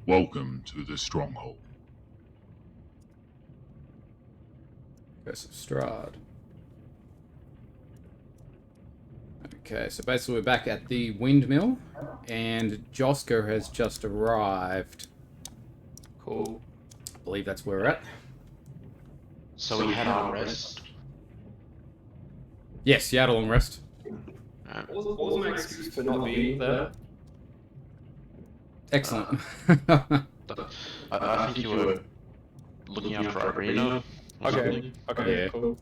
Welcome to the Stronghold. Curse of Strahd. Okay, so basically we're back at the windmill, and Joska has just arrived. Cool. I believe that's where we're at. So we had our rest. Yes, you had a long rest. What was my excuse for not being there? Excellent. I think you were looking after Irina. Okay, Yeah. cool.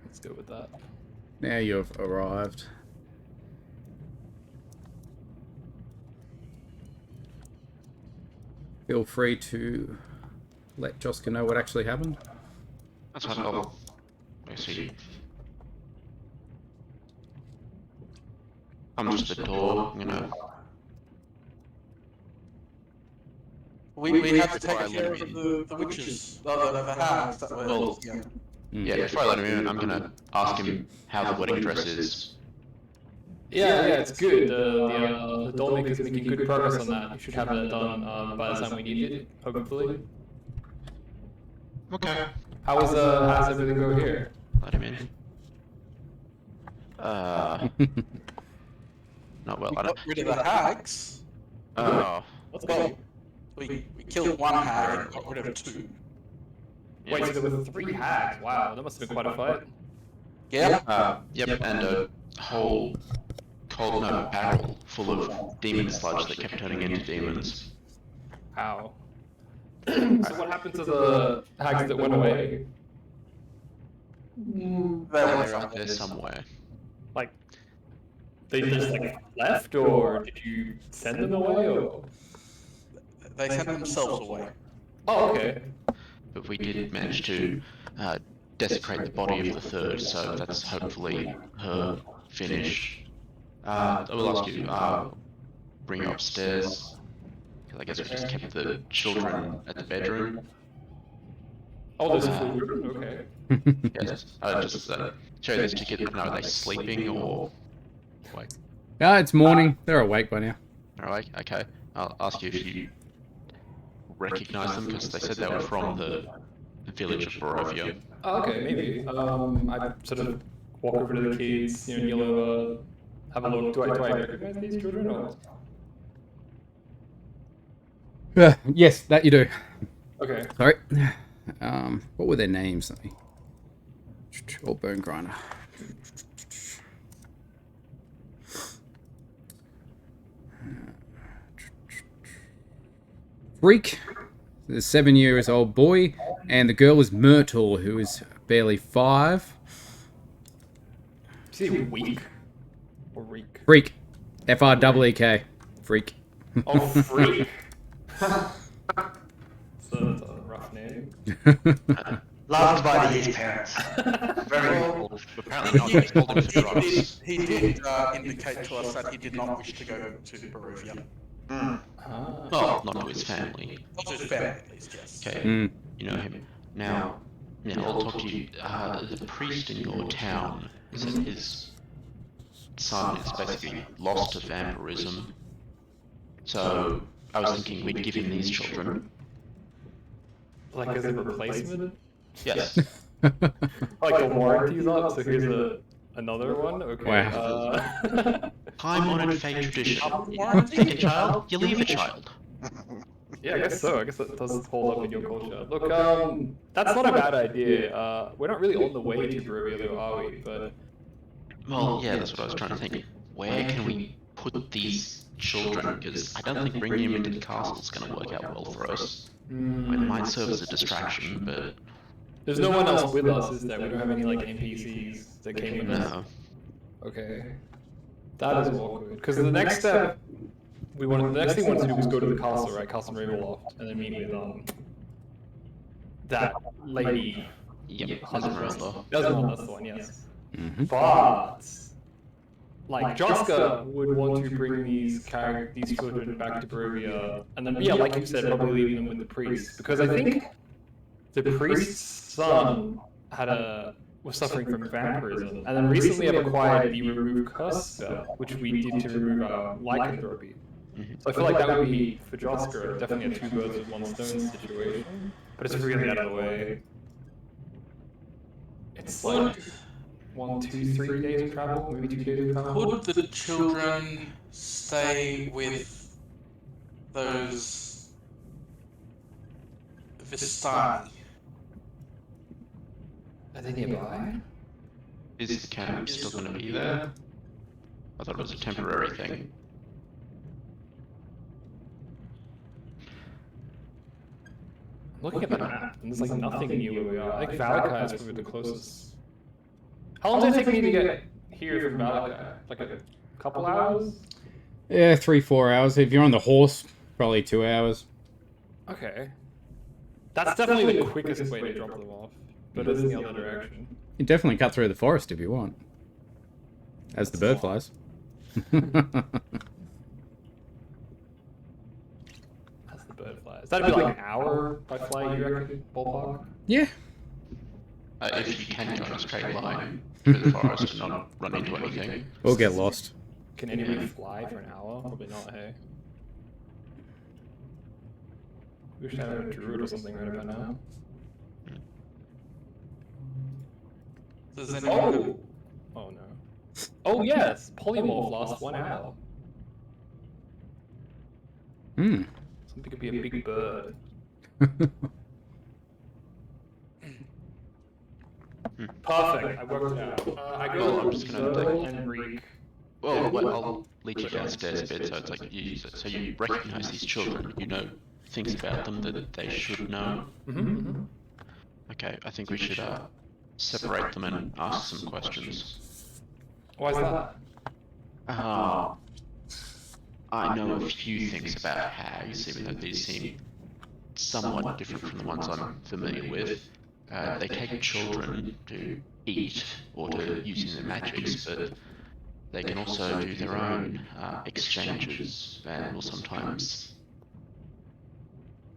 Let's go with that. Now you've arrived. Feel free to let Joska know what actually happened. That's what I'll see. I'm just at the door, you know. We had to take care of the witches, the hags that were. Well, yeah, before I let him in, I'm gonna ask him how the wedding dress is. Yeah, it's good. The dollmaker's making good progress on that. You should have that done by the time we need it, hopefully. Okay. How's everything go here? Let him in. Not well. I Got don't. rid of the hags. Oh. Let's Well, go. we killed one hag and got rid of two. Wait, so there were 3 hags? Wow, that must have been quite a fight. Yeah. Yep, and a whole barrel full of demon sludge that kept turning into demons. How? So what happened to the hags that went away? They're up there somewhere. Like, they just left, or did you send them away, or? They sent themselves away. Oh, okay. But we did manage to desecrate the body of the third, so that's hopefully her finish. I will ask you, bring you upstairs. Because I guess we just kept the children at the bedroom. Oh, there's children. Okay. Yes. Just show this to get. No, are they sleeping or? Wait. Ah, it's morning. They're awake by now. Alright. Okay. I'll ask you if you recognize them because they said they were from the village of Barovia. Oh, okay, maybe. I sort of walk over to the kids, kneel over, have a look. Do I recognize these children, or? Yes, that you do. Okay. Sorry. What were their names? Let me. Or Bone Grinder. Freak, the 7-year-old boy, and the girl is Myrtle, who is barely 5. Did you say weak? Or reek? Freak. Freek. Freak. Oh, freak. That's a rough name. Loved by his parents. Very Well, Apparently not. They told him to drugs. he did indicate to us that he did not wish to go to Barovia. Well, not to his family. Not to his family, at least, yes. Okay. You know him. Now, I'll talk to you. The priest in your town said his son is basically lost to vampirism. So, I was thinking we'd give him these children. Like as a replacement? Yes. Like the warranty's up, so here's another one? Okay. Wow. Time-honored fake tradition. You take a child, you leave a child. Yeah, I guess so. I guess that does hold up in your culture. Look, that's not a bad idea. We're not really on the way to Barovia, though, are we? But Well, yeah, that's what I was trying to think. Where can we put these children? Because I don't think bringing them into the castle is going to work out well for us. It might serve as a distraction, but there's no one else with us, is there? We don't have any like NPCs that came with us. no. Okay. That is awkward. Because the next step, the next thing we wanted to do was go to the castle, right? Castle Ravenloft, and then meet with that lady. Yep, Esmeralda. Esmeralda. Esmeralda, that's the one, yes. Mm-hmm. But like Joska would want to bring these children back to Barovia, and then like you said, probably leaving them with the priest, because I think the priest's son was suffering from vampirism, and then recently I've acquired the remove curse spell, which we did to remove our lycanthropy. So I feel like that would be, for Joska, definitely a 2 birds with 1 stone situation. But it's really out of the way. It's like 1, 2, 3 days of travel, maybe 2 days of travel. Could the children stay with those Vistani? Are they nearby? Is the camp still going to be there? I thought it was a temporary thing. I'm looking at the map, and there's like nothing near where we are. I think Valakai is probably the closest. How long does it take me to get here from Valakai? Like a couple hours? Yeah, 3-4 hours. If you're on the horse, probably 2 hours. Okay. That's definitely the quickest way to drop them off. But it's in the other direction. You can definitely cut through the forest if you want. As the bird flies. As the bird flies. That'd be like an hour by flight, you reckon? Ballpark? Yeah. If you can go in a straight line through the forest and not run into anything. We'll get lost. Can anyone fly for an hour? Probably not, hey. We should have a druid or something right about now. Does anyone Oh no. Oh yes! Polymorph lasts 1 hour. Hmm. Something could be a big bird. Perfect, I worked it out. I go Well, I'm to just gonna Zerl and Reek. Well, I'll lead you downstairs a bit, so it's like you recognize these children, you know things about them that they should know. Okay, I think we should separate them and ask some questions. Why is that? I know a few things about hags, even though these seem somewhat different from the ones I'm familiar with. They take children to eat or to use in their magics, but they can also do their own exchanges and will sometimes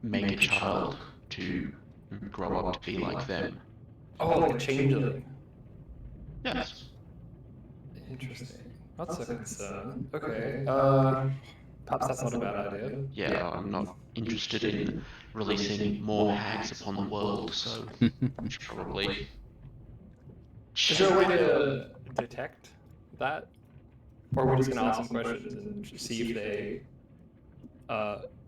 make a child to grow up to be like them. Oh, like a changeling. Yes. Interesting. That's a concern. Okay. Perhaps that's not a bad idea. Yeah, I'm not interested in releasing more hags upon the world, so we should probably... Is there a way to detect that? Or we're just gonna ask some questions and see if they...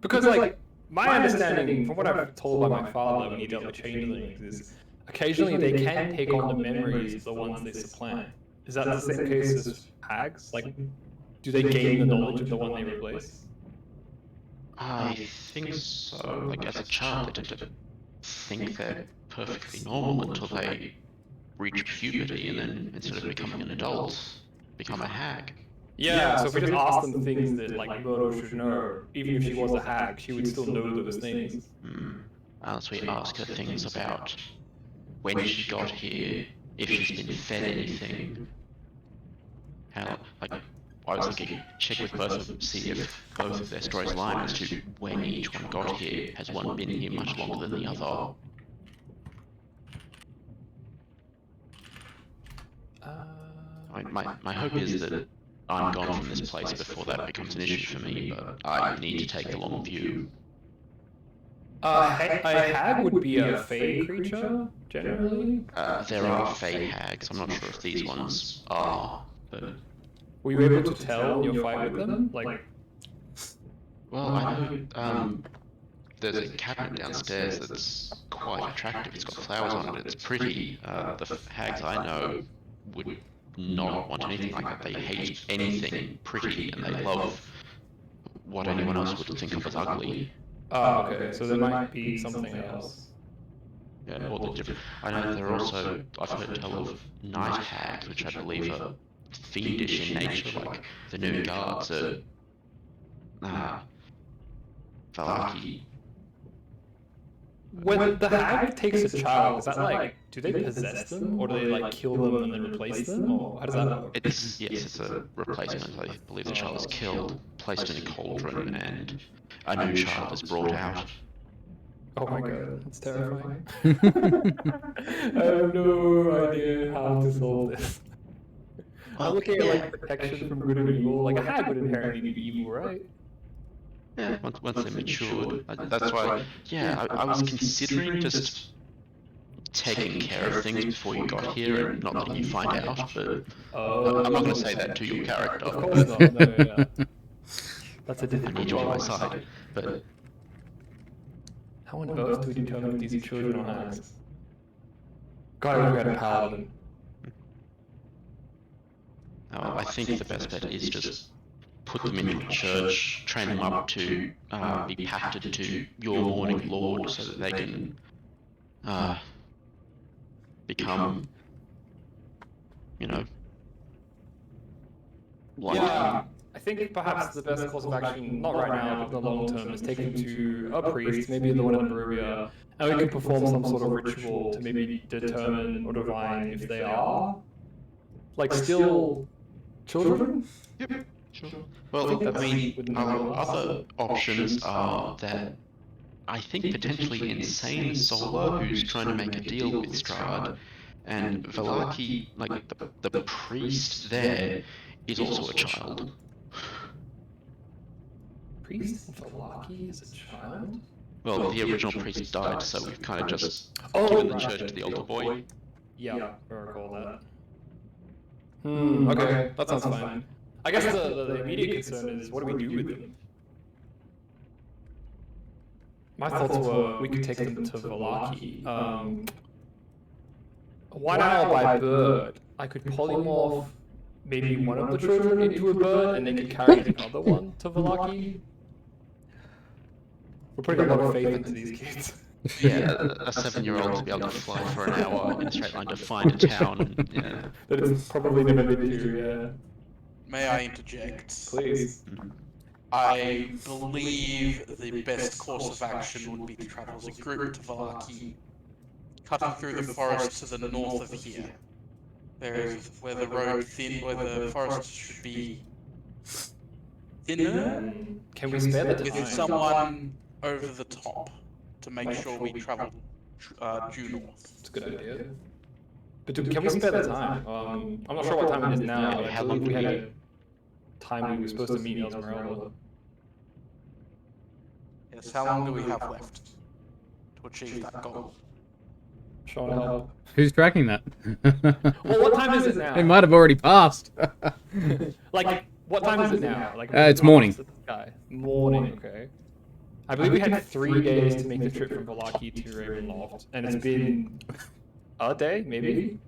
Because, like, my understanding, from what I've told by my father when he dealt with changelings, is occasionally they can take on the memories of the ones they supplant. Is that the same case as hags? Like, do they gain the knowledge of the one they replace? I think so. Like, as a child, they tend to think they're perfectly normal until they reach puberty, and then instead of becoming an adult, become a hag. Yeah, so if we just ask them things that, like, Myrtle should know, even if she was a hag, she would still know those things. Unless we ask her things about when she got here, if she's been fed anything. How, like, I was thinking, check with both of them, see if both of their stories line as to when each one got here. Has one been here much longer than the other? My hope is that I'm gone from this place before that becomes an issue for me, but I need to take the long view. A hag would be a fey creature, generally? There are fey hags, I'm not sure if these ones are, but... Were you able to tell in your fight with them? Like... Well, I know, there's a cabinet downstairs that's quite attractive, it's got flowers on it, it's pretty. The hags I know would not want anything like that. They hate anything pretty, and they love what anyone else would think of as ugly. Oh, okay, so there might be something else. Yeah, all the different... I know there are also, I've heard tell of night hags, which I believe are fiendish in nature, like the new guards are... Valaki. When the hag takes a child, is that like, do they possess them, or do they like kill them and then replace them, or how does that work? Yes, it's a replacement. I believe the child is killed, placed in a cauldron, and a new child is brought out. Oh my god, that's terrifying. I have no idea how to solve this. I'm looking at like protection from good and evil. Like a hag would inherently be evil, right? Yeah, once they're matured. That's why, yeah, I was considering just taking care of things before you got here and not letting you find out, but I'm not going to say that to your character. Of course not. No, yeah. That's a I difficult need you on my choice. side. But How on earth do we determine if these are children or hags? God, I wish we had a paladin. I think the best bet is just put them into a church, train them up to be patented to your morning lord so that they can become, you know, like... Yeah, I think perhaps the best course of action, not right now, but in the long term, is take them to a priest, maybe the one in Barovia, and we can perform some sort of ritual to maybe determine or divine if they are, like, still children? Yep, sure. Well, I mean, our other options are that I think potentially insane Solar, who's trying to make a deal with Strahd, and Velaki, like the priest there, is also a child. Priest Velaki is a child? Well, the original priest died, so we've kind of just Oh, given the right. church to the older boy. Yeah, I recall that. Okay, that sounds fine. I guess the immediate concern is, what do we do with them? My thoughts were, we could take them to Velaki. 1 hour by bird, I could polymorph maybe one of the children into a bird, and they could carry the other one to Velaki. We're putting a lot of faith into these kids. Yeah, a 7-year-old to be able to fly for an hour in a straight line to find a town, and, yeah. That it's probably never been to, yeah. May I interject? Please. I believe the best course of action would be to travel as a group to Velaki, cutting through the forest to the north of here. There is where the forest should be thinner, Can we spare the with time? someone over the top to make sure we travel due north. It's a good idea. But can we spare the time? I'm not sure what time it is now, but I How long believe we do had we- a time we were supposed to meet Esmeralda. Yes, how long do we have left to achieve that goal? Sean, help. Who's tracking that? Well, what time is it now? It might have already passed. Like, what time is it now? Like, It's morning. Morning, okay. I believe we had 3 days to make the trip from Velaki to Ravenloft, and it's been a day, maybe?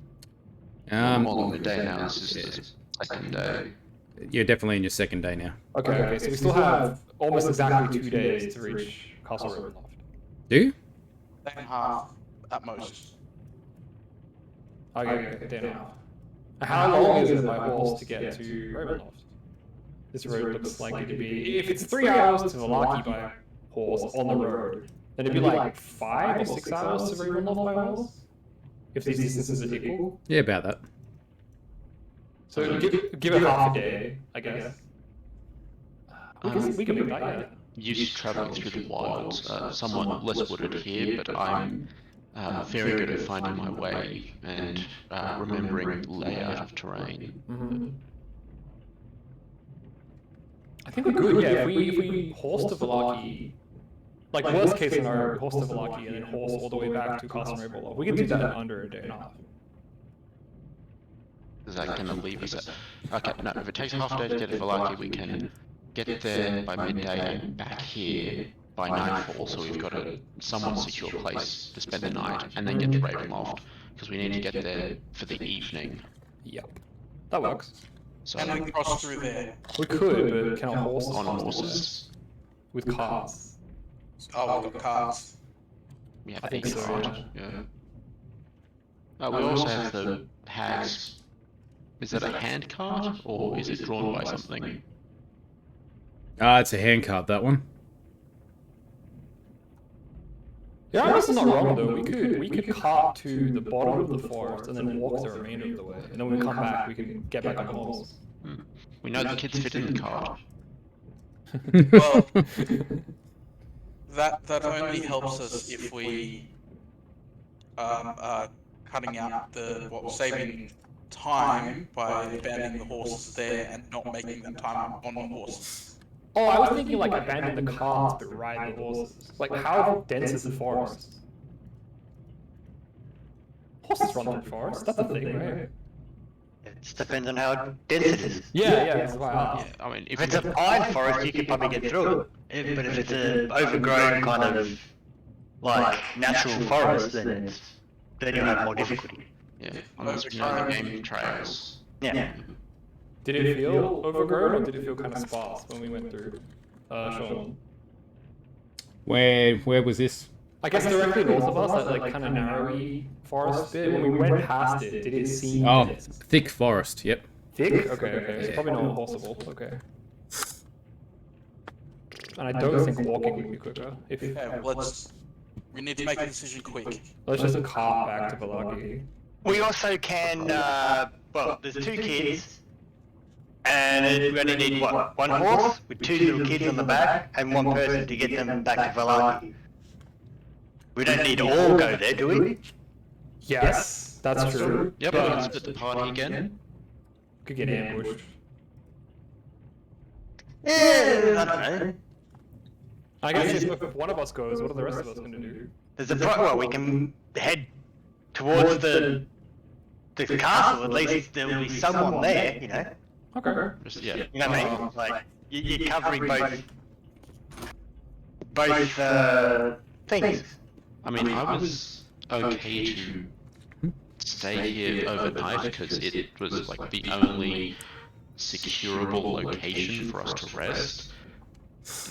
More than a day now, this is the second day. You're definitely in your second day now. Okay, so we still have almost exactly 2 days to reach Castle Ravenloft. Do you? Second half at most. Okay, a day and a half. How long is it by horse to get to Ravenloft? This road looks likely to be... If it's 3 hours to Velaki by horse on the road, then it'd be like 5 or 6 hours to Ravenloft by horse? If these distances are equal? Yeah, about that. So give it half a day, I guess. We can make that, yeah. Used to travelling through the wilds, somewhat less wooded here, but I'm very good at finding my way and remembering layout of terrain. Mm-hmm. I think we're good, yeah. If we horse to Velaki, like worst case scenario, we horse to Velaki and then horse all the way back to Castle Ravenloft. We can do that in under a day and a half. Is that going to leave us at... Okay, no, if it takes half a day to get to Velaki, we can get there by midday and back here by nightfall, so we've got a somewhat secure place to spend the night, and then get to Ravenloft, because we need to get there for the evening. Yep. That works. So, Can we cross through there? We could, but can a horse on horses, with carts? Oh, we've got carts. we have I think 8 so, cart, yeah. We also have the hags. Is that a hand cart, or is it drawn by something? It's a handcart, that one. Yeah, I'm not wrong though. We could cart to the bottom of the forest and then walk the remainder of the way. And then when we come back, we can get back on the horse. We know the kids fit in the cart. Well, that only helps us if we are cutting out saving time by abandoning the horses there and not making that time on the horses. Oh, I was thinking like abandon the carts but ride the horses. Like how dense is the forest? Horses run through forest. That's the thing, right? It just depends on how dense it is. Yeah, that's why I Yeah, asked. I mean, If it's a pine forest, you could probably get through it. But if it's an overgrown kind of like natural forest, then you'll have more difficulty. yeah, unless we know the game trails. Yeah. Did it feel overgrown or did it feel kind of sparse when we went through Sean? Where was this? I guess directly north of us, that like kind of narrowy forest bit. When we went past it, did it seem Oh, dense? thick forest. Yep. Thick? Okay. It's probably not possible. Okay. And I don't think walking would be quicker. Yeah, we need to make a decision quick. Let's just cart back to Valaki. We also can, well, there's 2 kids, and we only need, what, 1 horse with 2 little kids on the back, and 1 person to get them back to Valaki. We don't need to all go there, do we? Yes, that's true. Yep, But we can split the party again. could get ambushed. Yeah, I don't know. I guess if one of us goes, what are the rest of us going to do? There's a well, we can head towards the castle. At least there'll be someone there, you know. Okay. Just, yeah. You know what I mean? Like you're covering both things. I mean, I was okay to stay here overnight because it was like the only securable location for us to rest.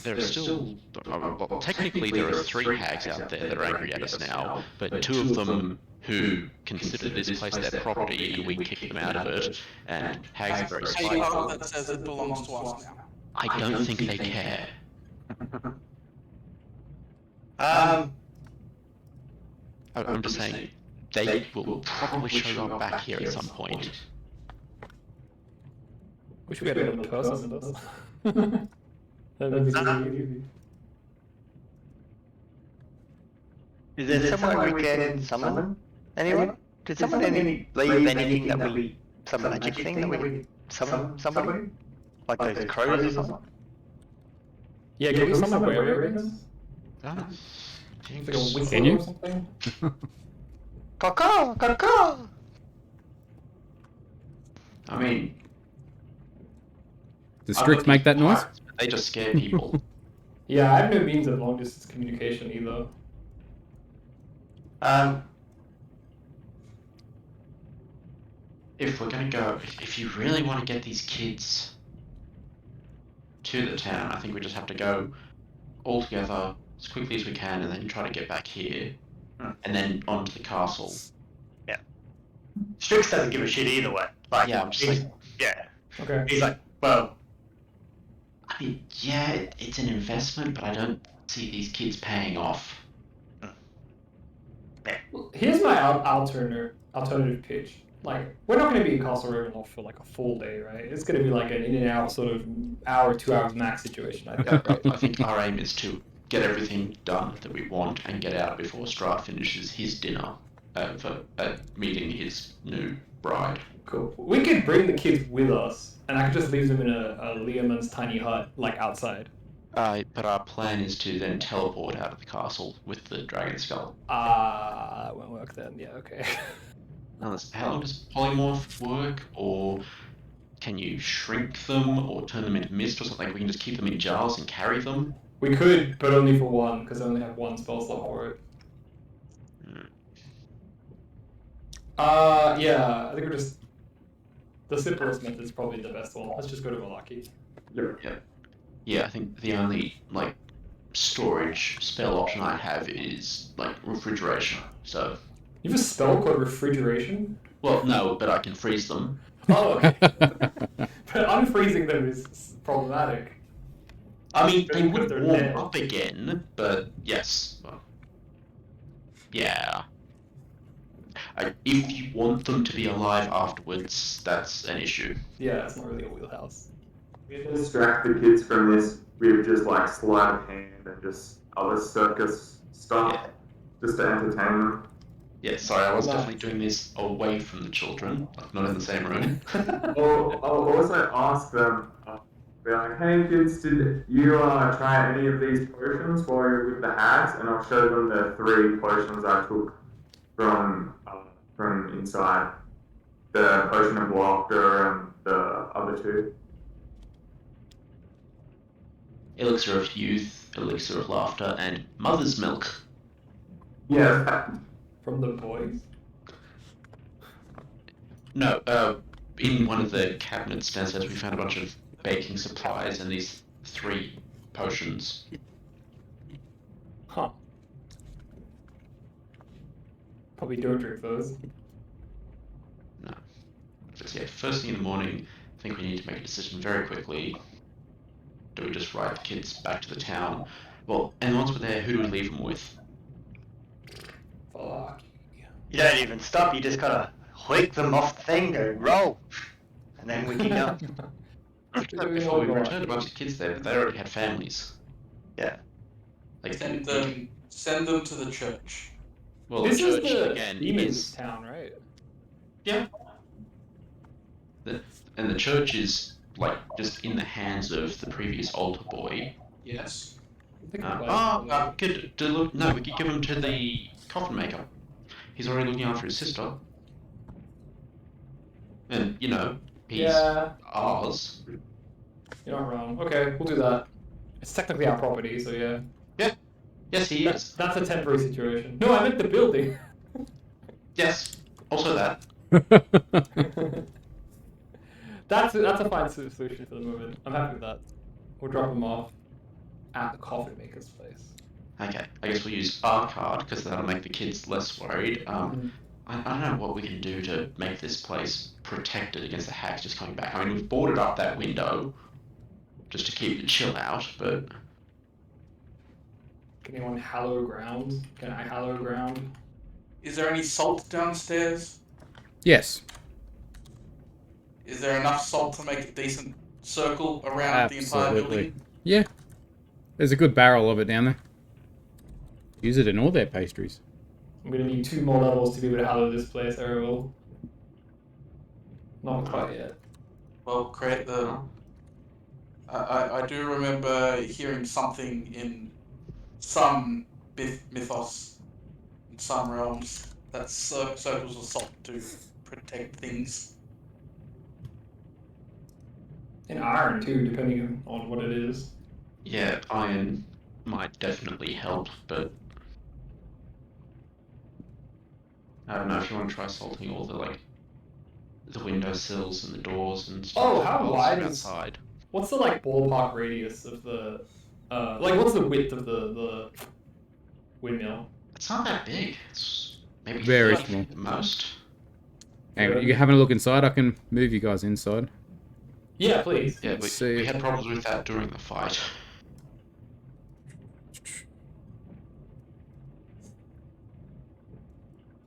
There are still, well, technically there are 3 hags out there that are angry at us now, but 2 of them who consider this place their property and we kicked them out of it, and hags are very Hey, spiteful. that says it belongs to us now. I don't think they care. I'm just saying, they will probably show up back here at some point. Wish we had another person with us. That'd be really easy. Is there somewhere we can summon anyone? Did someone leave anything that we, some magic thing that we could summon somebody? Like those crows or something? Yeah, can we summon werewolves? Ah, Like a whistle Can you? or something? Caw caw! I mean, Does Strixx make that noise? they just scare people. Yeah, I have no means of long distance communication either. If we're gonna go, if you really want to get these kids to the town, I think we just have to go all together as quickly as we can and then try to get back here. And then onto the castle. Yeah. Strix doesn't give a shit either way. Like, Yeah, I'm just like, yeah. Okay. He's like, well, I mean, yeah, it's an investment, but I don't see these kids paying off. Here's my alternative pitch. Like, we're not going to be in Castle Ravenloft for like a full day, right? It's going to be like an in and out sort of hour, 2 hours max situation, I think. Right? I think our aim is to get everything done that we want and get out before Strahd finishes his dinner for meeting his new bride. Cool. We could bring the kids with us, and I could just leave them in a Lyr'a'amus tiny hut, like outside. But our plan is to then teleport out of the castle with the dragon skull. That won't work then. Yeah, okay. How long does polymorph work, or can you shrink them or turn them into mist or something? We can just keep them in jars and carry them. We could, but only for one, because I only have 1 spell slot for it. Yeah, I think we're just... The simplest method is probably the best one. Let's just go to Valaki. Yeah, I think the only, like, storage spell option I have is, like, refrigeration, so... You have a spell called Refrigeration? Well, no, but I can freeze them. Oh, okay. But unfreezing them is problematic. I mean, they would They're warm dead. up again, but yes. Well, yeah. If you want them to be alive afterwards, that's an issue. Yeah, it's not really a wheelhouse. We can distract the kids from this with just like sleight of hand and just other circus stuff, Yeah. just to entertain them. Yeah, sorry, I was definitely doing this away from the children, like not in the same room. Or I'll also ask them, Be like, hey kids, did you try any of these potions while you're with the hags? And I'll show them the 3 potions I took from inside. The potion of laughter and the other 2. Elixir of youth, elixir of laughter, and mother's milk. Yes. From the boys. No, in one of the cabinets downstairs, we found a bunch of baking supplies and these 3 potions. Huh. Probably don't drink those. No. But yeah, first thing in the morning, I think we need to make a decision very quickly. Do we just ride the kids back to the town? Well, and once we're there, who do we leave them with? Fuck. You don't even stop, you just gotta hoik them off the thing and roll. And then we can go. Before we returned a bunch of kids there, but they already had families. Yeah. Like, Send them to the church. well, This the is church, the again, demons is... town, right? Yeah. And the church is, like, just in the hands of the previous altar boy. Yes. No, we could give him to the coffin maker. He's already looking after his sister. And, you know, he's ours. You're not wrong. Okay, we'll do that. It's technically our property, so yeah. Yes, he is. That's a temporary situation. No, I meant the building. Yes, also that. That's a fine solution for the moment. I'm happy with that. We'll drop them off at the coffin maker's place. Okay, I guess we'll use our card, because that'll make the kids less worried. I don't know what we can do to make this place protected against the hags just coming back. I mean, we've boarded up that window just to keep the chill out, but... Can anyone hallow ground? Can I hallow ground? Is there any salt downstairs? Yes. Is there enough salt to make a decent circle around the entire Absolutely. building? Yeah. There's a good barrel of it down there. Use it in all their pastries. I'm gonna need 2 more levels to be able to hallow this place, Errol. Not quite yet. Well, create the... I do remember hearing something in some mythos, in some realms, that circles of salt to protect things. And iron too, depending on what it is. Yeah, iron might definitely help, but... I don't know if you want to try salting all the, like, the windowsills and the doors and stuff. Oh, how wide is... outside? What's the, like, ballpark radius of the... like, what's the width of the windmill? It's not that big. It's maybe Very 30 small. at the most. Hang on, you having a look inside? I can move you guys inside. Yeah, please. Yeah, we had problems with that during the fight.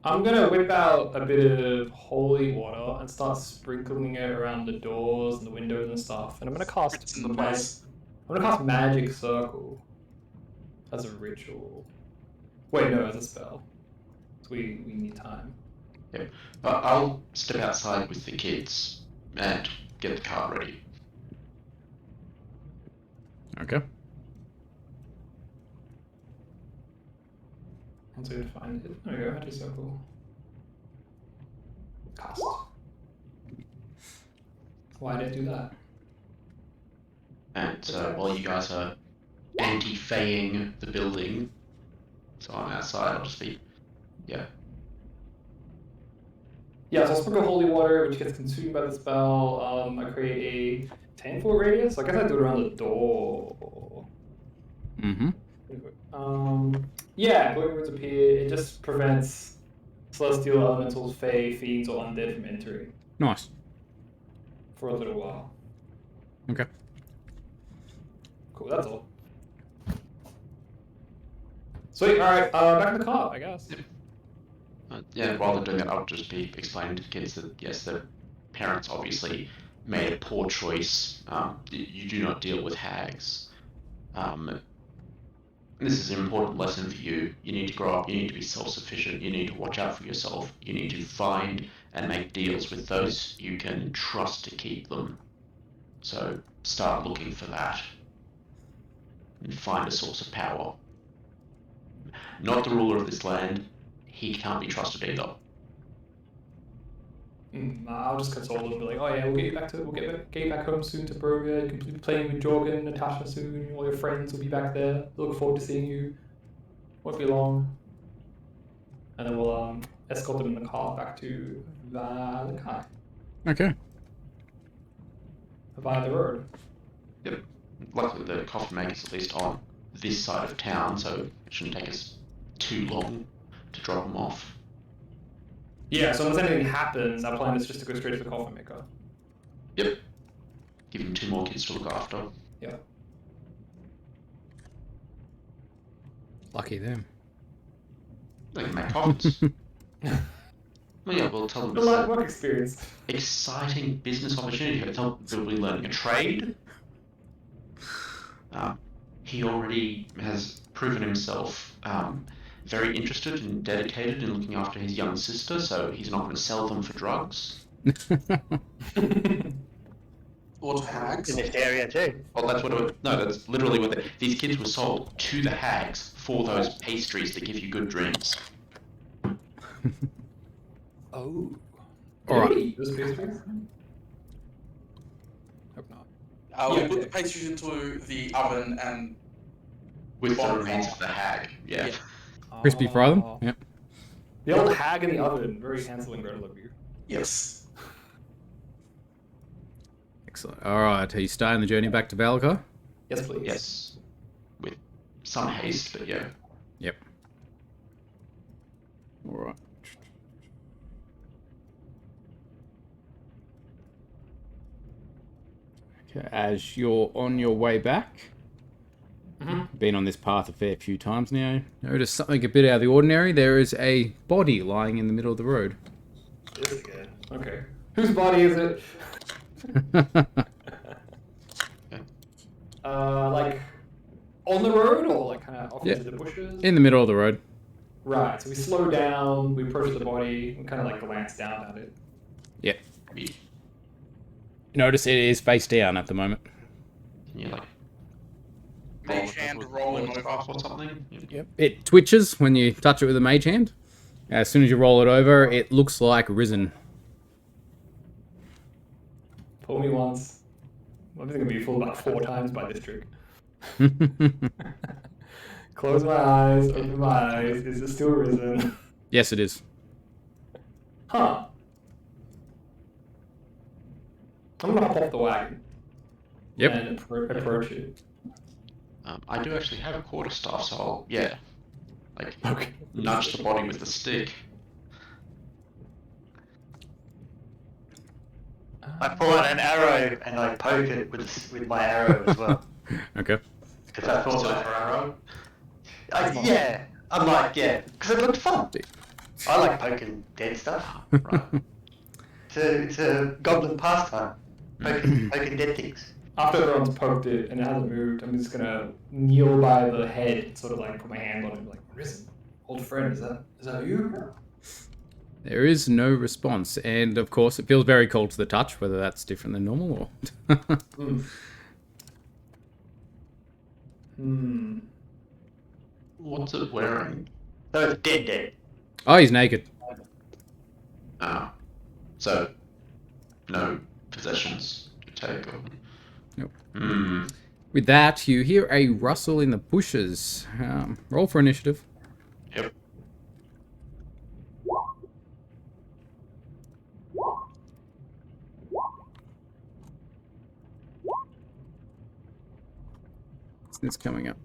I'm gonna whip out a bit of holy water and start sprinkling it around the doors and the windows and stuff. And I'm gonna cast It's in the place. I'm gonna cast Magic Circle as a ritual. Wait, no, as a spell. So we need time. Yep. But I'll step outside with the kids and get the cart ready. Okay. Once we find it. There we go, Magic Circle. Cast. Why did I do that? And while you guys are anti-faying the building, so I'm outside, I'll just be, yeah. Yeah, so I'll sprinkle holy water, which gets consumed by the spell. I create a 10-foot radius. So I guess I do it around the door. Mm-hmm. Yeah, glowing words appear. It just prevents celestial elementals, fae, fiends, or undead from entering Nice. for a little while. Okay. Cool, that's all. Sweet, alright, back in the car, I guess. Yeah, while they're doing that, I'll just be explaining to the kids that, yes, their parents obviously made a poor choice. You do not deal with hags. This is an important lesson for you. You need to grow up, you need to be self-sufficient, you need to watch out for yourself, you need to find and make deals with those you can trust to keep them. So, start looking for that and find a source of power. Not the ruler of this land. He can't be trusted either. I'll just console and be like, oh yeah, we'll get you back home soon to Barovia. You can be playing with Jorgen, Natasha soon. All your friends will be back there. Look forward to seeing you. Won't be long. And then we'll escort them in the car back to Valakai Okay. via the road. Yep. Luckily, the coffin maker's at least on this side of town, so it shouldn't take us too long to drop them off. Yeah, so unless anything happens, our plan is just to go straight to the coffin maker. Yep. Give him 2 more kids to look after. Yeah. Lucky them. They can make coffins. Well, yeah, we'll tell them The it's light an work experience. exciting business opportunity. They'll tell them they'll be learning a trade. He already has proven himself very interested and dedicated in looking after his young sister, so he's not going to sell them for drugs. Or to hags. In this area too. Well, that's what that's literally what these kids were sold to the hags for those pastries that give you good dreams. Oh. Alright. Those pastries? Hope not. We put the pastries into the oven and With the remains of the hag, yeah. Crispy fry them? Oh. Yep. The old hag in the oven. Very Hansel and Gretel of you. yes. Excellent. Alright, are you starting the journey back to Valakai? Yes, please. Yes. With some haste, but yeah. Yep. Alright. Okay, as you're on your way back, been on this path a fair few times now, notice something a bit out of the ordinary. There is a body lying in the middle of the road. This again. Okay. Whose body is it? Like on the road or like kind of off into the bushes? In the middle of the road. Right. So we slow down. We approach the body. We kind of like glance down at it. Yep. Notice it is face down at the moment. Can you like Mage hand roll him over. or something? Yep. It twitches when you touch it with a mage hand. As soon as you roll it over, it looks like risen. Pull me once. I'm gonna be fooled about 4 times by this trick. Close my eyes. Open my eyes. Is it still risen? Yes, it is. Huh. I'm gonna hop off the wagon. Yep. And approach it. I do actually have a quarterstaff, so I'll, like, Okay. nudge the body with the stick. I pull out an arrow and I poke it with my arrow as well. Okay. Because I thought Silver arrow. yeah, I'm like, yeah, because it looked fun. I like poking dead stuff. Right. It's a goblin pastime. Poking dead things. After everyone's poked it and it hasn't moved, I'm just gonna kneel by the head and sort of like put my hand on it, like, risen. Old friend, is that you? There is no response, and of course it feels very cold to the touch, whether that's different than normal or... What's it wearing? So it's dead. Oh, he's naked. So, no possessions to take or... Nope. Hmm. With that, you hear a rustle in the bushes. Roll for initiative. Yep. It's coming up.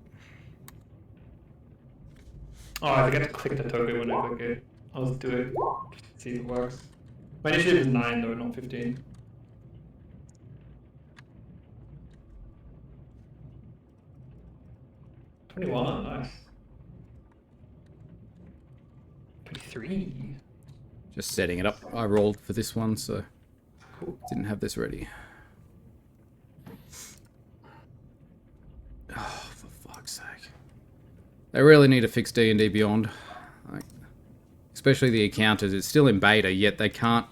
Oh, I forget to click the token when I click it. I'll just do it. See if it works. My initiative is 9 though, not 15. $21, nice. 23. Just setting it up. I rolled for this one, so didn't have this ready. Oh, for fuck's sake. They really need to fix D&D Beyond. Like, especially the encounters. It's still in beta, yet they can't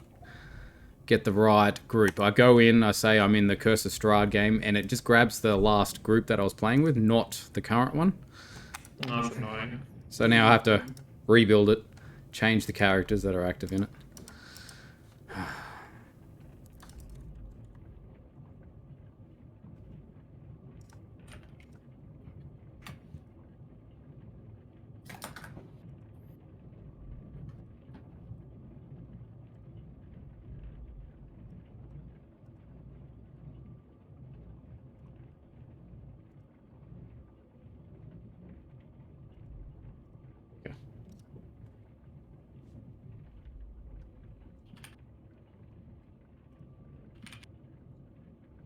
get the right group. I go in, I say I'm in the Curse of Strahd game, and it just grabs the last group that I was playing with, not the current one. Oh, that's annoying. So now I have to rebuild it, change the characters that are active in it.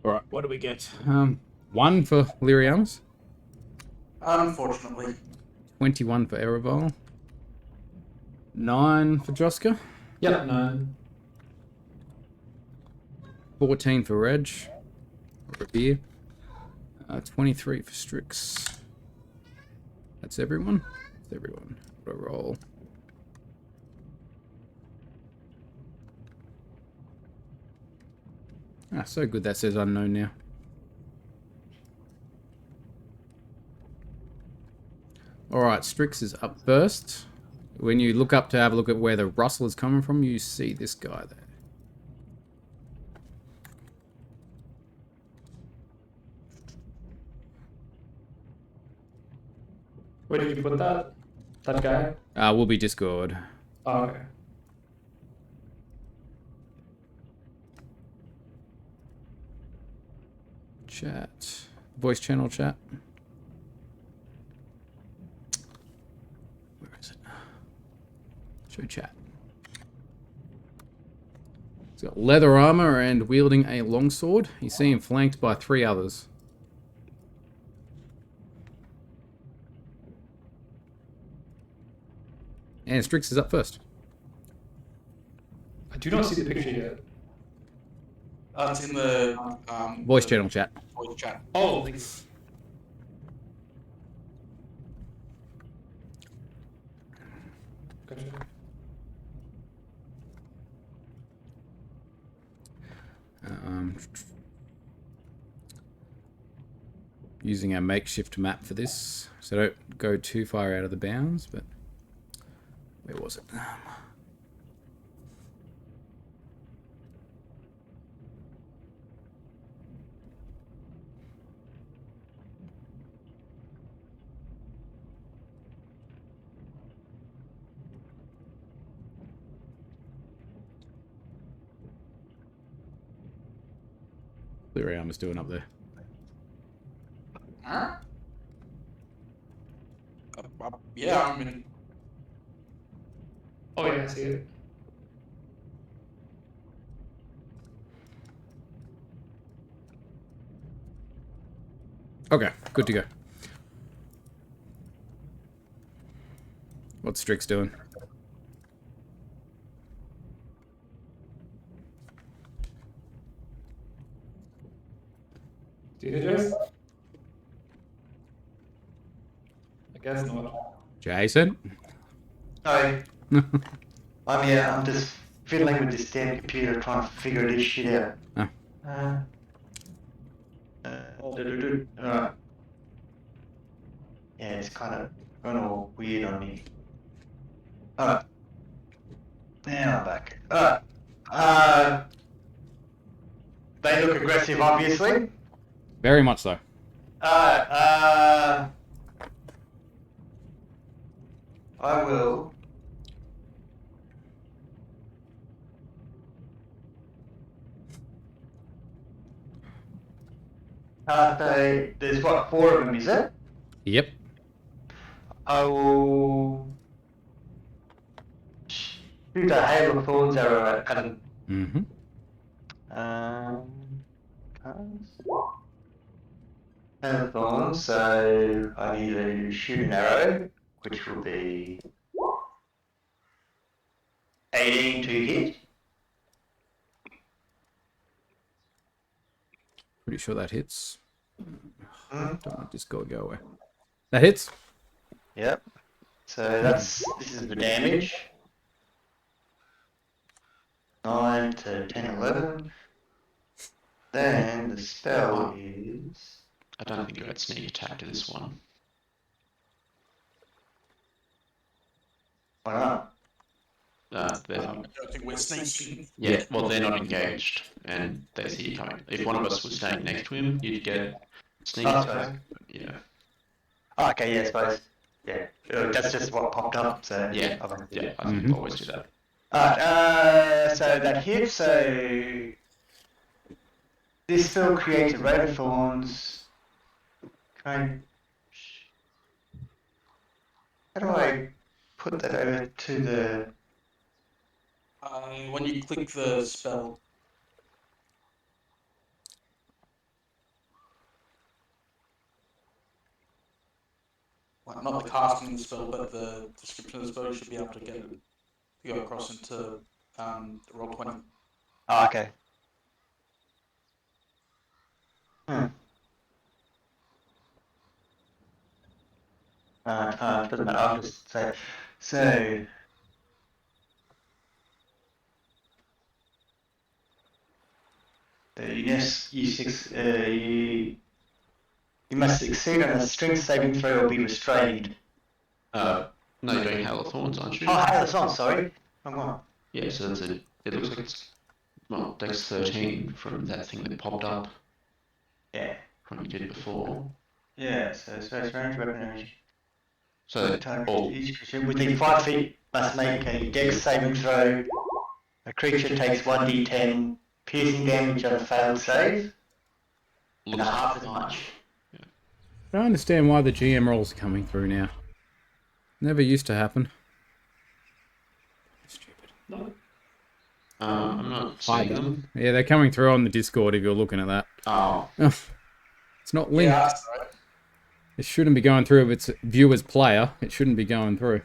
Alright, what do we get? 1 for Lyr'a'amus, Unfortunately. 21 for Erebol, 9 for Joska, Yep, 9. 14 for Reg, or Revere, 23 for Strixx. That's everyone? That's everyone. What a roll. Ah, so good that says unknown now. Alright, Strixx is up first. When you look up to have a look at where the rustle is coming from, you see this guy there. Where did you put that? That guy? Will be Discord. Oh, okay. Chat. Voice channel chat. Where is it? Show chat. He's got leather armor and wielding a longsword. You see him flanked by 3 others. And Strixx is up first. I do not see the picture yet. It's in the Voice the channel chat. voice chat. Oh, thanks. Gotcha. Using a makeshift map for this, so don't go too far out of the bounds, but where was it? Lyr'a'amus doing up there. Yeah, I mean, Oh, yeah, I see it. Okay, good to go. What's Strixx doing? Do you hear this? I guess not. Jason? Hi. I'm here. I'm just fiddling with this damn computer trying to figure this shit out. Oh. Alright. Yeah, it's kind of going all weird on me. Alright. Now I'm back. Alright. They look aggressive, obviously. Very much so. Alright, I will. There's what, 4 of them, is it? Yep. I will shoot a hail of thorns arrow at them. Mm-hmm. Hail of thorns, so I need to shoot an arrow, which will be 18 to hit. Pretty sure that hits. Don't want Discord to go away. That hits? Yep. So this is the damage. 9 to 10, 11. Then the spell is... I don't think you had sneak attack to this one. Why not? They're, I don't think we're sneaking. yeah, well, they're not engaged, and they see you coming. If one of us was standing next to him, you'd get sneak Oh, attack. Yeah. Oh, okay, yeah, I suppose. Yeah, that's just what popped up, so... Yeah, Okay. yeah, I think we'll always do that. Alright, so that hits, so... This spell creates a rain of thorns. How do I put that over to the... When you click the spell, like not the casting of the spell, but the description of the spell, you should be able to get it to go across into roll 20. Oh, okay. Doesn't matter, I'll just say... So... You must succeed on a strength saving throw or be restrained. No, you're doing Hail of Thorns, aren't you? Oh, Hail of Thorns, sorry. Wrong one. Yeah, so that's it. It looks like it's, well, Dex 13 from that thing that popped up Yeah. from you did before. Yeah, so space range, weapon range. So, all, Each creature within 5 feet must make a Dex saving throw. A creature takes 1d10 piercing damage on a failed save. And looks half as much. I don't understand why the GM rolls are coming through now. Never used to happen. Stupid. I'm not seeing them. Yeah, they're coming through on the Discord if you're looking at that. Oh, It's not linked. Yeah, that's right. It shouldn't be going through if it's viewer's player. It shouldn't be going through.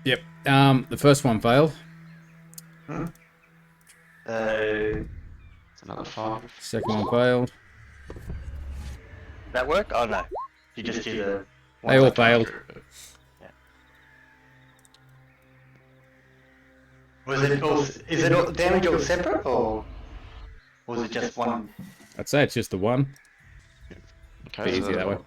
Yep. The first one failed. it's another 5. Second one failed. That work? Oh no. You just do the... They all failed. Was it all, is it all damage all separate or was it just one? I'd say it's just the one. Okay, Be so easier that way.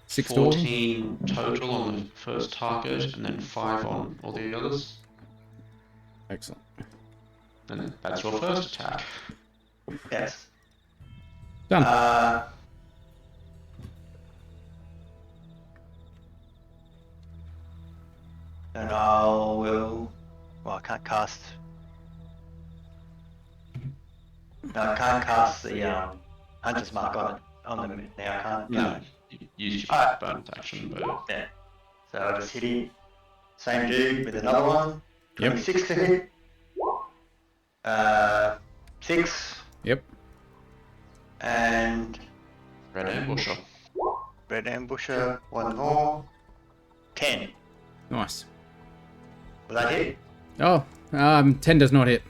6 total. 14 total on the first target, and then 5 on all the others. Excellent. And that's your first attack. Yes. Done. And I will... Well, I can't cast... No, I can't cast the Hunter's Mark on them now, I can't. No, you used your Alright. bonus action, but Yeah. So I'll just hit him. Same dude with another one. 26 to hit. 6. Yep. And red ambusher. Red Ambusher, one more. 10. Nice. Will that hit? Oh, 10 does not hit.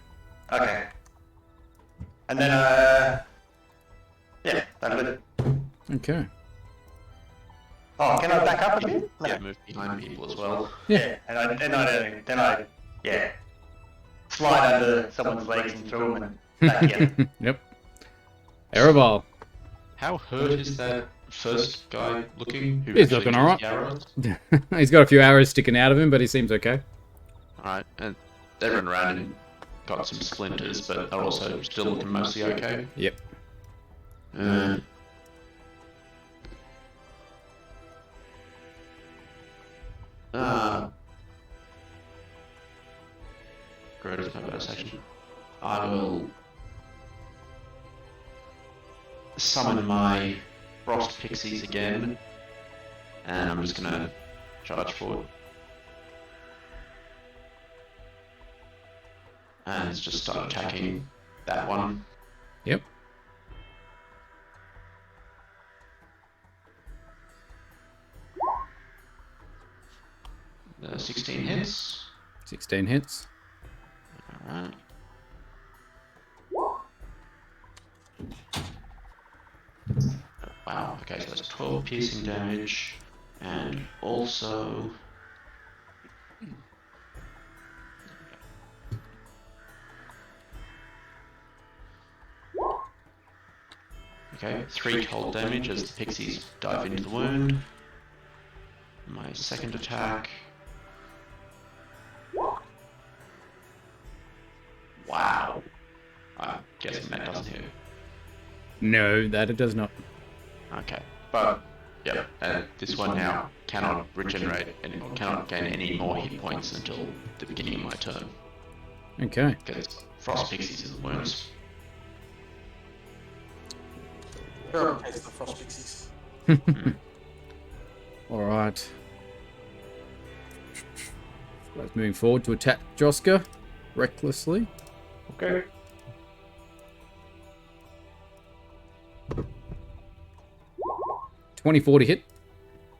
Okay. And then, yeah, that'll do. Okay. Oh, can I back up a bit? No. Yeah, move behind people as well. Yeah, and I slide under someone's legs and throw them and back in. Yep. Erebol. How hurt is that first guy looking? Who He's actually looking alright. took the arrows? He's got a few arrows sticking out of him, but he seems okay. Alright, and they run around and got some splinters, but they're also still looking mostly okay. Yep. Great is my bonus action. I will summon my frost pixies again, and I'm just gonna charge forward. And just start attacking that one. Yep. The 16 hits. 16 hits. Alright. Wow, okay, so that's 12 piercing damage, and also Okay, 3 cold damage as the pixies dive into the wound. My second attack. Wow. I'm guessing that doesn't hit. No, that it does not. Okay, but yeah, and this one now cannot regenerate or cannot gain any more hit points until the beginning of my turn. Okay. Gets frost pixies in the wounds. Terrible case of the frost pixies. All right. Let's moving forward to attack Joska recklessly. Okay. $24 to hit.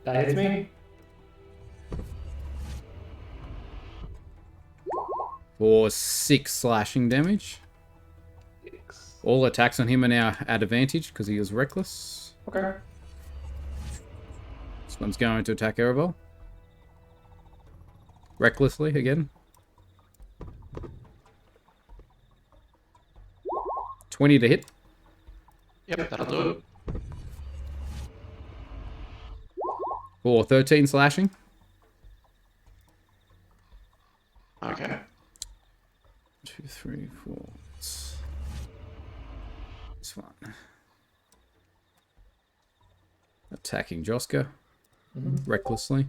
That hits me. For 6 slashing damage. 6. All attacks on him are now at advantage because he is reckless. Okay. This one's going to attack Erebol. Recklessly again. 20 to hit. Yep, that'll do it. For 13 slashing. Okay. 2, 3, 4. This one. Attacking Joska. Recklessly.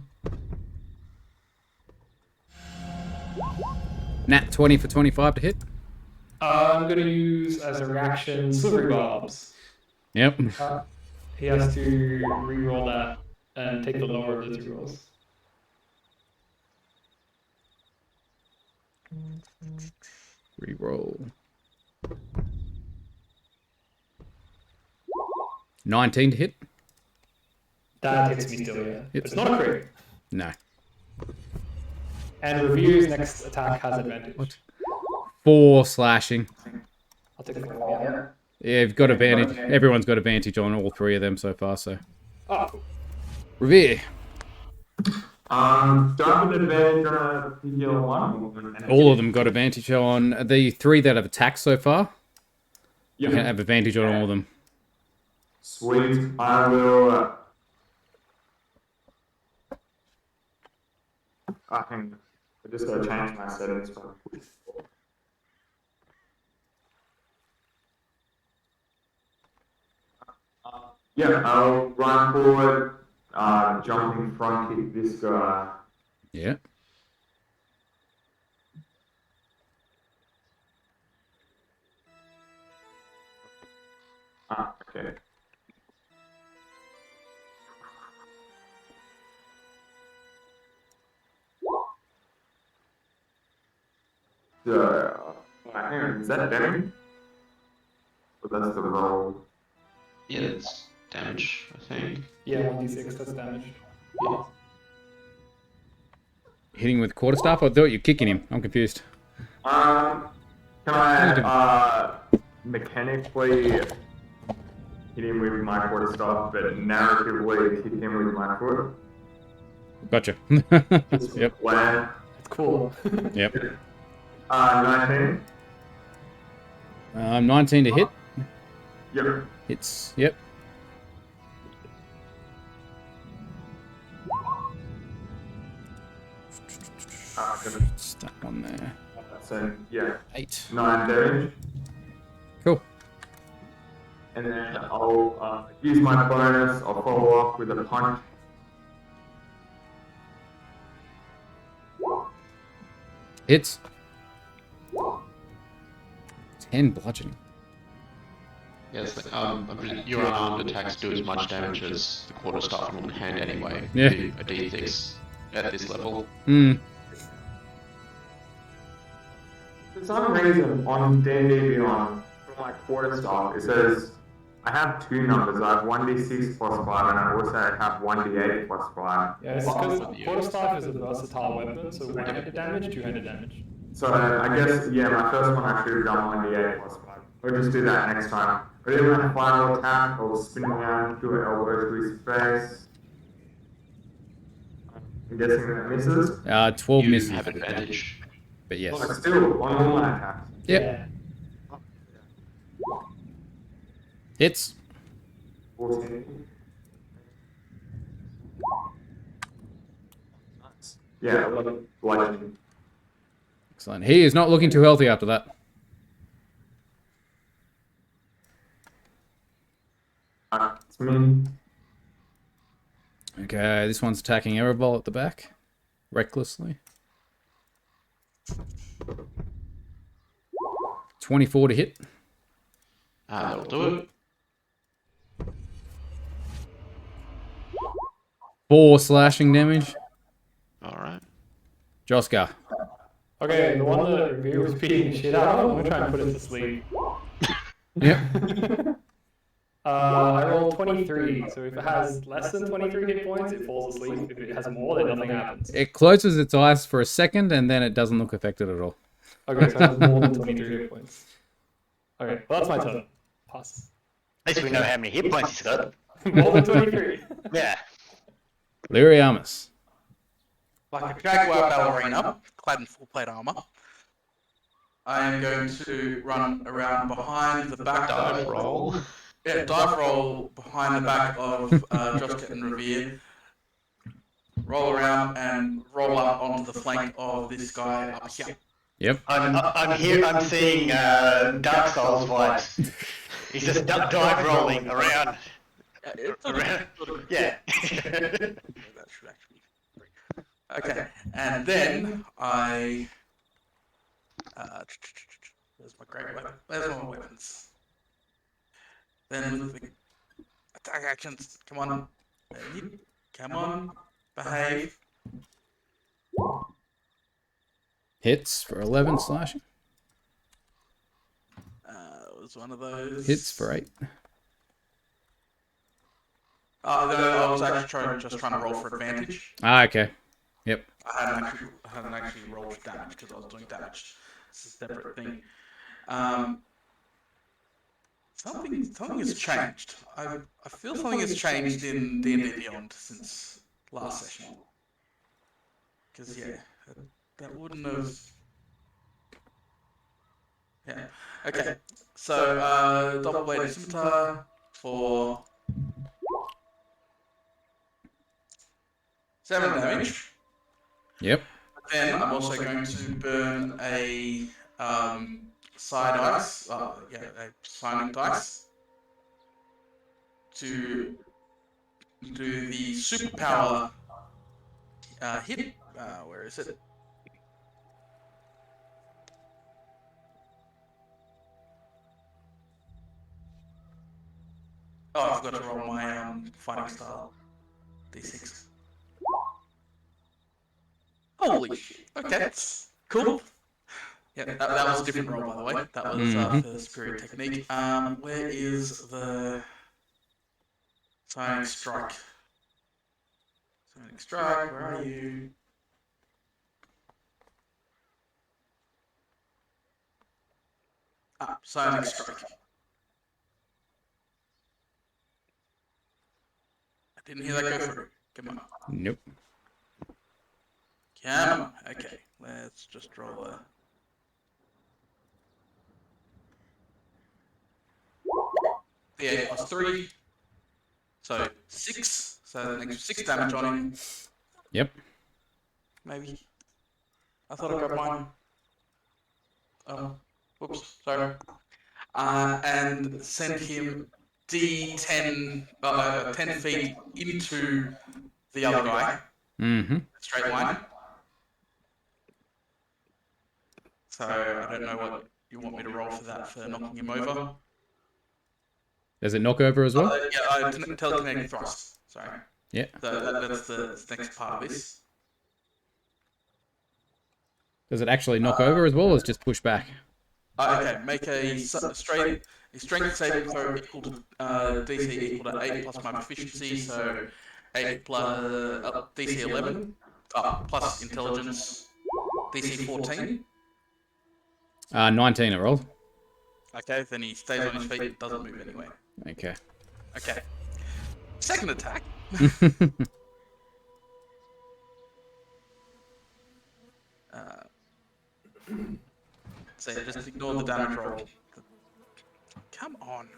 Nat 20 for 25 to hit. I'm gonna use as a reaction Silvery Barbs. Yep. He has to re-roll that and take the lower of the 2 rolls. Reroll. 19 to hit. That hits me still, yeah. But it's not a crit. No. And Review's next attack has advantage. What? 4 slashing. I'll take the 4, yeah. Yeah, you've got advantage. Everyone's got advantage on all 3 of them so far, so. Oh, Revere. Do I have an advantage on a particular one? All of them got advantage on the 3 that have attacked so far. You can have advantage on all of them. Sweet. I will. I just gotta change my settings. Yeah, I'll run forward, jumping front kick this guy. Yeah. Okay. So, hang on, is that damage? Or that's the roll? Yeah, it's damage, I think. yeah, 1d6, that's damage. Yeah. Hitting with quarterstaff? I thought you're kicking him. I'm confused. Can I mechanically hit him with my quarterstaff, but narratively kick him with my foot? Gotcha. Yep. Plan. It's cool. Yep. 19. 19 to hit. Yep. Hits. Yep. Stuck on there. So, yeah, 8. 9 damage. Cool. And then I'll use my bonus. I'll follow up with a punch. Hits. 10 bludgeoning. Yes, your unarmed attacks do as much damage as the quarterstaff in one hand anyway. Yeah. A d6 at this level. Hmm. For some reason, on D&D Beyond, for my quarterstaff, it says I have 2 numbers. I have 1d6 plus 5, and I also have 1d8 plus 5. Yeah, it's because quarterstaff is a versatile weapon, so one-handed damage, two-handed damage. So I guess, yeah, my first one I should have done 1d8 plus 5. We'll just do that next time. But then my final attack, I'll spin around, do an elbow to his face. I'm guessing that misses. 12 You misses. have advantage. But yes. But still, on all my attacks. Yep. Hits. 14. Nice. Yeah, 11 bludgeoning. Excellent. He is not looking too healthy after that. It's me. Okay, this one's attacking Erebol at the back. Recklessly. 24 to hit. That'll do it. 4 slashing damage. Alright. Joska. Okay, the one that Revere was beating the shit out of, I'm gonna try and put it to sleep. Yep. I rolled 23, so if it has less than 23 hit points, it falls asleep. If it has more, then nothing happens. It closes its eyes for a second and then it doesn't look affected at all. Okay, so it has more than 23 hit points. Okay, well that's my turn. Pass. At least we know how many hit points he's got. More than 23. Yeah. Lyr'a'amus. Like a jaguar ballerina, clad in full plate armor. I am going to run around behind the back Dive roll. Yeah, dive roll behind the back of Joska and Revere. Roll around and roll up onto the flank of this guy up here. Yep. I'm here. I'm seeing Dark Souls vibes. He's just dive rolling around. Around. Yeah. That should actually be okay, and then I. Where's my great weapon? Where's all my weapons? Then with the attack actions, come on, come on, behave. Hits for 11 slashing. It was one of those. Hits for 8. No, I was actually just trying to roll for advantage. Ah, okay. Yep. I hadn't actually rolled for damage because I was doing damage. It's a separate thing. Something has changed. I feel something has changed in D&D Beyond since last session. Because yeah, that wouldn't have. Yeah. Okay. So double bladed scimitar for 7 damage. Yep. Then I'm also going to burn a side dice, a signing dice, to do the superpower hit. Where is it? Oh, I forgot to roll my fighting style d6. Holy shit. Okay. Cool. Yeah, that was a different roll, by the way. That was for Superior Technique. Where is the Sonic Strike? Sonic Strike, where are you? Sonic Strike. I didn't hear that go through. Come on. Nope. Come on. Okay, let's just roll a... Yeah, plus 3. So 6. So an extra 6 damage on him. Yep. Maybe. I thought I got mine. Oh, whoops, sorry. And send him D10, 10 feet into the other guy. Mm-hmm. Straight line. So I don't know what you want me to roll for that, for knocking him over. Does it knock over as well? Telekinetic thrust. Sorry. Yeah. So that's the next part of this. Does it actually knock over as well, or is it just push back? Okay, make a strength saving throw equal to DC equal to 8 plus my proficiency, so 8 plus DC 11 plus intelligence, DC 14. 19 it rolled. Okay, then he stays on his feet, doesn't move anyway. Okay. Okay. Second attack. So just ignore the damage roll. Come on.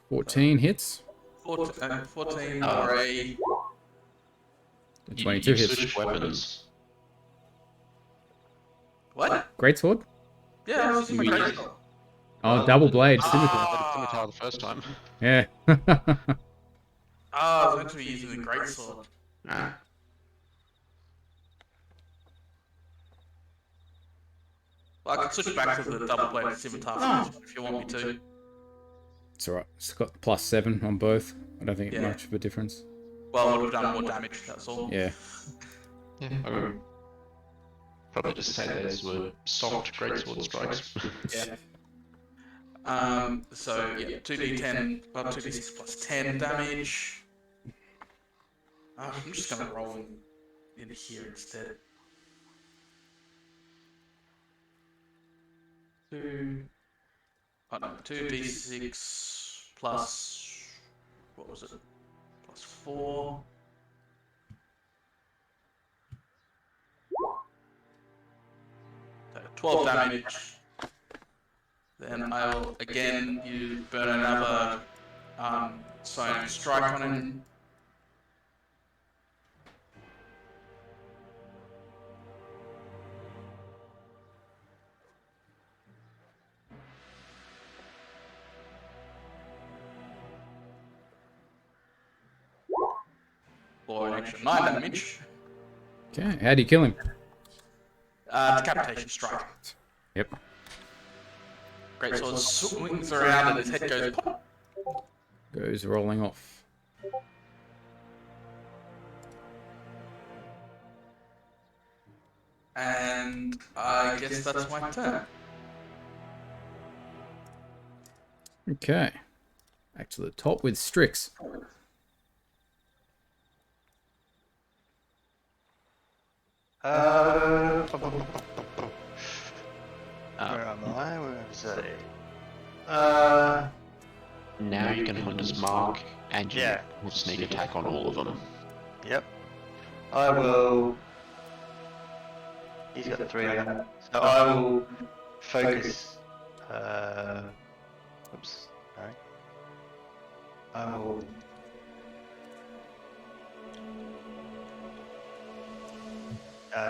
14 hits. 14 Oh. or a... 22 you hits. switched weapons. What? Greatsword? Yeah, I was using my greatsword. Oh, double blade. Scimitar the first time. Yeah. I was meant to be using the greatsword. Ah. Well, I can switch back to the double bladed scimitar for this one if you want me to. It's alright. It's got +7 on both. I don't think it's Yeah. much of a difference. Well, it would have done more damage, that's all. Yeah. Yeah, I would probably just say those were soft greatsword strikes. Yeah. So yeah, 2d10, well, 2d6 plus 10 damage. I'm just gonna roll in here instead. 2d6 plus, what was it? Plus 4. So 12 damage. Then I'll again burn another psionic strike on him. For an extra 9 damage. Okay. How do you kill him? Decapitation strike. Yep. Greatsword swings around and his head goes pop. Goes rolling off. And I guess that's my turn. Okay. Back to the top with Strixx. Where am I? Where is it? Now you can Hunter's Mark, and you Yeah. will sneak attack on all of them. Yep. I will. He's got 3 on him. So I will focus. Oops. Sorry. I will.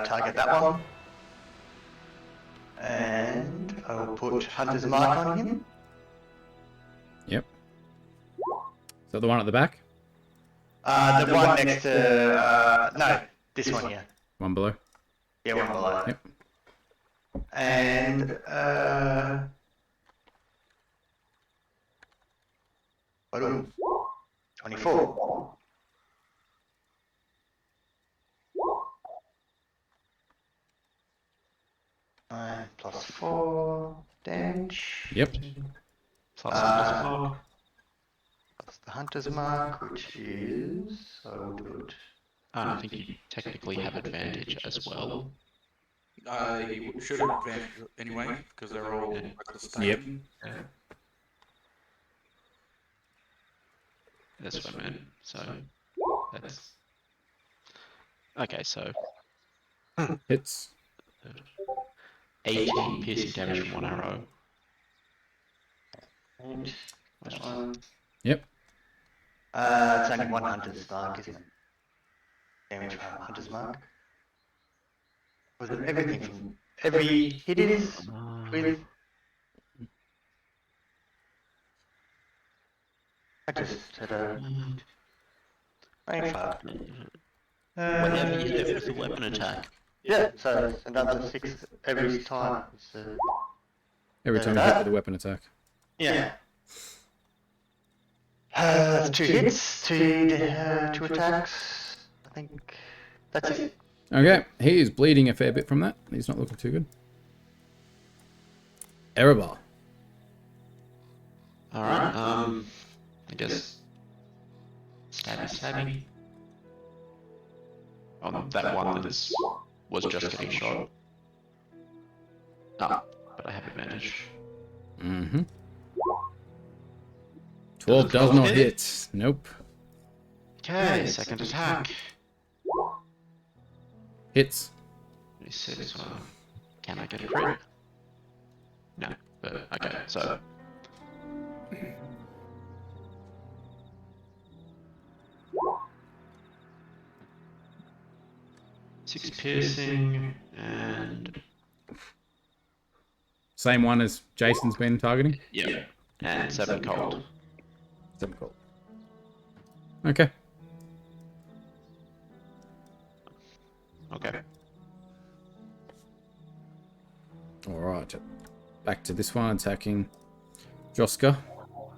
Target that one. And I will put Hunter's Mark on him. Yep. Is that the one at the back? The one next to. No, this one here. One below? Yeah, one below. Yep. And. What do? 24. Plus 4 damage. Yep. Plus Hunter's Mark. Plus the Hunter's Mark, which is. I will do it. I think you technically have advantage as well. I should have advantage anyway, because they're all reckless attacking. That's what I meant. So that's okay. So Hits. 18 piercing damage from one arrow. And that one. Yep. It's only one Hunter's Mark, isn't it? Damage from Hunter's Mark. Was it everything from every hit is with? I just said range 5. Whenever you hit with a weapon attack. Yeah, so it's another 6 every time. Every time you hit with a weapon attack. Yeah. 2 hits, 2 attacks. I think that's it. Okay. He is bleeding a fair bit from that. He's not looking too good. Erebor. Alright, I guess stabby. On that one that was just getting shot. Ah, but I have advantage. Mm-hmm. 12 does not hit. Nope. Okay, second attack. Hits. 26, can I get a crit? No, but okay, so 6 piercing and Same one as Jason's been targeting? yeah, and 7 cold. 7 cold. Okay. Okay. Alright. Back to this one, attacking Joska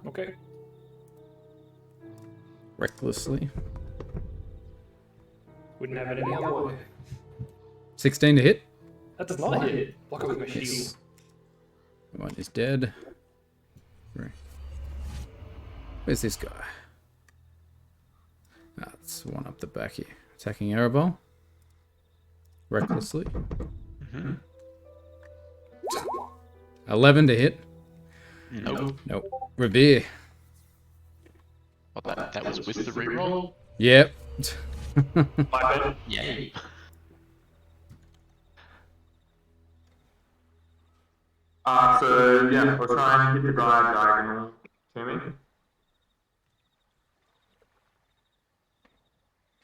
Okay. recklessly. Wouldn't have it any other way. 16 to hit. That does not hit. Block it with my shield. One is dead. 3. Where's this guy? That's one up the back here. Attacking Arabelle. Recklessly. Mm-hmm. 11 to hit. Nope. Nope. Revere. Well, that was with the reroll? Yep. Yay. So yeah, we'll try and hit the guy diagonal to me.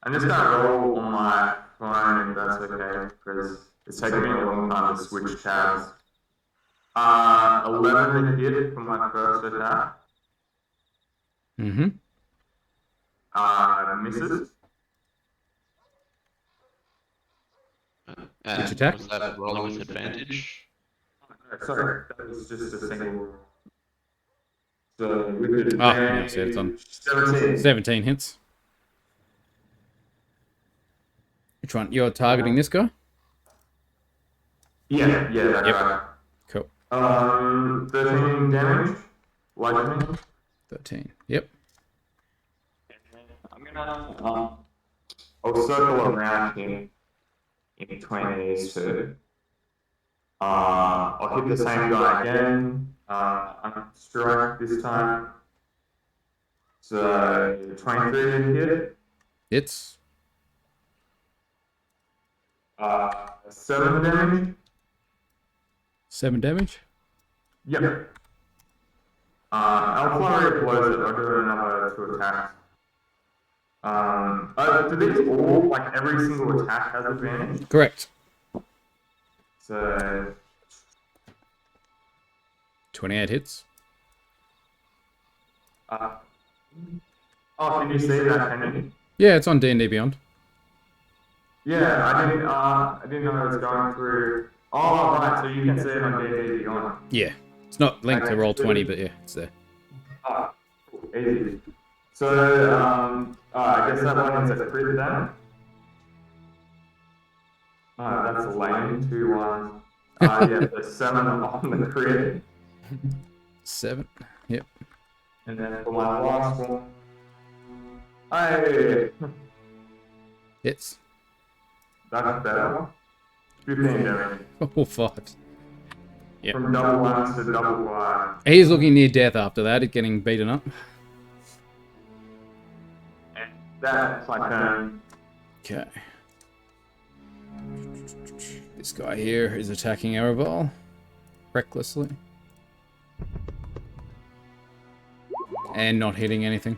I'm just gonna roll on my phone if that's okay, because it's taken me a long time to switch tabs. 11 to hit for my first attack. Mm-hmm. Misses. And Which attack? was that rolling with advantage? Sorry, that was just a single. So with Ah, yeah, see, it's on 17. 17 hits. Which one? You're targeting this guy? Yeah, that's Yep. right. Cool. 13 damage. Lightning. 13. Yep. I'm gonna I'll circle around him in between these two. I'll hit the same guy again. I'm strike this time. So 23 to hit. Hits. 7 damage. 7 damage. Yep. I'll flurry of blows it. I'll do another 2 attacks. Do these all, like every single attack has advantage? Correct. So 28 hits. oh, can you see that, Henry? Yeah, it's on D&D Beyond. Yeah, I didn't know it was going through. Oh, right, so you can see it on D&D Beyond. Yeah. It's not linked to Roll20, but yeah, it's there. Oh, cool, easy. So, I guess that one is a crit then. That's lame, 2 1. Yeah, the 7 on the crit. 7. Yep. And then for my last one. Hey! Hits. That's better. 15 damage. Oh, 5. Yep. From double 1s to double 5. He's looking near death after that, getting beaten up. And that's my turn. Okay. This guy here is attacking Arabelle. Recklessly. And not hitting anything.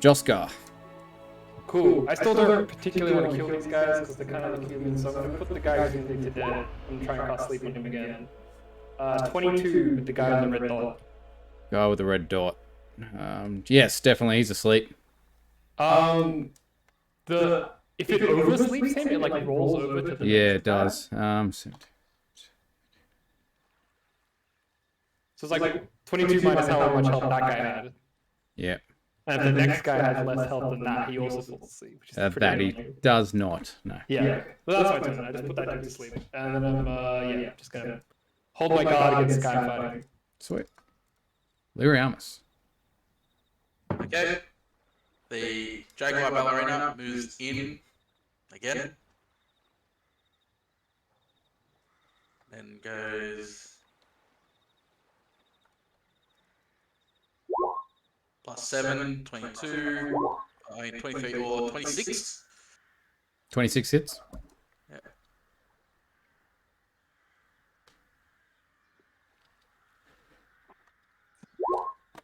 Joska. Cool. I still don't particularly want to kill these guys because they're kind of like humans, so I'm going to put the guy who's nearly to dead and try and cast sleep on him again. 22 with the guy on the red dot. Guy with the red dot. Yes, definitely, he's asleep. If it oversleeps him, it like rolls over to the Yeah, next it does. So it's like 22 minus how much health that guy had. Yeah. And if the next guy has less health than that, he also falls asleep. Which is pretty That he annoying. does not. No. Yeah. Well, that's my turn. I just put that dude to sleep. And then I'm, just gonna hold my guard against guy fighting. Sweet. Lyr'a'amus. Okay. The Jaguar Ballerina moves in again. Then goes +7, 22, 23 or 26. 26 hits. Yeah.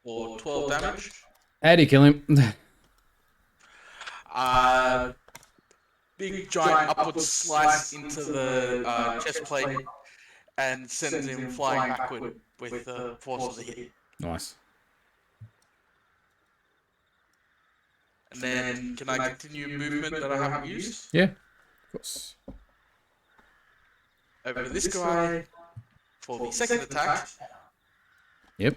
Or 12 damage. How'd you kill him? Yeah, big giant upward slice into the chest plate and sends him flying backward with the force of the hit. Nice. And then, can I continue movement that I haven't used? Yeah, of course. Over to this guy for the second attack. Yep.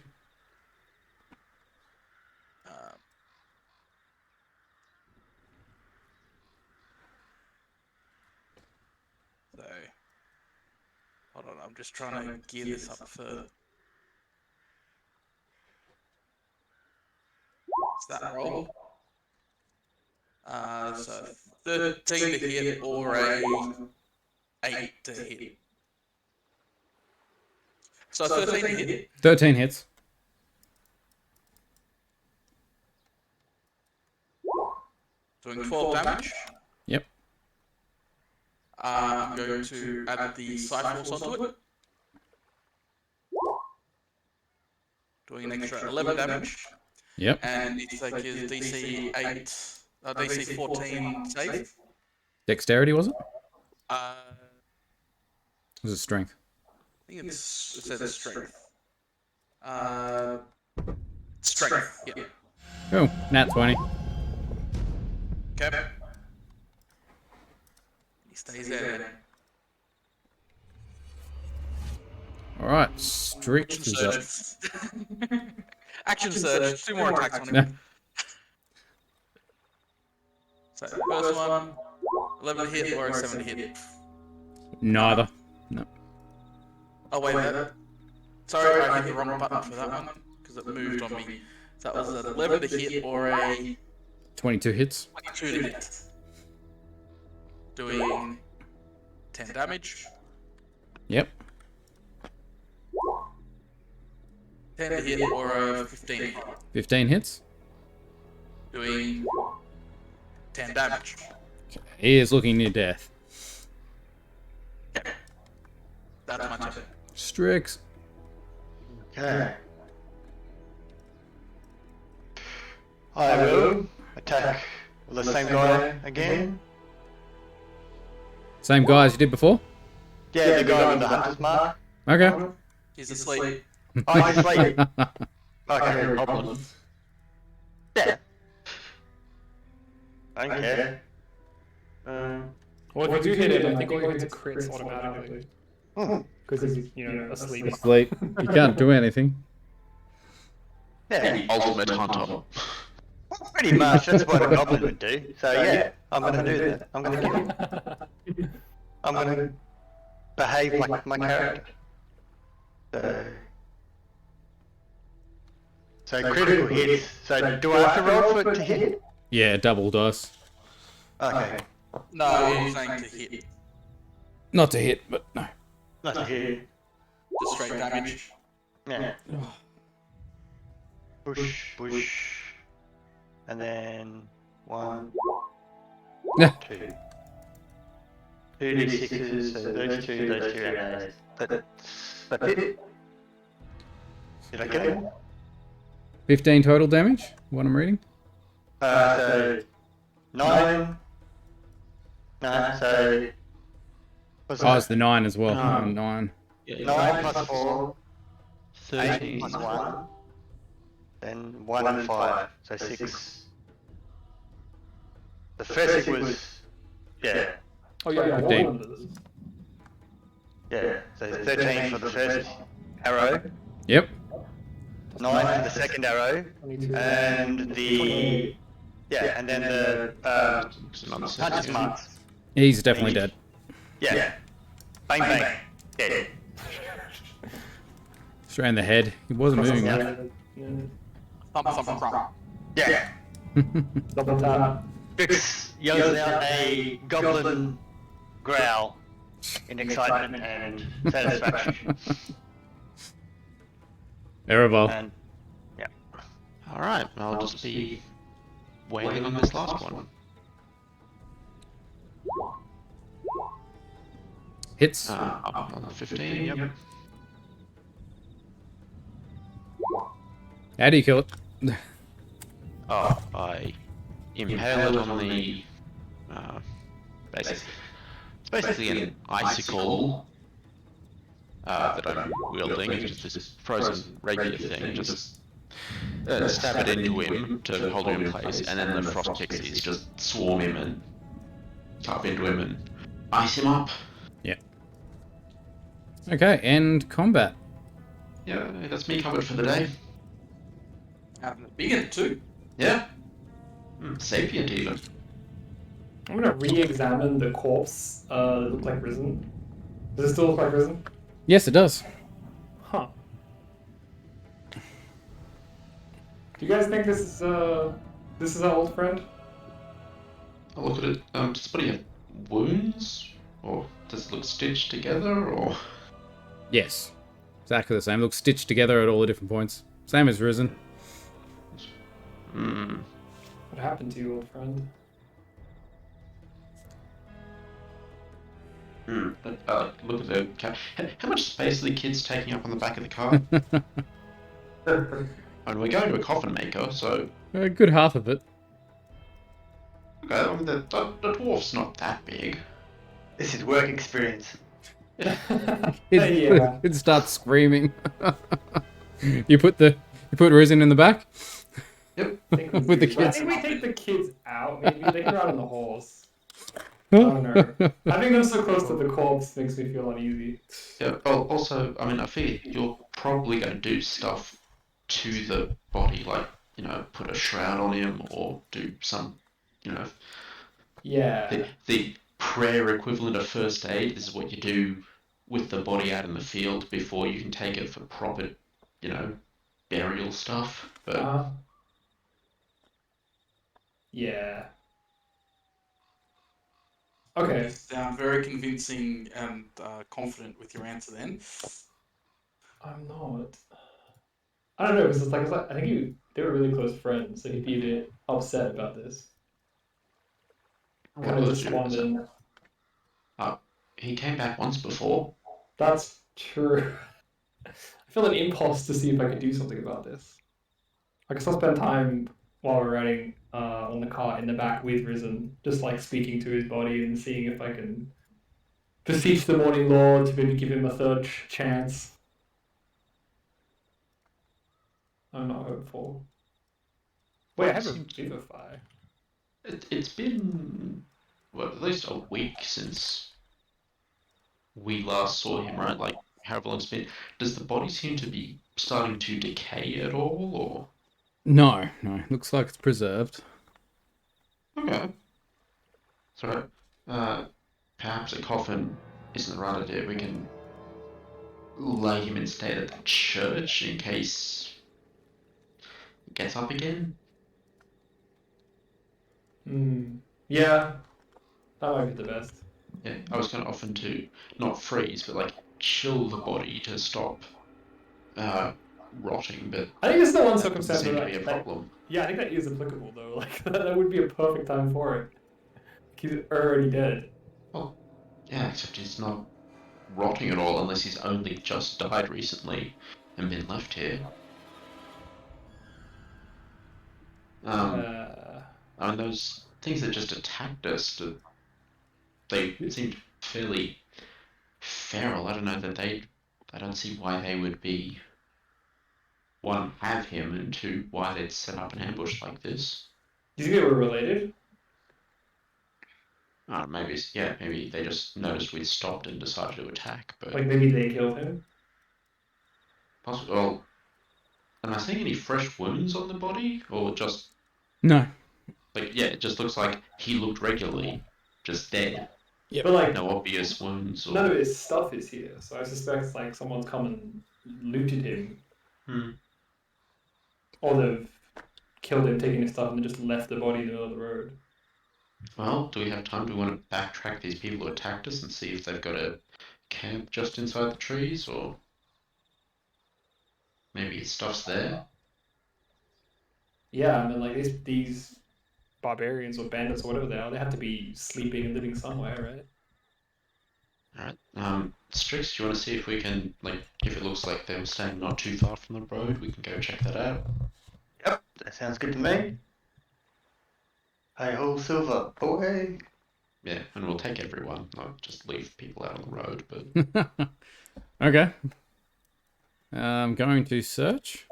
So, hold on, I'm just trying to gear this up further. Is that roll? So 13 to hit or a 8 to hit. So 13 to hit. 13 hits. Doing 12 damage. Yep. I'm going to add the Cyforce onto it. Doing an extra 11 damage. Yep. And it's like his DC DC 14 save. Dexterity, was it? I Was it strength? think it says strength. Strength, yeah. Cool. Nat 20. Okay. He stays there then. Alright, Strixx is up. Action surge, 2 more attacks on him. So, first one, 11 to hit or a 7 to hit. Neither. No. Oh, wait, sorry, I hit the wrong button for that one, because it moved on me. So that was an 11 to hit or a 22 hits. 22 to hit. Doing 10 damage. Yep. 10 to hit or a 15 to hit. 15 hits. Doing 10 damage. He is looking near death. Okay. That's my turn. Strixx. Okay. I will attack with the same guy again. Same guy as you did before? Yeah, the guy with the hunter's mark. Okay. He's asleep. Oh, he's asleep. Okay, no problem. Yeah. I don't care. Well, if you do hit him, I think all you hit is crits automatically. Because he's, asleep. Asleep. You can't do anything. Yeah, Ultimate hunter. pretty much. That's what a goblin would do. So yeah, I'm gonna do that. I'm gonna kill him. I'm gonna behave like my character. So critical hits. So do I have to roll for it to hit? Yeah, double dice. Okay. No, he's saying to hit. Not to hit, but no. Not to hit. Just straight damage. Yeah. Push, push. And then 1, Yeah. 2. 2d6s, so those two, and those. That's it. Did I get it? 15 total damage, what I'm reading. So 9. No, so. Oh, it's the 9 as well. 9. 9 plus 4, 8 13. plus 1, then 1 and 5, so 6. The first hit was, yeah, Oh, yeah, 15. yeah, so 13 for the first arrow, Yep. 9 for the second arrow, 22. and the, yeah, and then the hunter's marks. He's definitely dead. Yeah, bang bang, dead. Straight in the head. He wasn't moving much. Thump, thump, crump. Yeah, Double tap. Strixx yells out a goblin growl in excitement and satisfaction. Ereval. And yeah, Alright, I'll just be waiting on this last one. Hits. Up on 15, yep. How do you kill it? Oh, I impale it on the It's basically an icicle that I'm wielding. It's just this frozen rapier thing. Just stab it into him to hold him in place, and then the frost pixies just swarm him and carve into him and ice him up. Yeah. Okay, end combat. Yeah, that's me covered for the day. Having a big one too. Yeah. Sapient even. I'm gonna re-examine the corpse that looked like Risen. Does it still look like Risen? Yes, it does. Huh. Do you guys think this is our old friend? I'll look at it. Does the body have wounds? Or does it look stitched together? Or Yes. Exactly the same. Looks stitched together at all the different points. Same as Risen. What happened to you, old friend? Look at the car. How much space are the kids taking up on the back of the car? And we're going to a coffin maker, so A good half of it. okay, I mean, the dwarf's not that big. This is work experience. Yeah. It starts screaming. You put Risen in the back Yep. with the I kids. think we take the kids out. Maybe they can ride on the horse. I don't know. Having them so close to the corpse makes me feel uneasy. Yeah. Well, also, I mean, I feel you're probably going to do stuff to the body, like put a shroud on him or do some, Yeah. the prayer equivalent of first aid. This is what you do with the body out in the field before you can take it for proper, burial stuff. But Yeah. Okay. You sound very convincing and confident with your answer then. I'm not. I don't know, because I think they were really close friends, so he'd be a bit upset about this. I Yeah, want to that's respond true. in. He came back once before. That's true. I feel an impulse to see if I could do something about this. I guess I'll spend time while we're riding on the cart in the back with Risen, just like speaking to his body and seeing if I can beseech the Morning Lord to maybe give him a third chance. I'm not hopeful. Wait, I have a Vivify. It's been at least a week since we last saw him, right? Like however long it's been. Does the body seem to be starting to decay at all, or? No. Looks like it's preserved. Okay. So, perhaps a coffin isn't the right idea. We can lay him instead at the church in case he gets up again. Yeah, that might be the best. Yeah, I was kind of often to not freeze, but like chill the body to stop rotting. But I think it's the one that circumstance doesn't seem where to be a problem. yeah, I think that is applicable though. Like that would be a perfect time for it. He's already dead. Well, yeah, except he's not rotting at all unless he's only just died recently and been left here. I mean, those things that just attacked us, they seemed fairly feral. I don't know that I don't see why they would be, one, have him, and two, why they'd set up an ambush like this. Do you think they were related? Maybe they just noticed we'd stopped and decided to attack, but... Like maybe they killed him? Possibly, well, am I seeing any fresh wounds on the body, or just... No. Like, yeah, it just looks like he looked regularly, just dead. Yep. But like No obvious wounds or... none of his stuff is here, so I suspect like someone's come and looted him. Or they've killed him, taken his stuff, and then just left the body in the middle of the road. Well, do we have time? Do we want to backtrack these people who attacked us and see if they've got a camp just inside the trees, or maybe his stuff's there? Yeah, I mean like these barbarians or bandits or whatever they have to be sleeping and living somewhere, right? Alright, Strix, do you want to see if we can, like, if it looks like they were staying not too far from the road, we can go check that out? Yep, that sounds good to me. Hey ho, Silver, boy. Yeah, and we'll take everyone, not just leave people out on the road. But Okay. I'm going to search.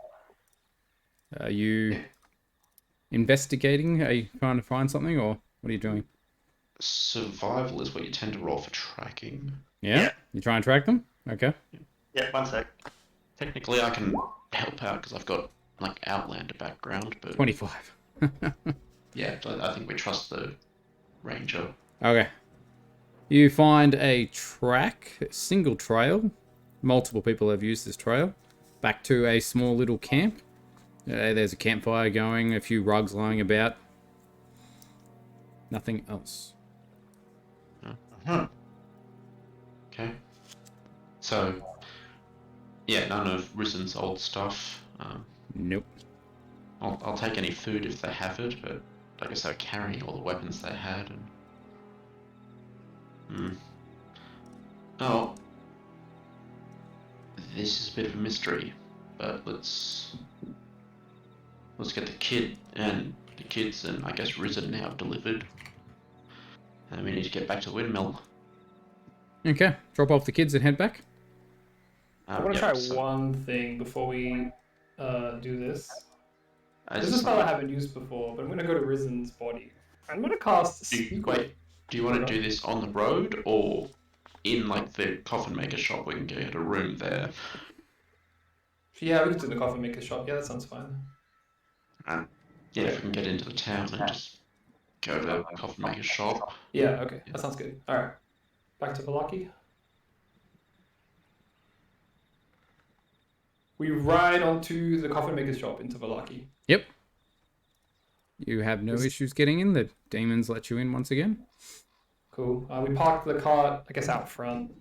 Are you Yeah. investigating? Are you trying to find something, or what are you doing? survival is what you tend to roll for tracking. Yeah? Yeah. You try and track them? Okay. Yeah, one sec. Technically, I can help out because I've got like Outlander background, but 25. yeah, I think we trust the ranger. Okay. You find a track, a single trail. Multiple people have used this trail. Back to a small little camp. There's a campfire going, a few rugs lying about. Nothing else. Okay. So, yeah, none of Risen's old stuff. Nope. I'll take any food if they have it, but I guess they were carrying all the weapons they had. And oh, this is a bit of a mystery, but let's get the kids and I guess Risen now delivered, and we need to get back to the windmill. Okay. Drop off the kids and head back. I want to yeah, try so one thing before we do this. I This is a just spell I wanna- haven't used before, but I'm going to go to Risen's body. I'm going to cast Speak. Wait, do you want to do this on the road or in like the coffin maker shop? We can get a room there. Yeah, we can do the coffin maker shop. Yeah, that sounds fine. And yeah, if we can get into the town and just go to the coffin maker shop. Yeah, okay. That sounds good. Alright. Back to Valaki. We ride onto the coffin maker's shop into Valaki. Yep. You have no issues getting in. The demons let you in once again. Cool. We park the cart, I guess, out front.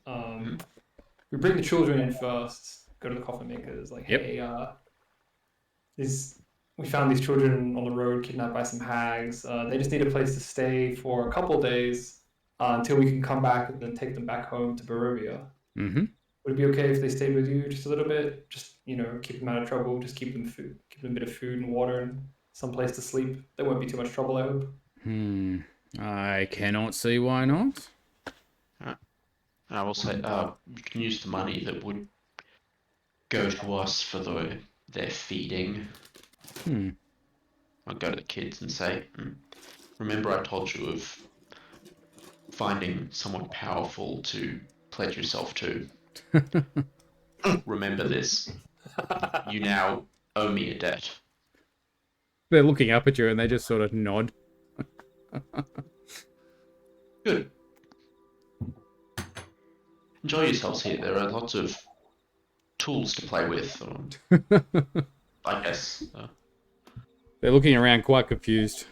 We bring the children in first. Go to the coffin makers. Like, Yep. hey, we found these children on the road kidnapped by some hags. They just need a place to stay for a couple days until we can come back and then take them back home to Barovia. Mm-hmm. Would it be okay if they stayed with you just a little bit? Just, keep them out of trouble. Just keep them a bit of food and water and some place to sleep. They won't be too much trouble, I hope. I cannot see why not. I will say, we can use the money that would go to us for their feeding. I'll go to the kids and say, remember I told you of finding someone powerful to pledge yourself to. Remember this. You now owe me a debt. They're looking up at you and they just sort of nod. Good. Enjoy yourselves here. There are lots of tools to play with. I guess. They're looking around quite confused.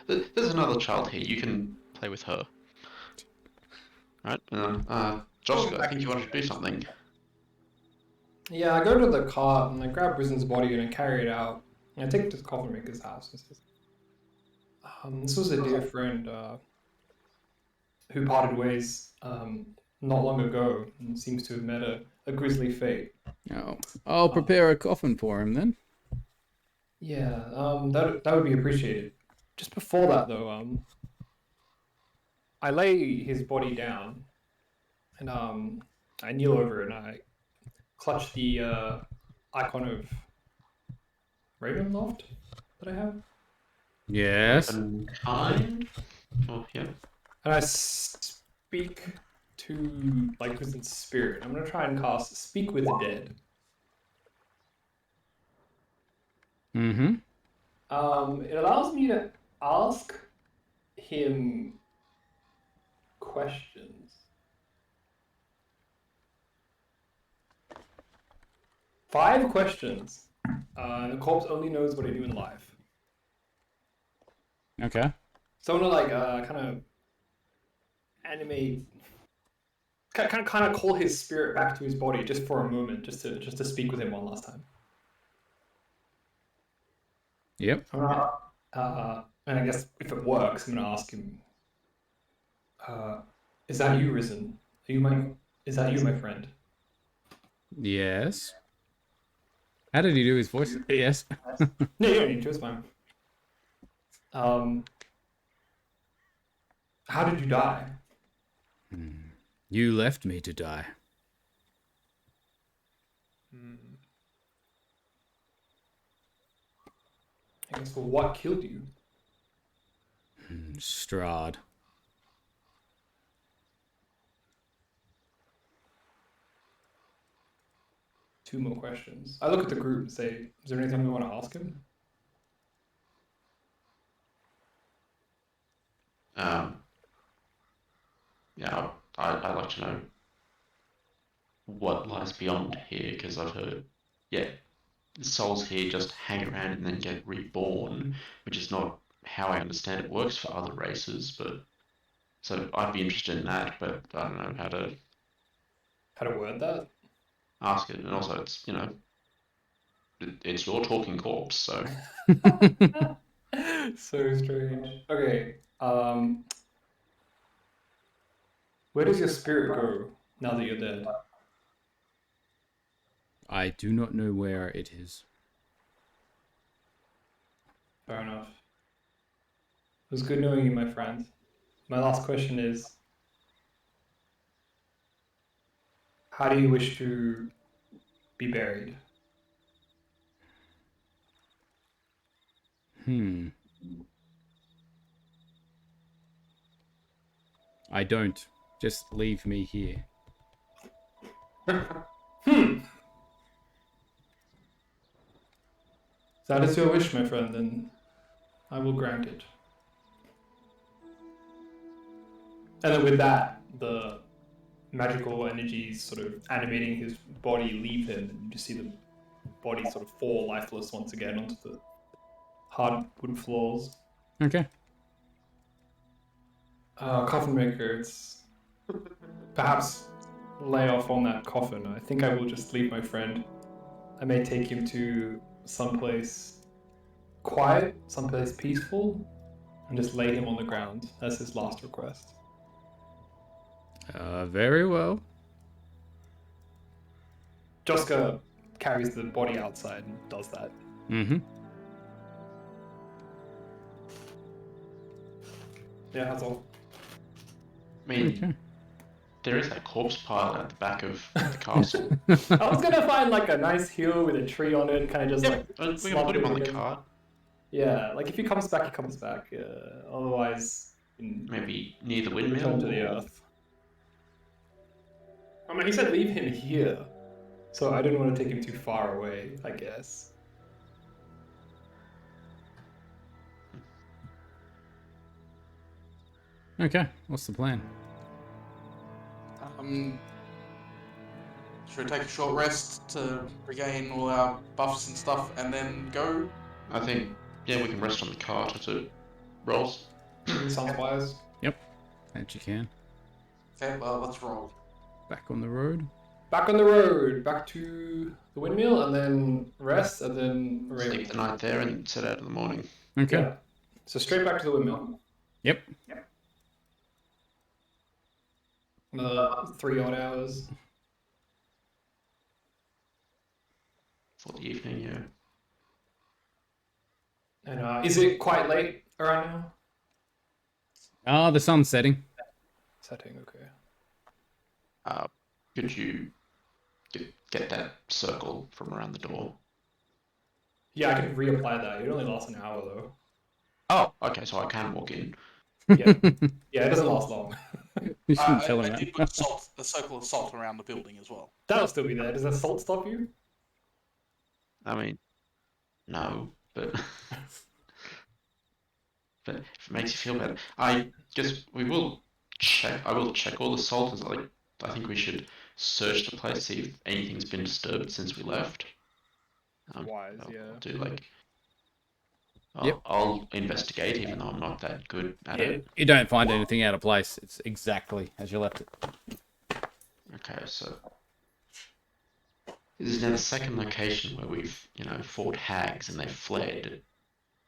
There's another child here. You can play with her. Right? Joska, I think you wanted to do something. Yeah, I go to the cart and I grab Risen's body and I carry it out. And I take it to the coffin maker's house. And says, this was a dear friend who parted ways not long ago and seems to have met a grisly fate. Oh, I'll prepare a coffin for him then. Yeah, that would be appreciated. Just before that, though, I lay his body down and I kneel over it and I clutch the icon of Ravenloft that I have. Yes. Kind? Oh, yeah. And I speak to Risen's spirit. I'm gonna try and cast Speak with the Dead. Mm-hmm. It allows me to ask him questions. Five questions. The corpse only knows what I do in life. Okay. So I'm gonna kind of animate, kind of call his spirit back to his body just for a moment, just to speak with him one last time. Yep. And I guess if it works, I'm gonna ask him, "Is that you, Risen? Is that you, my friend?" Yes. How did he do his voice? Yes. No, you don't need to. It's fine. How did you die? You left me to die. I guess, well, what killed you? Strahd. Two more questions. I look at the group and say, is there anything we want to ask him? Yeah, I'd like to know what lies beyond here, because I've heard, yeah, souls here just hang around and then get reborn, which is not how I understand it works for other races, but so I'd be interested in that, but I don't know How to word that? ask it, and also it's, you know, it's your talking corpse, so So strange. Okay. Where does your spirit go now that you're dead? I do not know where it is. Fair enough. It was good knowing you, my friend. My last question is, how do you wish to be buried? I don't. Just leave me here. If that is your wish, my friend, then I will grant it. And then with that, the magical energies sort of animating his body leave him, and you just see the body sort of fall lifeless once again onto the hard wood floors. Okay. Coffin maker, it's perhaps lay off on that coffin. I think I will just leave my friend. I may take him to someplace quiet, someplace peaceful, and just lay him on the ground as his last request. Very well. Joska carries the body outside and does that. Mm-hmm. Yeah, that's all. I mean, Okay. there is that corpse pile at the back of the castle. I was gonna find like a nice hill with a tree on it, kind of just Yep, like. we can put him on the again. cart. Yeah, like if he comes back, he comes back. Otherwise, Maybe near the return windmill. to the earth. I mean, he said leave him here, so I didn't want to take him too far away, I guess. Okay. What's the plan? Should we take a short rest to regain all our buffs and stuff, and then go? I think, yeah, we can rest on the cart as it rolls. Sounds wise. That you can. Okay, well, let's roll. Back on the road. Back on the road, back to the windmill, and then rest, and then Sleep the night there and set out in the morning. Okay. Yeah. So straight back to the windmill. Yep. Another 3 odd hours. For the evening, yeah. And is it quite late around now? The sun's setting. Setting, okay. Could you get that circle from around the door? Yeah, I can reapply that. It only lasts an hour though. Oh, okay, so I can walk in. Yeah, yeah, it doesn't last long. You shouldn't tell I him did that. put a circle of salt around the building as well. That'll still be there. Does that salt stop you? I mean, no, but but if it makes you feel better, I guess we will check. I will check all the salt. Like, I think we should search the place, see if anything's been disturbed since we left. Wise, I'll yeah. do like. Yep. I'll investigate, even though I'm not that good at it. You don't find anything out of place. It's exactly as you left it. Okay, so this is now the second location where we've, fought hags and they've fled,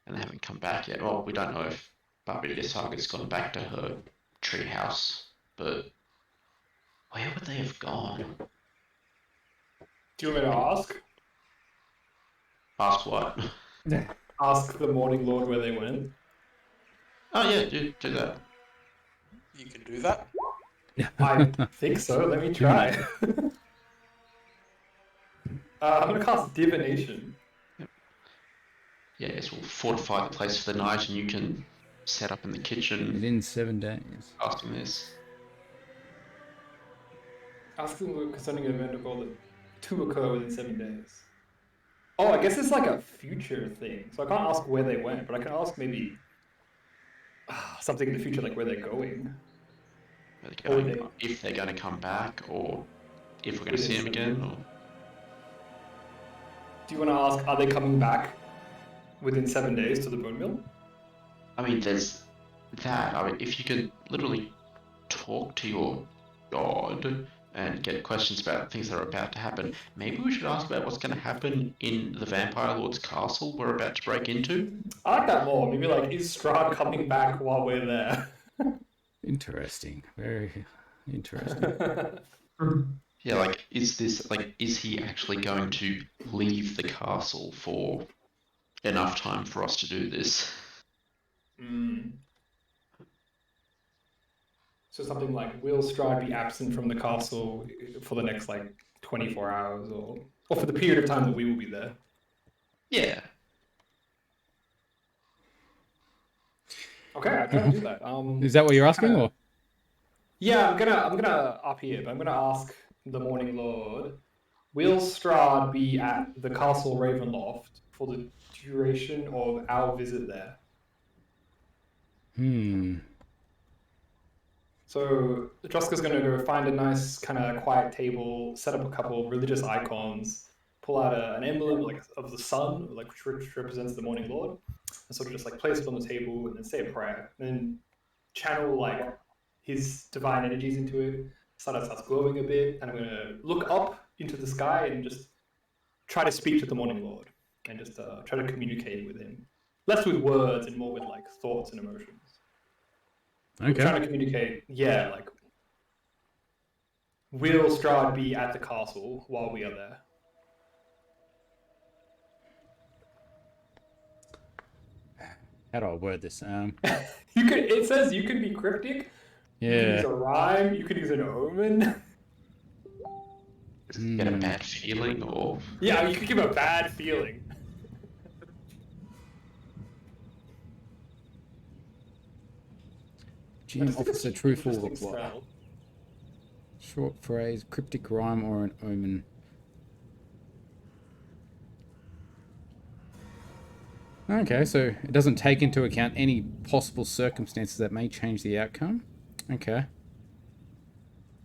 and they haven't come back yet. Well, we don't know if Barbara Lysaga's gone back to her treehouse, but where would they have gone? Do you want me to ask? Ask what? Ask the Morning Lord where they went. Oh yeah, do that. You can do that. I think so. Let me try. I'm gonna cast divination. Yeah, I guess we'll fortify the place for the night, and you can set up in the kitchen Within 7 days. casting this. Ask them concerning an event occurred to occur within 7 days. Oh, I guess it's like a future thing. So I can't ask where they went, but I can ask maybe something in the future, like where they're going. If they're going to come back, or if we're going to see them again, or... Do you want to ask, are they coming back within 7 days to the bone mill? I mean, there's that. I mean, if you could literally talk to your god and get questions about things that are about to happen, maybe we should ask about what's going to happen in the Vampire Lord's castle we're about to break into. I like that more. Maybe like, is Strahd coming back while we're there? Interesting. Very interesting. Yeah, like, is he actually going to leave the castle for enough time for us to do this? So something like, will Strahd be absent from the castle for the next, like, 24 hours, or for the period of time that we will be there? Yeah. Okay, I can do that. Is that what you're asking, or? Yeah, I'm gonna up here, but I'm gonna ask the Morning Lord, will Strahd be at the Castle Ravenloft for the duration of our visit there? So Joska's gonna go find a nice kind of quiet table, set up a couple of religious icons, pull out an emblem like of the sun, like which represents the Morning Lord, and sort of just like place it on the table and then say a prayer, and then channel like his divine energies into it. Starts glowing a bit, and I'm gonna look up into the sky and just try to speak to the Morning Lord and just try to communicate with him, less with words and more with like thoughts and emotions. Okay. Trying to communicate, yeah, like, will Strahd be at the castle while we are there? How do I word this? You could. It says you can be cryptic. You can use Yeah. a rhyme. You can use an omen. Get a bad feeling, or... Yeah, you could give a bad feeling. GM offers a truthful Interesting reply. spell. Short phrase, cryptic rhyme, or an omen. Okay, so it doesn't take into account any possible circumstances that may change the outcome. Okay.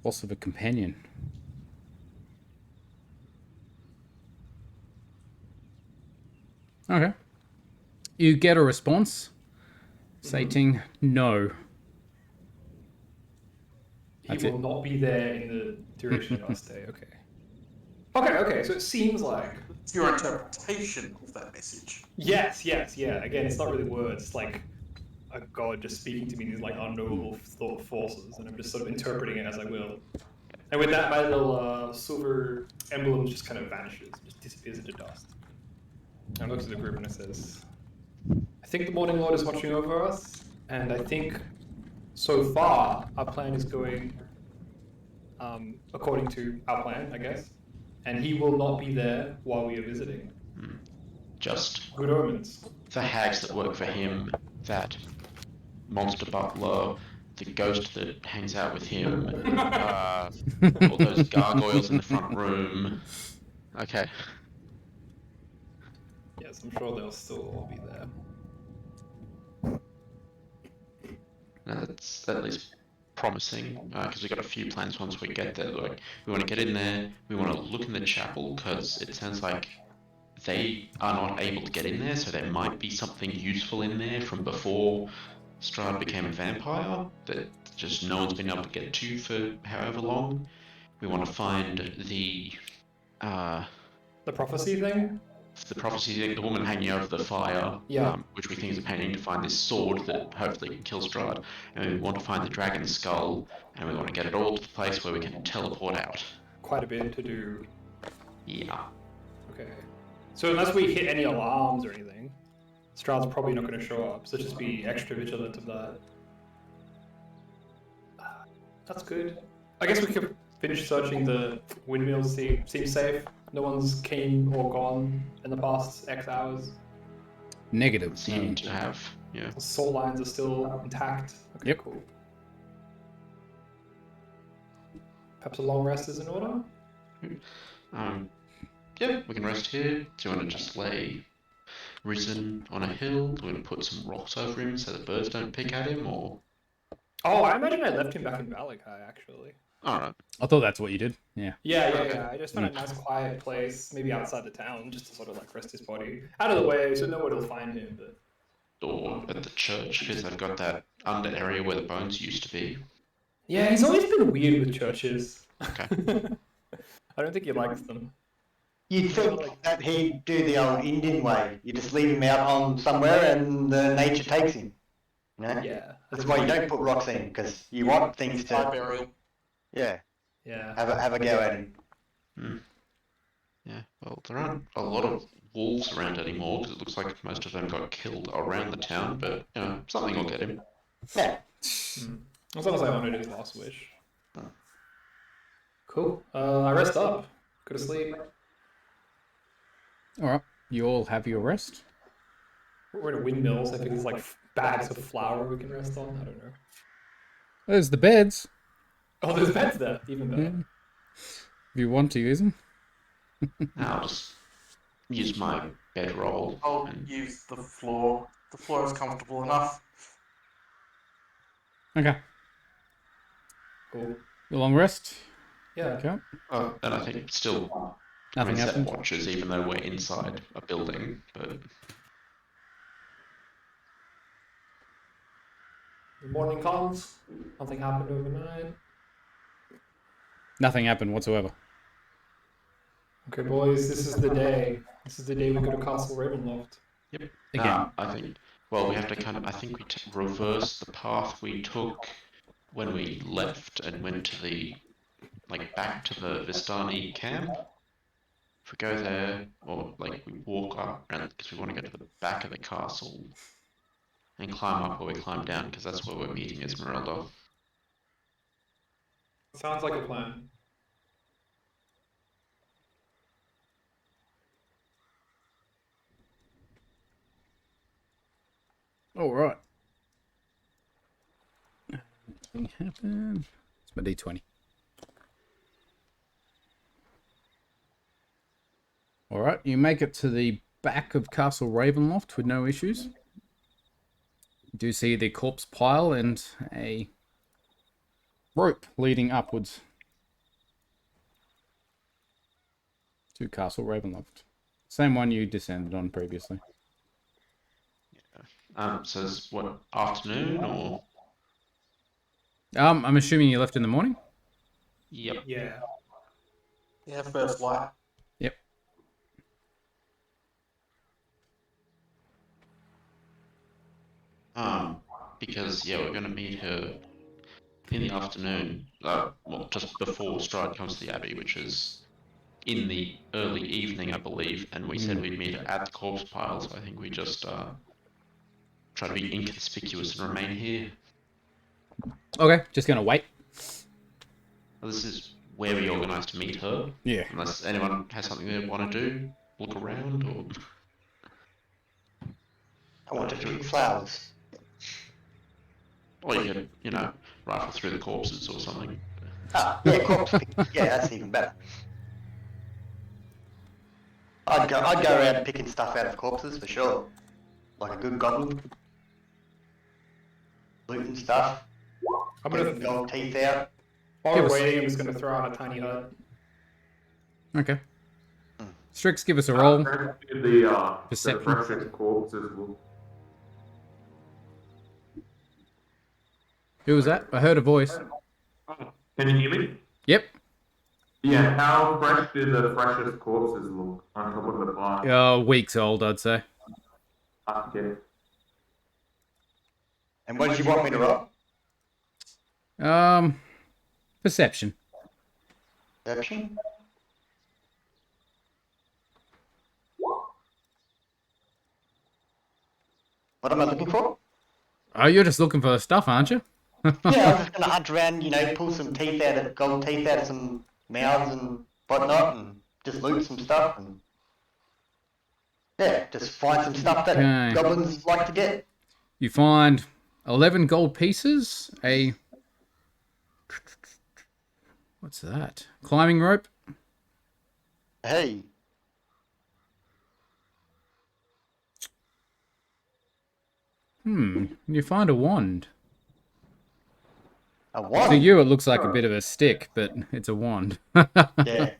Loss of a companion. Okay. You get a response stating no. He That's will it. not be there in the duration of our stay. Okay. Okay. So it seems like It's your interpretation of that message. yes. Again, it's not really words. It's like a god just speaking to me in these like unknowable thought forces, and I'm just sort of interpreting it as I will. And with that, my little silver emblem just kind of vanishes, just disappears into dust. And I look to the group and it says, I think the Morning Lord is watching over us, and I think so far our plan is going according to our plan, I guess. And he will not be there while we are visiting. Just Good omens. the hags that work for him, that monster butler, the ghost that hangs out with him, all those gargoyles in the front room. Okay. Yes, I'm sure they'll still all be there. That's at least promising, because we've got a few plans once we get there. Like, we want to get in there, we want to look in the chapel, because it sounds like they are not able to get in there, so there might be something useful in there from before Strahd became a vampire that just no one's been able to get to for however long. We want to find the prophecy thing? the prophecy, the woman hanging over the fire, Yeah. which we think is a painting, to find this sword that hopefully can kill Strahd, and we want to find the dragon skull, and we want to get it all to the place where we can teleport out. Quite a bit to do. Yeah. Okay. So unless we hit any alarms or anything, Strahd's probably not going to show up, so just be extra vigilant of that. That's good. I guess we could finish searching the windmills. Seems safe. No one's came or gone in the past X hours. Negative. Seem to have, yeah. The soul lines are still intact. Okay, Yep. cool. Perhaps a long rest is in order? Yeah, we can rest here. Do you want to just lay Risen on a hill? Do you want to put some rocks over him so the birds don't pick at him, or...? Oh, I imagine I left him back in Valakai, actually. Alright. I thought that's what you did. Yeah. Yeah. I just found a nice quiet place, maybe outside the town, just to sort of like rest his body. Out of the way, so nobody will find him, but... Or at the church, because they've got that under area where the bones used to be. Yeah, he's always been weird with churches. Okay. I don't think he likes them. You'd think that he'd do the old Indian way. You just leave him out on somewhere and the nature takes him. You know? Yeah. That's why you don't put rocks in, because you want things Fire to, burial. yeah, Yeah. have a go at him. Yeah, well, there aren't a lot of wolves around anymore, because it looks like most of them got killed around the town, but, you know, something will get him. Yeah. As long as I honored his last wish. Cool. I rest up. Go to sleep. Alright. You all have your rest. We're in a windmill, so I think there's like bags of flour we can rest on. I don't know. There's the beds. Oh, there's beds there. Even better. Yeah. If you want to use them. I'll just use my bedroll. I'll use the floor. The floor is comfortable enough. Okay. Cool. Your long rest. Yeah. Okay. Oh, and I think still Nothing set happened. watches, even though we're inside a building, but... The morning comes. Nothing happened overnight. Nothing happened whatsoever. Okay, boys, this is the day. This is the day we go to Castle Ravenloft. Yep. Again. I think, well, we have to kind of, I think we reverse the path we took when we left and went to the, like, back to the Vistani camp. If we go there, or, like, we walk up, because we want to go to the back of the castle and climb up, or we climb down, because that's where we're meeting Esmeralda. Sounds like a plan. Alright. Nothing happened. It's my D20. Alright, you make it to the back of Castle Ravenloft with no issues. You do see the corpse pile and a rope leading upwards to Castle Ravenloft. Same one you descended on previously. So it's what, afternoon, or? I'm assuming you left in the morning? Yep. Yeah. Yeah, first light. Yep. Because, yeah, we're going to meet her in the afternoon, well, just before Strahd comes to the Abbey, which is in the early evening, I believe, and we said we'd meet her at the corpse pile, so I think we just try to be inconspicuous and remain here. Okay, just gonna wait. Well, this is where we organised to meet her, Yeah. unless anyone has something they want to do, look around, or... I want to drink flowers. Or you could, you know, rifle through the corpses or something. Ah, yeah, corpse picking. Yeah, that's even better. I'd go around picking stuff out of corpses for sure. Like a good goblin. Looting stuff. I'm Getting gonna. gold teeth out. While Give we're us- waiting, I'm just gonna throw out a tiny hut. Okay. Strixx, give us a roll. The Perception. freshest corpses will. Who was that? I heard a voice. Can you hear me? Yep. Yeah, how fresh do the freshest corpses look on top of the fire? Weeks old, I'd say. Okay. And what did you want me to roll? Perception. Perception? What am I looking for? Oh, you're just looking for stuff, aren't you? Yeah, I was just gonna hunt around, pull some teeth out of gold teeth out of some mouths and whatnot, and just loot some stuff, and yeah, just find some stuff that Okay. goblins like to get. You find 11 gold pieces, a... What's that? Climbing rope. Hey, You find a wand. a wand. To you, it looks like a bit of a stick, but it's a wand. Yeah,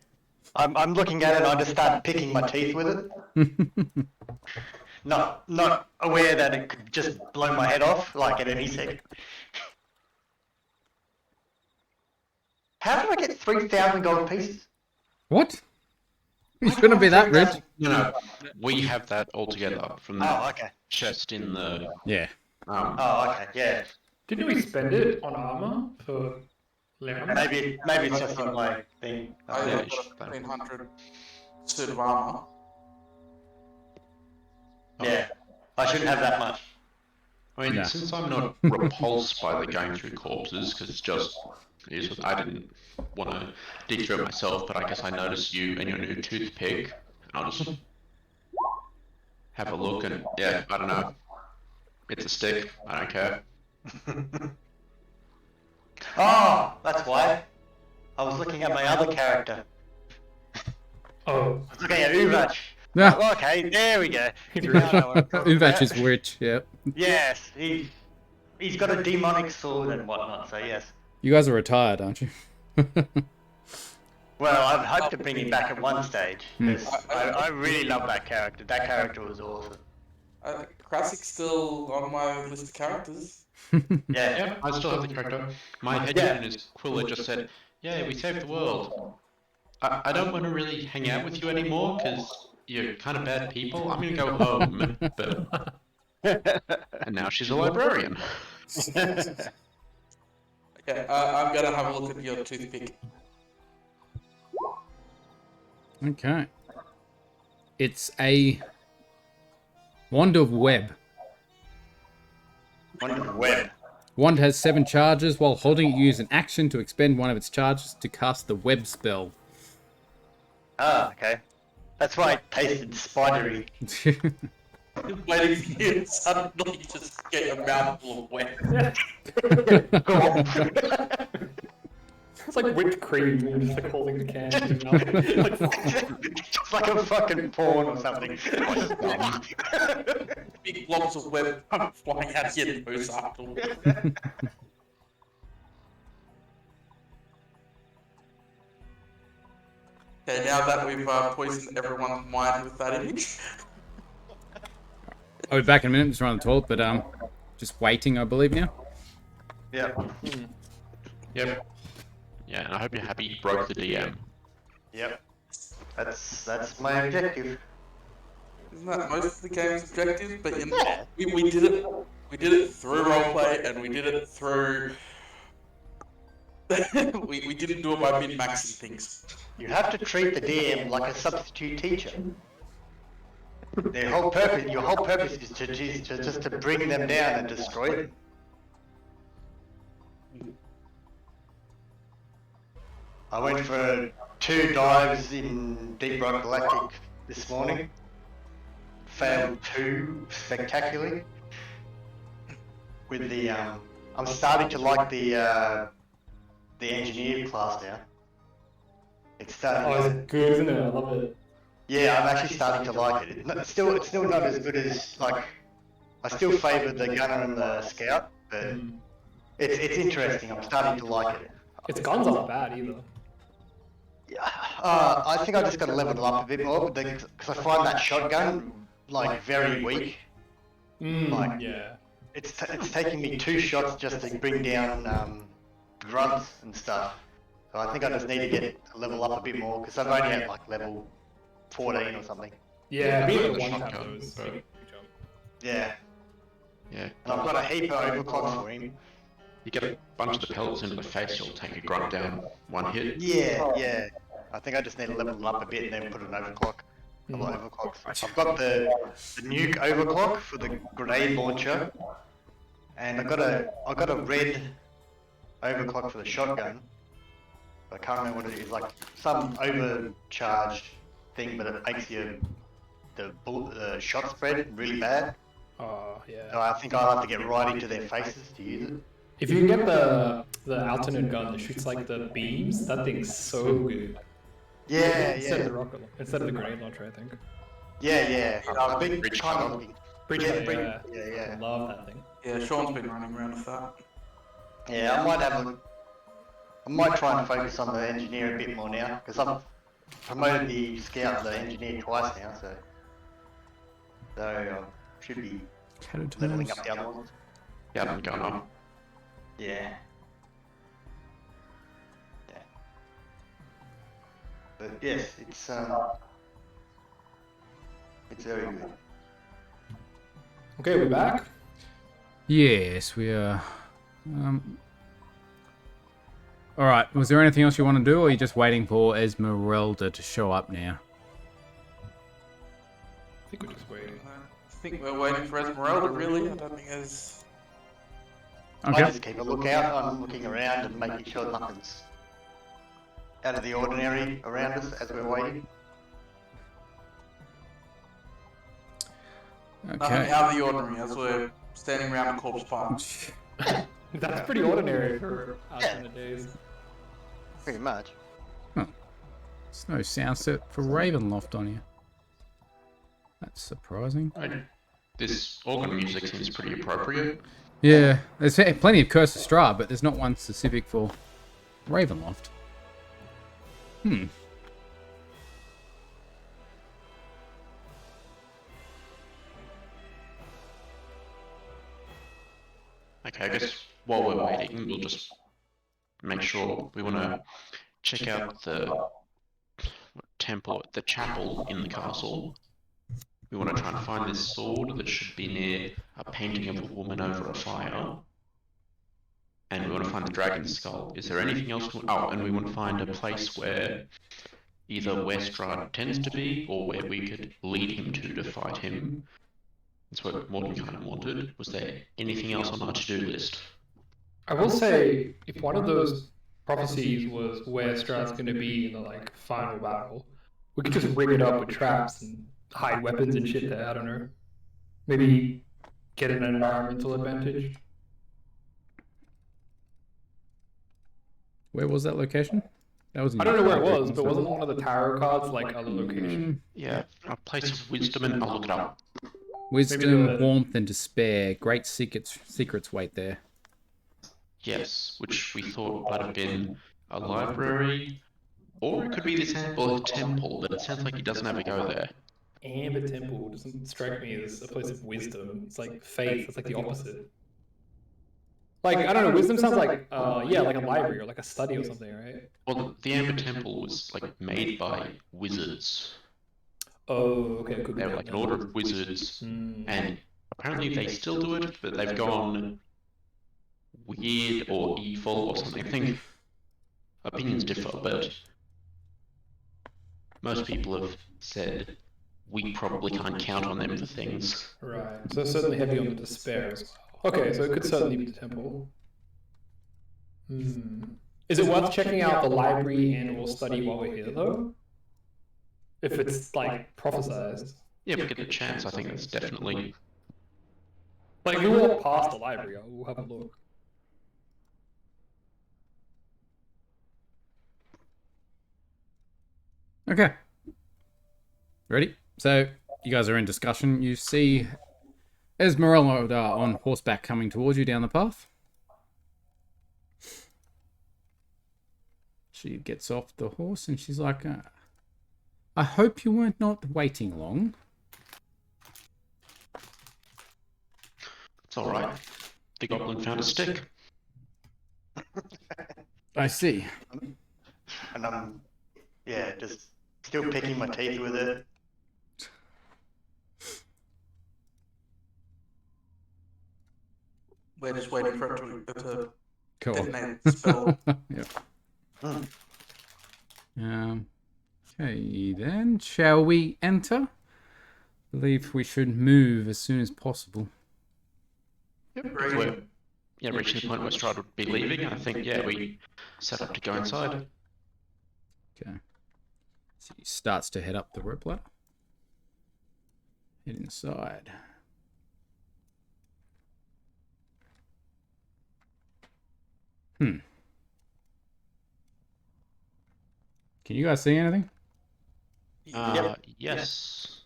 I'm looking at it, and I just start picking my teeth with it. Not aware that it could just blow my head off like at any second. How did I get 3,000 gold pieces? What? You shouldn't be that rich. No, we have that all together from the Oh, okay. chest in the. Yeah. Oh, okay. Yeah. Didn't we spend it on armor for Lyr'a'amus? Maybe it's just in my thing. I Yeah, got a 1,500 suit of armor. Yeah. I shouldn't have that much. I mean, Yeah. since I'm not repulsed by the going through corpses, because it's just. I didn't want to dig through it myself, but I guess I noticed you and your new toothpick. I'll just have a look and, yeah, I don't know. It's a stick. I don't care. Oh, that's why. I was looking at my other character. Oh, I was looking at Uvach. Yeah. Oh, okay, there we go. He's Now rich. I know what I'm talking Uvach about. is rich, yeah. Yes, he's got a demonic sword and whatnot, so yes. You guys are retired, aren't you? Well, I'd hope to bring him back at one stage, because I really love that character. That character was awesome. Krasik's still on my list of characters. Yeah. Yeah, I still have the character. My head Yeah. is Quilla just said, yeah, we saved the world. I don't want to really hang out with you anymore, because you're kind of bad people. I'm going to go home. But... And now she's a librarian. Okay, I'm gonna have a look at your toothpick. Okay. It's a wand of web. Wonder web. Wand has 7 charges. While holding it, use an action to expend one of its charges to cast the web spell. Ah, okay. That's why it tasted spidery. Waiting for you to suddenly just get a mouthful of wet. It's like whipped cream, and just like holding the can. In your mouth. Like, It's like a fucking porn or something. Big blobs of web flying out of your nose afterwards. Okay, now that we've poisoned everyone's mind with that image. I'll be back in a minute. Just run the toilet, but just waiting, I believe now. Yeah. Yep. Yeah, and I hope you're happy you broke the DM. Yep. That's my objective. Isn't that most of the game's objective? But you know, we did it. We did it through roleplay, and we did it through. we didn't do it by min-maxing things. You have to treat the DM like a substitute teacher. Your whole purpose is just to bring them down and destroy them. I went for 2 dives in Deep Rock Galactic this morning. Failed 2 spectacularly. With the I'm starting to like the engineer class now. It's starting. oh, it's good, isn't it? I love it. Yeah, I'm actually starting to like it. It's still not as good as like. I still favour the gunner and the scout, but it's interesting. I'm starting to like it. Its guns aren't bad either. Yeah, I think I just got to level it up a bit more because I find that shotgun like very weak. Like Yeah. it's taking me 2 shots just to bring down grunts and stuff. So I think I just need to get a level up a bit more because I'm only at like level 14 or something. Yeah, being the able to one tap shotgun, those. but- Big jump. Yeah, Yeah. and I've got a heap of overclock for him. You get a bunch of the pellets into the face, you'll take a grunt down 1 hit. Yeah. I think I just need to level it up a bit and then put an overclock. A lot of overclocks. I've got the nuke overclock for the grenade launcher, and I got a red overclock for the shotgun. I can't remember what it is, like some overcharged thing, but it makes the shot spread really bad. Oh, yeah. So I think I'll have to get right into their faces to use it. If you can get the alternate gun that shoots like the beams, that thing's so good. Yeah, Instead of the yeah. rocket, instead of the grenade launcher, I think. Yeah. I've been Bridge kind cutter. of looking. Yeah. Yeah. I love that thing. Yeah, Sean's been running around with that. Yeah, I might try and focus on the engineer a bit more now, because I've promoted the scout to the engineer twice now, so should be leveling up the other ones. Yeah, I'm going on. Yeah. But yes, it's very good. Okay, we're back. Yes, we are. All right. Was there anything else you want to do, or are you just waiting for Esmeralda to show up now? I think we're just waiting. I think we're waiting for Esmeralda, really. I don't think there's... Okay. I just keep a lookout. I'm looking around and making sure nothing's out of the ordinary around us as we're waiting. Nothing Okay. out of the ordinary as we're standing around a corpse pile. That's pretty ordinary for us in the days. Pretty much. There's no sound set for Ravenloft on here. That's surprising. This organ music seems pretty appropriate. Yeah, there's plenty of Curse of Strahd, but there's not one specific for Ravenloft. Okay, I guess while we're waiting, we'll just make sure we want to check out the temple, the chapel in the castle. We want to try and find this sword that should be near a painting of a woman over a fire. And we want to find the dragon skull. Is there anything else? Oh, and we want to find a place where either where Strahd tends to be, or where we could lead him to fight him. That's what Morton kind of wanted. Was there anything else on our to-do list? I will say, if one of those prophecies was where Strahd's going to be in the like final battle, we could just rig it up with traps and hide weapons and shit there. I don't know. Maybe get an environmental advantage. Where was that location? That was. I don't know where it was, but wasn't one of the tarot cards like other location? Yeah, a place of wisdom, and I'll look it up. Wisdom, Maybe the- warmth, and despair. Great secrets wait there. Yes, which we thought might have been a library, or it could be this temple, but it sounds like he doesn't ever go there. Amber Temple doesn't strike me as a place of wisdom. It's like faith. It's like the opposite. Like, I don't know, wisdom sounds like, yeah, like a library or like a study or something, right? Well, the Amber Temple was like made by wizards. Oh, okay, could be. They were like an order of wizards, and apparently they still do it, but they've gone weird or evil or something. I think opinions differ, but most people have said we probably can't count on them for things. Right, so certainly heavy on the despair as well. Okay, so it could certainly be the temple. Is it worth checking out the library and or study while we're here, though? If it's, like, prophesized. Yeah, if we get the chance, I think that's definitely... Like, if we walk past the library, we'll have a look. Okay. Ready? So, you guys are in discussion. You see Esmeralda on horseback coming towards you down the path. She gets off the horse and she's like, I hope you weren't not waiting long. It's alright. The goblin found a stick. I see. And I'm, yeah, just still picking my teeth with it. We're just waiting for it to Cool. detonate the spell. Yep. Okay, then. Shall we enter? I believe we should move as soon as possible. Yep, Great. reaching the point where Strahd would be leaving, I think, yeah, we set up to go inside. Okay. So he starts to head up the rope ladder. Head inside. Can you guys see anything? Yes.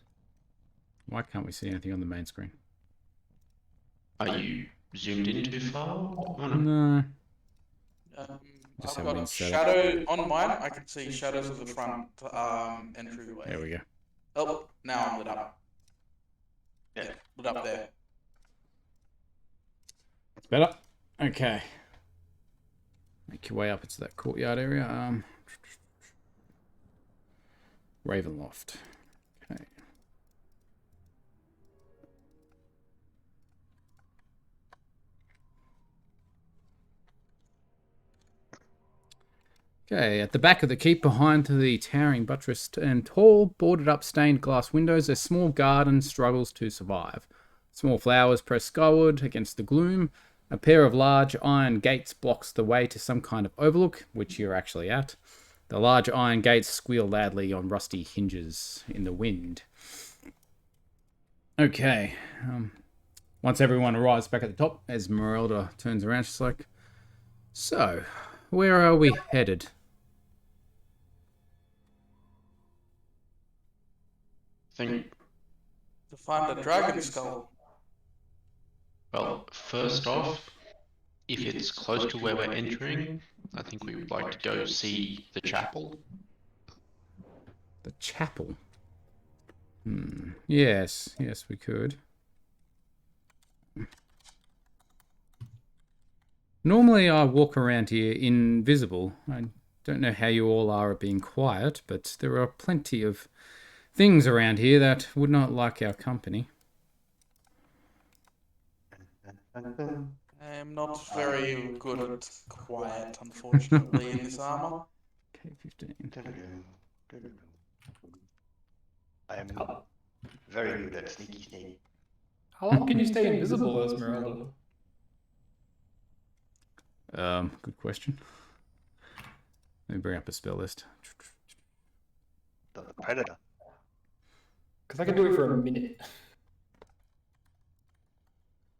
Why can't we see anything on the main screen? Are you zoomed in too far? Oh, no. No. I've Just have got it set up. shadow on mine. I can see shadows of the front entryway. There we go. Oh, now I'm lit up. Yeah, lit up there. It's better. Okay. Make your way up into that courtyard area. Ravenloft. Okay. Okay, at the back of the keep, behind the towering buttressed and tall, boarded up stained glass windows, a small garden struggles to survive. Small flowers press skyward against the gloom. A pair of large iron gates blocks the way to some kind of overlook, which you're actually at. The large iron gates squeal loudly on rusty hinges in the wind. Okay. Once everyone arrives back at the top, Esmeralda turns around, she's like, "So, where are we headed?" Think, To find a dragon skull. well, first off, if it's close to where we're entering, I think we would like to go see the chapel. The chapel? Yes, we could. Normally I walk around here invisible. I don't know how you all are at being quiet, but there are plenty of things around here that would not like our company. I'm not very good at quiet, unfortunately, in this armor. K15. I am very good at sneaky sneak. How long can you stay invisible, Esmeralda? Good question. Let me bring up a spell list. The predator. Because I can do it for a minute.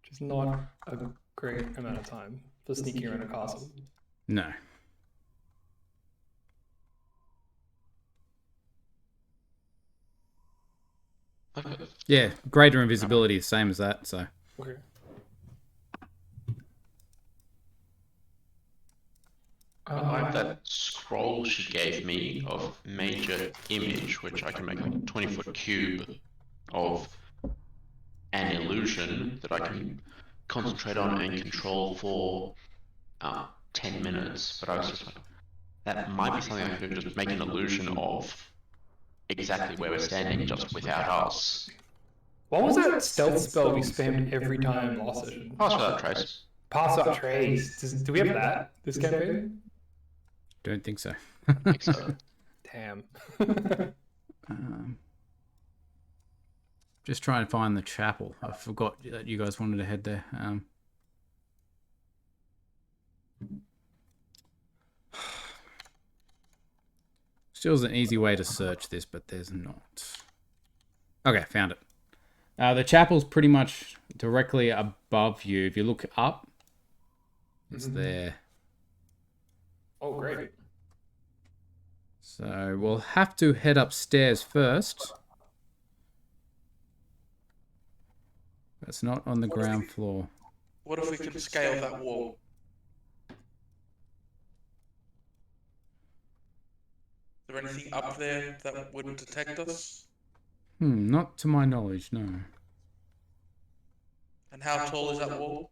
Which is not a great amount of time for sneaking around a castle. No. Okay. Yeah, greater invisibility, same as that, so. Okay. I have that scroll she gave me of major image, which I can make like a 20-foot cube of an illusion that I can concentrate on and control for 10 minutes. But I was just like, that might be something I could just make an illusion of exactly where we're standing, just without us. What was that stealth spell we spammed every time last session? Pass without trace. Pass without trace. Do we have that this campaign? Don't think so. I think so. Damn. Just trying to find the chapel. I forgot that you guys wanted to head there. Still is an easy way to search this, but there's not. Okay, found it. The chapel's pretty much directly above you. If you look up, it's there. Oh, great. So we'll have to head upstairs first. That's not on the ground floor. What if we can scale that wall? Is there anything up there that wouldn't detect us? Not to my knowledge, no. And how tall is that wall?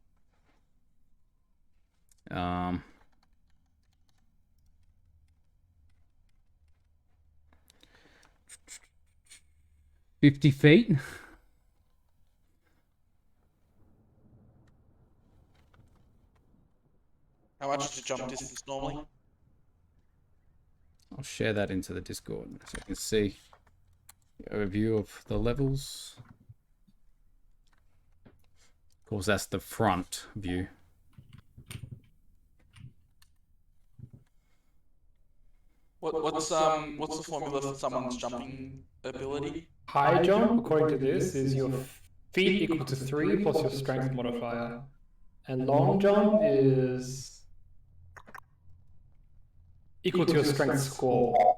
50 feet. How much is the jump distance normally? I'll share that into the Discord so you can see the overview of the levels. Of course, that's the front view. what's the formula for someone's jumping ability? High jump, according to this, is your feet equal to 3 plus your strength modifier. And long jump is equal to your strength score.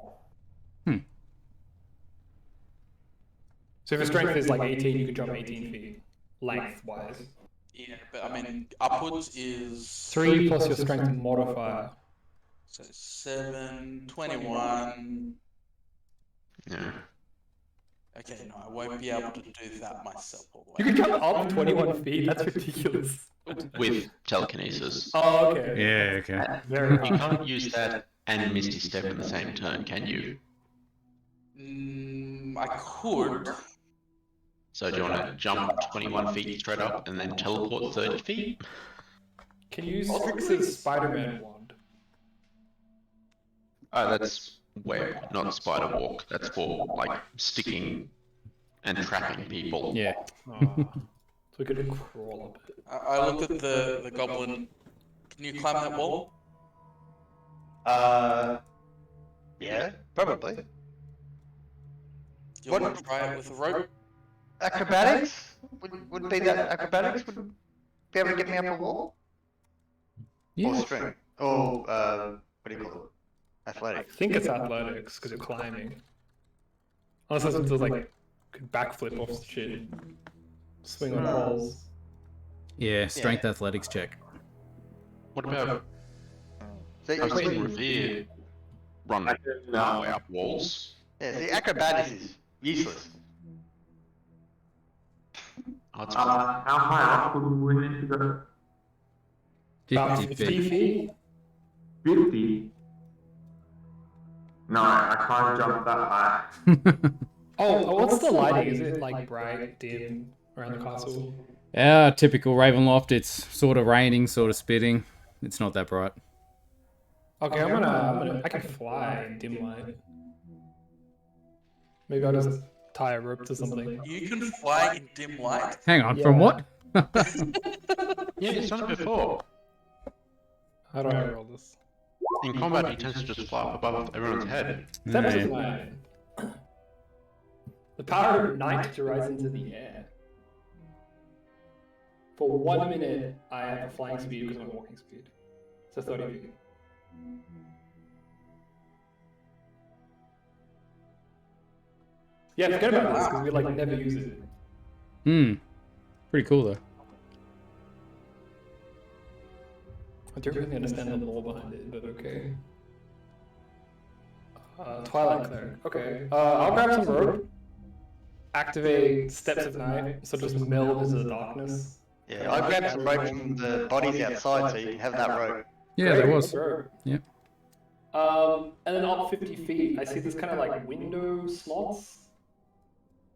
So if your strength is like 18, you can jump 18 feet, lengthwise. Yeah, but I mean, upwards is 3 plus your strength modifier. So 7, 21. Yeah. Okay, no, I won't be able to do that myself. All the You way. can jump up 21 feet, that's ridiculous. With telekinesis. Oh, okay. Yeah, okay. Very You high. can't use that and Misty Step in the same turn, can you? I could. So do you want to jump 21 feet straight up and then teleport 30 feet? Can you use Strix's Spider-Man wand? Oh, that's web, not spider walk. That's for, like, sticking and trapping people. Yeah. So we could crawl up it. I looked at the goblin. Can you climb that wall? Yeah, probably. Do you want to try it with a rope? Acrobatics? Would be that acrobatics would be able to get me up a wall? Or Yeah. string? Or, what do you call it? I Athletics. think it's athletics, because you're climbing. Unless it's like, could backflip off the shit. Swing on poles. Yeah, strength athletics check. What about... See, I've wait, seen Revere run halfway up walls. yeah, see, acrobatics is useless. Oh, it's How high up would we need to go? About 50 50 feet. feet? 50? No, I can't jump that high. Oh, what's the lighting? Is it like bright, dim around the castle? Yeah, typical Ravenloft. It's sort of raining, sort of spitting. It's not that bright. Okay, I can fly in dim light. Maybe I'll just tie a rope to something. You can fly in dim light. Hang on, from what? Yeah, it's done it before. How do I roll this? In combat, he tends to just fly up above everyone's head. That was Yeah. mine. The power of night to rise into the air. For 1 minute, I have a flying speed because of my walking speed. So 30 feet. Yeah, forget about this because we like never use it. Pretty cool though. I don't really understand the lore behind it, but okay. Twilight Cleric. Okay. I'll grab some rope. Activate Steps of Night, so just meld into the darkness. Yeah, I grabbed some rope from the bodies outside so you can have that rope. Yeah, there Great, was. rope. Yep. And then up 50 feet, I see this kind of like window slots.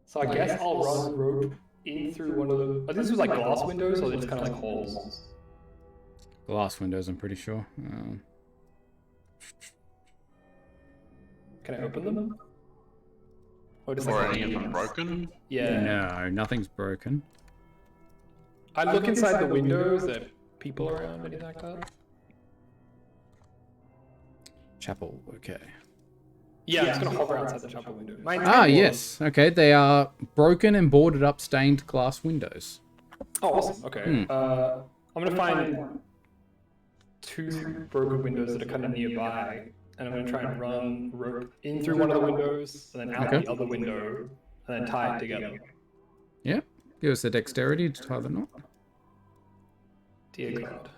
So I guess I'll run rope in through one of the. Are these like glass windows or they're just kind of like holes? Glass windows, I'm pretty sure. Can I open them? Or just Or like any of them broken? Yeah. No, nothing's broken. I look inside the windows. There are people around, anything like that? Chapel, okay. Yeah, I'm just gonna hover outside the chapel window. My intent Ah, was- yes. Okay, they are broken and boarded up stained glass windows. Oh, awesome. Okay. I'm gonna find 2 broken windows that are kind of nearby, and I'm gonna try and run rope in through one of the windows, and then out Okay. the other window, and then tie it together. Yeah. Give us the dexterity to tie the knot. Dear God.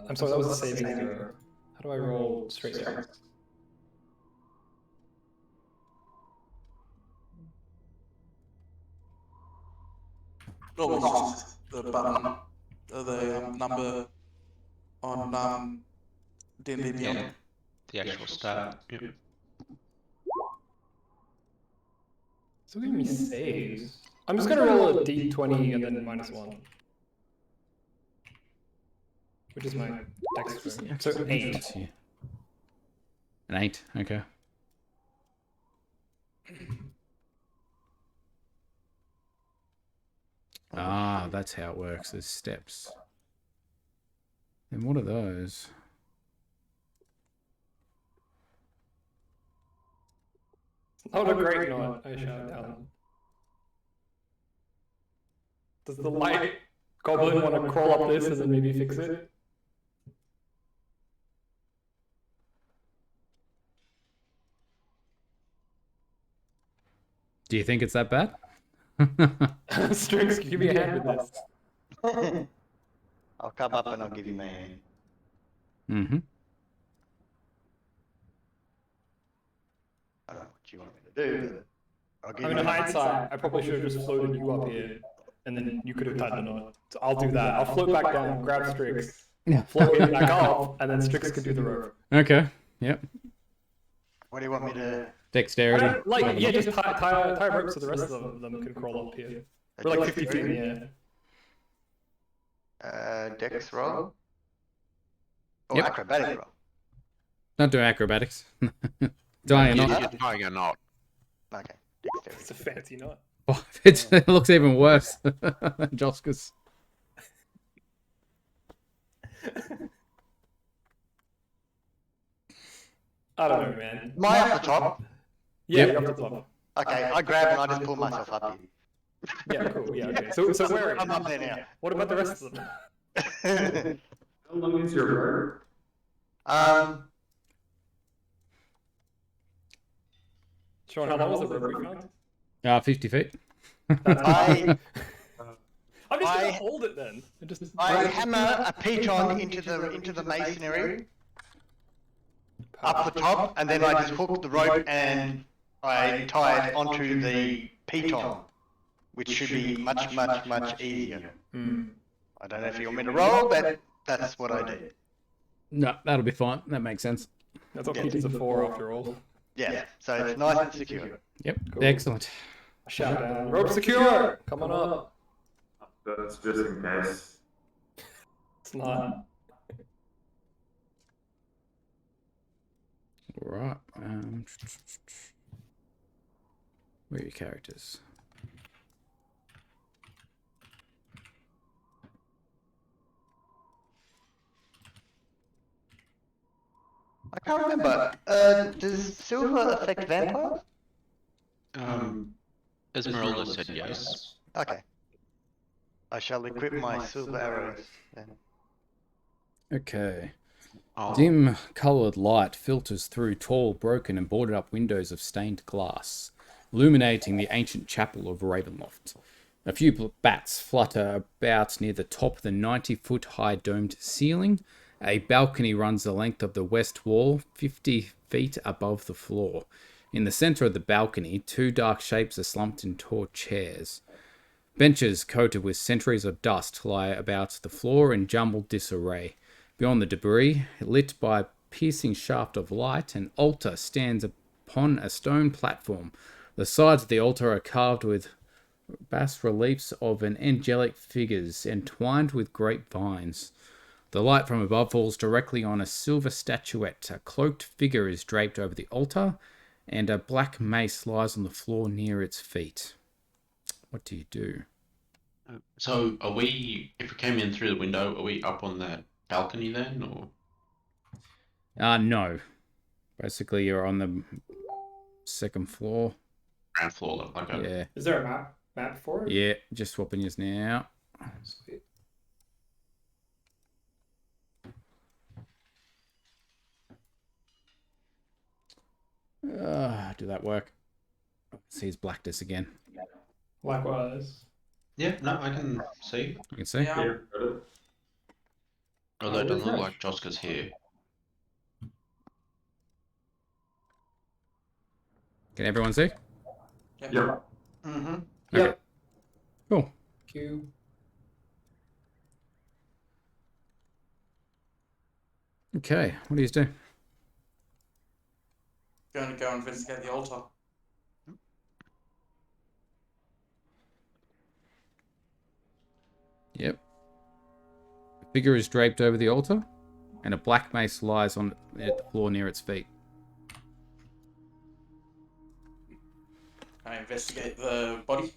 I'm sorry, that was a saving throw. How do I roll straight arrows? No, it's just the button, the number on D&D Beyond. Yeah. The actual stat. Yep. So give me saves. I'm just gonna roll a d20 and then -1. Which is my dex score. So 8. Yeah. An 8, okay. Ah, that's how it works. There's steps. And what are those? Not a great night, I shout down. Does the light goblin want to crawl up this and then maybe fix it? Do you think it's that bad? Strixx, give me a hand with this. I'll come up and I'll give you my hand. Mm-hmm. I don't know what you want me to do, but I'll give I mean, you in my hand. hindsight, I probably should have just floated you up here, and then you could have tied the knot. So I'll do that. I'll float back down, grab Strixx, float me back up, and then Strixx can do the rope. Okay. Yep. What do you want me to... Dexterity. Yeah, just tie ropes so the rest of them can crawl up here. We're like 50 feet in the air. Dex roll? Or Yep. acrobatic roll? Don't do acrobatics. Dying or not. You're tying a knot. Okay, dexterity. It's a fancy knot. Oh, it looks even worse than Joska's. I don't know, man. Am I up the top? Yeah, Yep. you're up the top. Okay, I grab and I just pull myself up Yeah, cool. Yeah, okay. So where here. I'm up there now. What about the rest of them? How long is your rope? Sean, how long was the rope we found? 50 feet. I I'm just gonna I- hold it then. And just I hammer a piton into the masonry up the top, and then I just hook the rope and I tie it onto the piton, which should be much easier. I don't know if you want me to roll, but that's what I do. No, that'll be fine. That makes sense. That's what Peter's a 4 after all. Yeah, so it's nice and secure. Yep. Cool. Excellent. Shout down. Rope secure! Come on up. That's just in case. It's not. All right. Where are your characters? I can't remember. Does silver affect vampires? Esmeralda said yes. Okay. I shall equip my silver arrows then. Okay. Oh, Dim coloured light filters through tall, broken, and boarded up windows of stained glass, illuminating the ancient chapel of Ravenloft. A few bats flutter about near the top of the 90-foot high domed ceiling. A balcony runs the length of the west wall, 50 feet above the floor. In the center of the balcony, two dark shapes are slumped in tall chairs. Benches coated with centuries of dust lie about the floor in jumbled disarray. Beyond the debris, lit by a piercing shaft of light, an altar stands upon a stone platform. The sides of the altar are carved with bas reliefs of an angelic figures entwined with grapevines. The light from above falls directly on a silver statuette. A cloaked figure is draped over the altar, and a black mace lies on the floor near its feet. What do you do? So are we, if we came in through the window, are we up on that balcony then, or? No. Basically, you're on the second floor. Ground floor, like a... Yeah. Is there a map for it? Yeah, just swapping yours now. Sweet. Do that work? See his blackness again. Likewise. Yeah, no, I can see. You can see? Yeah. Although it doesn't look like Joska's here. Can everyone see? Yep. Mm-hmm. Okay. Cool. Q. Okay, what do you do? Going to go investigate the altar. Yep. The figure is draped over the altar, and a black mace lies on the floor near its feet. I investigate the body.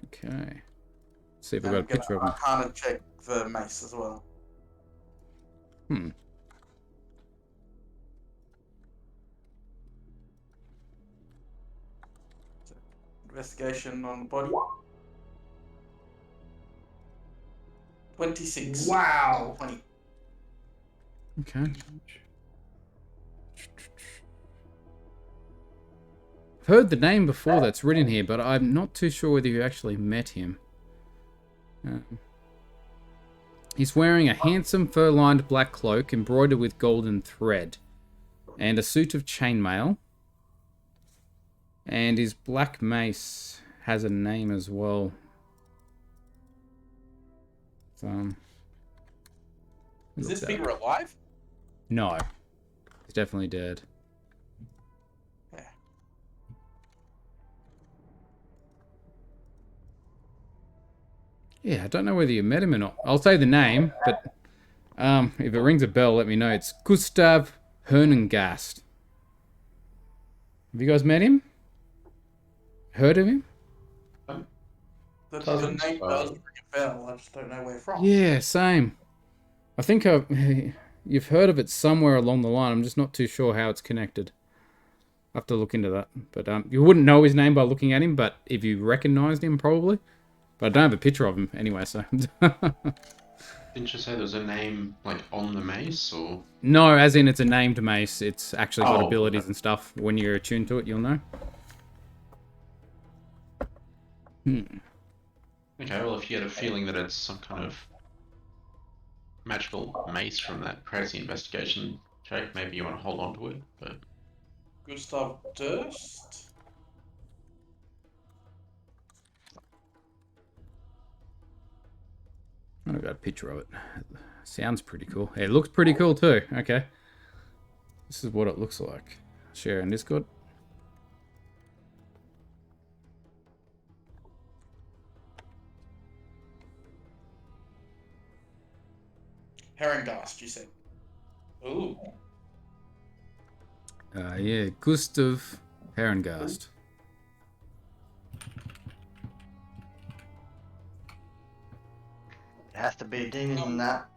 Okay. See if we've got a picture of him. Arcana check the mace as well. Hmm. Investigation on the body. 26. Wow. 20. Okay. I've heard the name before that's written here, but I'm not too sure whether you actually met him. He's wearing a handsome fur-lined black cloak embroidered with golden thread, and a suit of chainmail. And his black mace has a name as well. Is this figure alive? No. He's definitely dead. Yeah. Yeah, I don't know whether you met him or not. I'll say the name, but if it rings a bell, let me know. It's Gustav Hernengast. Have you guys met him? Heard of him? The name does ring a bell. I just don't know where from. Yeah, same. I think you've heard of it somewhere along the line. I'm just not too sure how it's connected. I have to look into that. But you wouldn't know his name by looking at him, but if you recognised him, probably. But I don't have a picture of him anyway, so... Didn't you say there was a name, like, on the mace, or...? No, as in it's a named mace. It's actually got abilities and stuff. When you're attuned to it, you'll know. Okay, well, if you had a feeling that it's some kind of magical mace from that crazy investigation, Jake, maybe you want to hold on to it, but... Gustav Durst? I've got a picture of it. Sounds pretty cool. It looks pretty cool too. Okay. This is what it looks like. Share in Discord. Herringast, you said. Ooh. Yeah, Gustav Herrengast. It has to be a demon in that.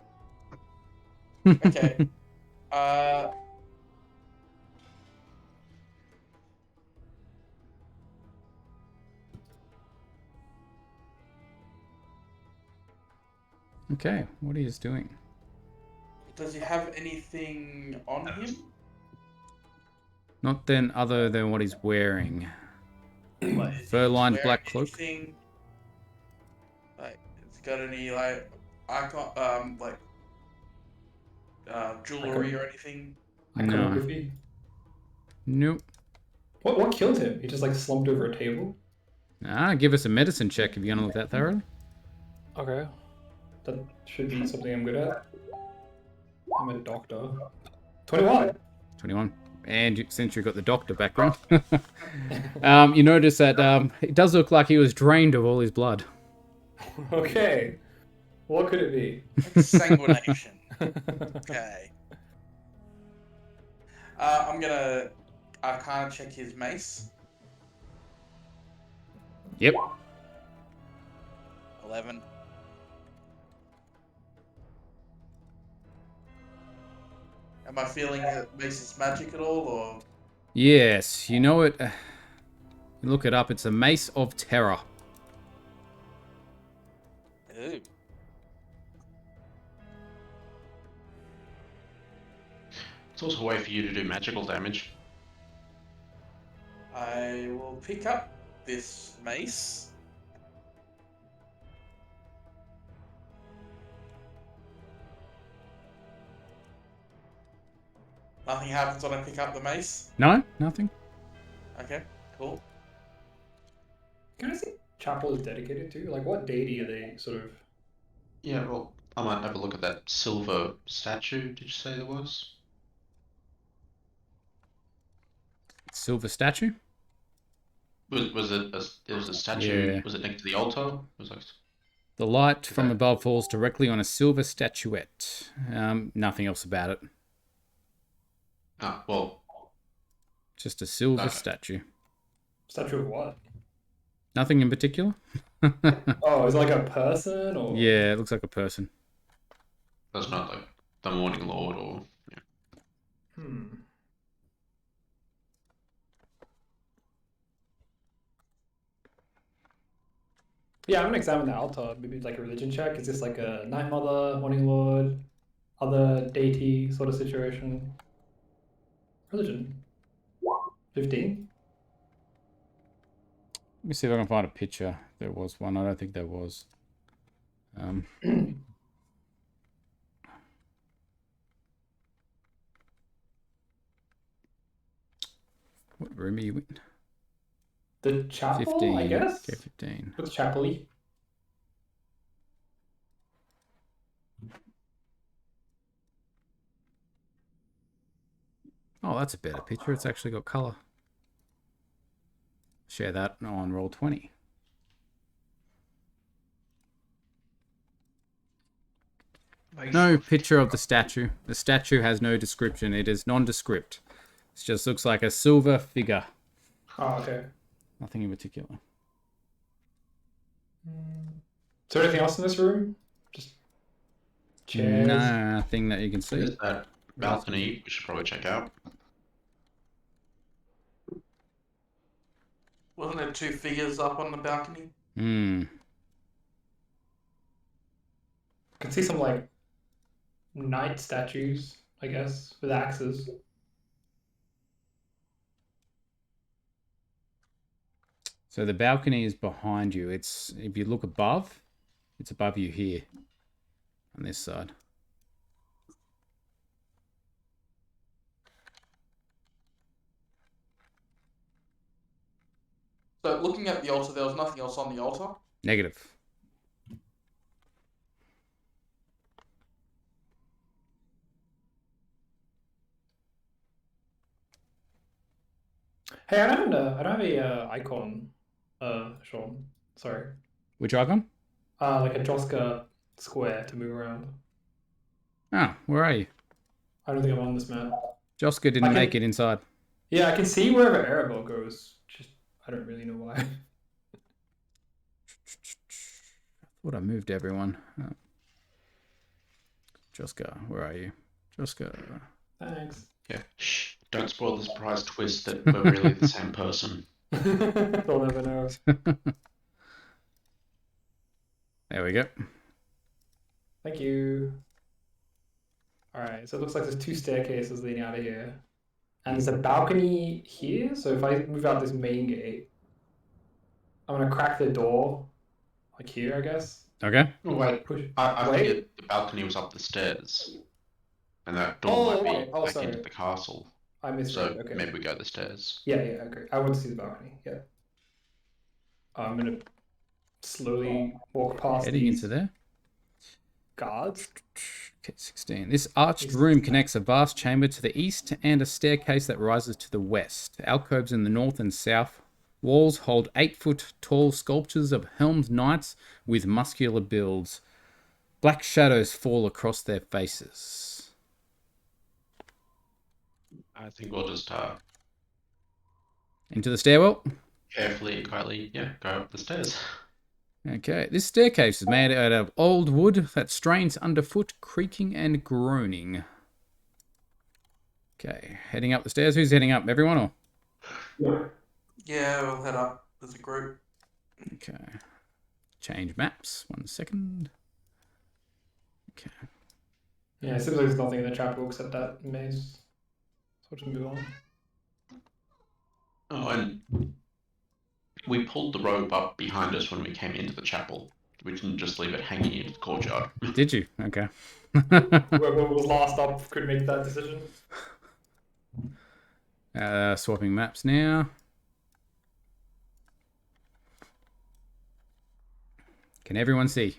Okay. Okay, what are you doing? Does he have anything on him? Not then other than what he's wearing. Like, Fur-lined wearing black cloak. anything? Like, has he got any like icon, jewelry or anything? No. Iconography? Nope. What killed him? He just like slumped over a table? Give us a medicine check if you're gonna look that thoroughly. Okay. That should be something I'm good at. I'm a doctor. 21! 21. And since you've got the doctor background, you notice that it does look like he was drained of all his blood. Okay. What could it be? Sanguination. Okay. I'm gonna Arcana check his mace. Yep. 11. Am I feeling that mace is magic at all, or? Yes, you know it. You look it up. It's a mace of terror. Ooh. It's also a way for you to do magical damage. I will pick up this mace. Nothing happens when I pick up the mace. No, nothing. Okay, cool. Can I see chapel is dedicated to? Like, what deity are they sort of? Yeah, well, I might have a look at that silver statue, did you say there was? Silver statue. Was it a statue? Yeah. Was it next to the altar? Was like... The light from above falls directly on a silver statuette. Nothing else about it. Ah, well, Just a silver Okay. statue. Statue of what? Nothing in particular. Oh, is it like a person or? Yeah, it looks like a person. that's not like the Morning Lord or. Yeah. Hmm. Yeah, I'm gonna examine the altar. Maybe like a religion check. Is this like a Night Mother, Morning Lord, other deity sort of situation? Religion. 15. Let me see if I can find a picture. There was one. I don't think there was. What room are you in? The chapel, 15. I guess? Okay, 15. Looks chapel-y. Oh, that's a better picture. It's actually got color. Share that on Roll20. No picture of the statue. The statue has no description. It is nondescript. It just looks like a silver figure. Oh, okay. Nothing in particular. Is there anything else in this room? Just chairs? Nothing that you can see. There's that balcony we should probably check out. Wasn't there 2 figures up on the balcony? Hmm. I can see some like knight statues, I guess, with axes. So the balcony is behind you. It's, if you look above, it's above you here on this side. So looking at the altar, there was nothing else on the altar. Negative. Hey, I don't have a icon, Sean. Sorry. Which icon? Like a Joska square to move around. Ah, where are you? I don't think I'm on this map. Joska didn't make it inside. Yeah, I can see wherever Erebor goes. Just I don't really know why. I thought I moved everyone. Joska, where are you? Joska. Thanks. Yeah. Shh. Don't spoil the surprise twist that we're really the same person. They'll never know. There we go. Thank you. Alright, so it looks like there's 2 staircases leading out of here. And there's a balcony here, so if I move out this main gate, I'm gonna crack the door, like here, I guess. Okay. Oh, wait. Push. I Wait. figured the balcony was up the stairs. And that door might be okay. Oh, back sorry. into the castle. I misread. So Okay. maybe we go the stairs. Yeah, okay. I want to see the balcony. Yeah. I'm gonna slowly walk past Heading these into there. guards. Okay, 16. This arched room connects a vast chamber to the east and a staircase that rises to the west. Alcoves in the north and south. Walls hold 8-foot tall sculptures of helmed knights with muscular builds. Black shadows fall across their faces. I think we'll just Into the stairwell. carefully and quietly, go up the stairs. Okay, this staircase is made out of old wood that strains underfoot, creaking and groaning. Okay, heading up the stairs. Who's heading up? Everyone or? Yeah, we'll head up as a group. Okay. Change maps. 1 second. Okay. Yeah, it seems like there's nothing in the chapel except that maze. So we'll just move on. Oh, and we pulled the rope up behind us when we came into the chapel. We didn't just leave it hanging into the courtyard. Did you? Okay. Whoever was last up could make that decision. Swapping maps now. Can everyone see?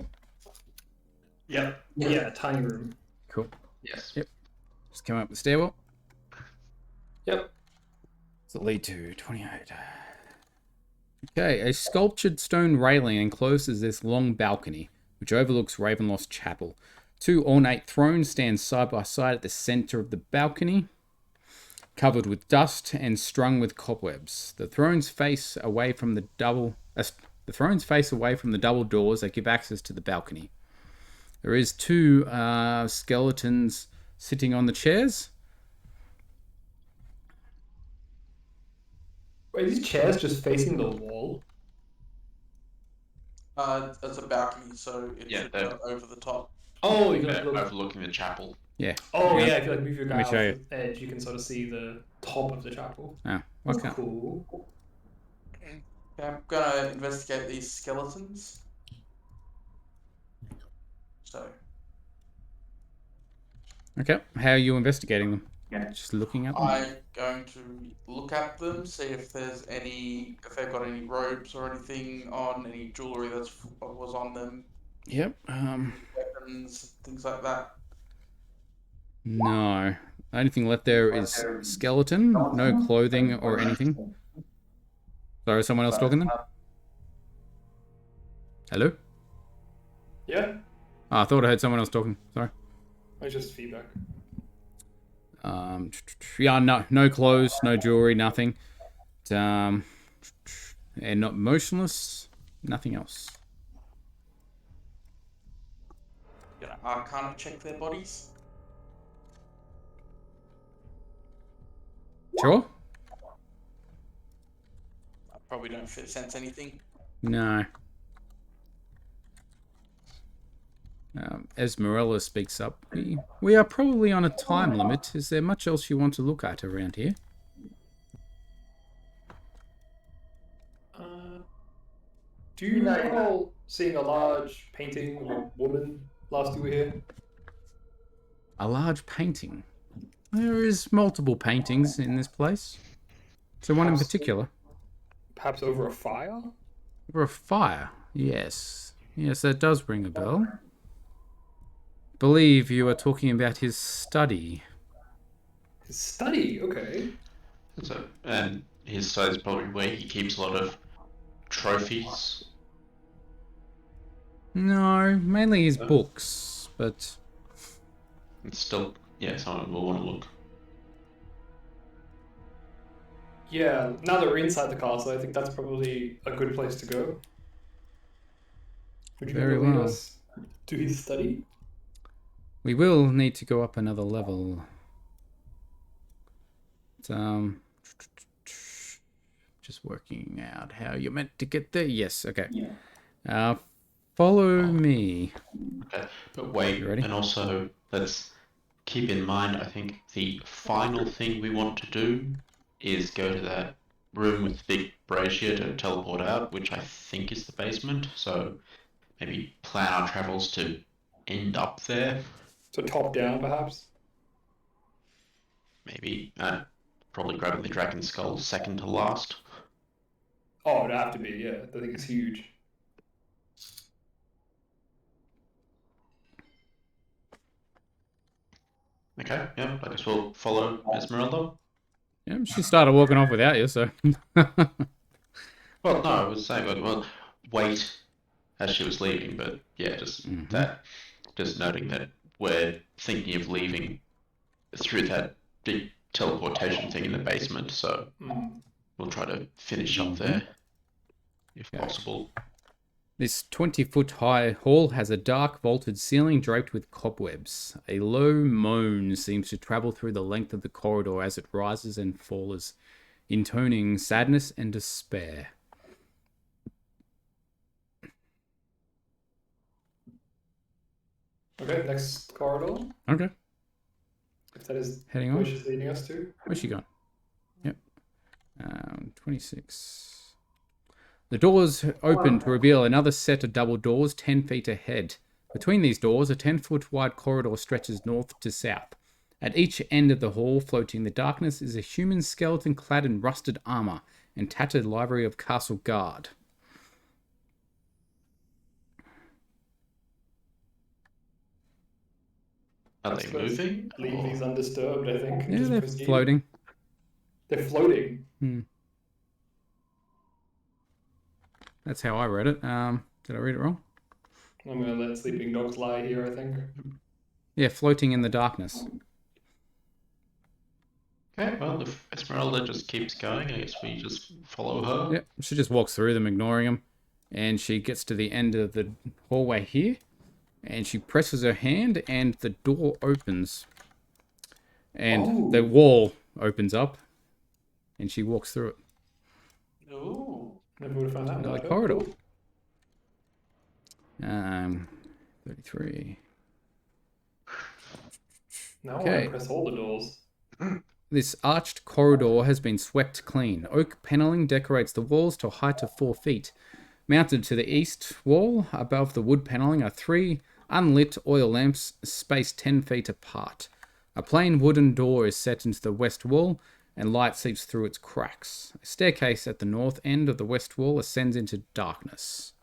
Yep. Yeah, tiny room. Cool. Yes. Yep. Just come up the stairwell. Yep. What's it lead to? 28. Okay, a sculptured stone railing encloses this long balcony, which overlooks Ravenloft's chapel. 2 ornate thrones stand side by side at the center of the balcony, covered with dust and strung with cobwebs. The thrones face away from the double doors that give access to the balcony. There is 2 skeletons sitting on the chairs. Wait, these chairs just facing the wall? It's a balcony, so it Yeah, should they're- go over the top. Oh, you They're can look. overlooking the chapel. Yeah. Oh Hang yeah, on. if you like move your Let guy me off show you. the edge, you can sort of see the top of the chapel. Oh, That's okay. cool. Okay, I'm gonna investigate these skeletons. So, Okay. How are you investigating them? Just looking at them. I'm going to look at them, see if there's any, if they've got any robes or anything on, any jewelry was on them, Yep. weapons, things like that. No. The only thing left there is skeleton. No clothing or anything. Sorry, is someone else talking then? Hello? Yeah, Oh, I thought I heard someone else talking. Sorry. it's just feedback. Yeah, no clothes, no jewelry, nothing. And not motionless, nothing else. Gonna Arcana check their bodies. Sure? I probably don't sense anything. No. Esmeralda speaks up. We are probably on a time limit. Is there much else you want to look at around here? Do you recall seeing a large painting of a woman last you were here? A large painting. There is multiple paintings in this place. So one in particular. Perhaps over a fire? Over a fire. Yes. Yes, that does ring a bell. Believe you are talking about his study. His study, okay. So, and his study is probably where he keeps a lot of trophies. No, mainly his books, but It's still, yeah, someone will want to look. Yeah, now that we're inside the castle, I think that's probably a good place to go. Would you Very lead well. us to his study? we will need to go up another level. Just working out how you're meant to get there. Yes, okay. Follow me. Okay, but wait, You ready? and also let's keep in mind, I think the final thing we want to do is go to that room with the big brazier to teleport out, which I think is the basement, so maybe plan our travels to end up there. So top down, perhaps? Maybe, probably grabbing the dragon skull second to last. Oh, it'd have to be, yeah. I think it's huge. Okay, yeah, I guess we'll follow Esmeralda. Yeah, she started walking off without you, so. Well, no, I was saying, well, wait as she was leaving, but yeah, just just noting that we're thinking of leaving through that big teleportation thing in the basement, so we'll try to finish up there if possible. This 20-foot high hall has a dark vaulted ceiling draped with cobwebs. A low moan seems to travel through the length of the corridor as it rises and falls, intoning sadness and despair. Okay, next corridor. Okay. If that is Heading where on. she's leading us to. Where's she gone? Yep. 26. The doors open to reveal another set of double doors 10 feet ahead. Between these doors, a 10-foot wide corridor stretches north to south. At each end of the hall, floating in the darkness, is a human skeleton clad in rusted armor and tattered livery of castle guard. Are they moving? Leave these undisturbed, I think. and Yeah, just they're proceed. floating. They're floating. That's how I read it. Did I read it wrong? I'm gonna let sleeping dogs lie here, I think. Yeah, floating in the darkness. Okay, well, if Esmeralda just keeps going, I guess we just follow her. Yep, she just walks through them, ignoring them. And she gets to the end of the hallway here. And she presses her hand and the door opens. And the wall opens up, and she walks through it. Ooh. Never would have found out Another about corridor. Cool. 33. Now I Okay. want to press all the doors. This arched corridor has been swept clean. Oak paneling decorates the walls to a height of 4 feet. Mounted to the east wall, above the wood paneling, are 3 unlit oil lamps spaced 10 feet apart. A plain wooden door is set into the west wall, and light seeps through its cracks. A staircase at the north end of the west wall ascends into darkness.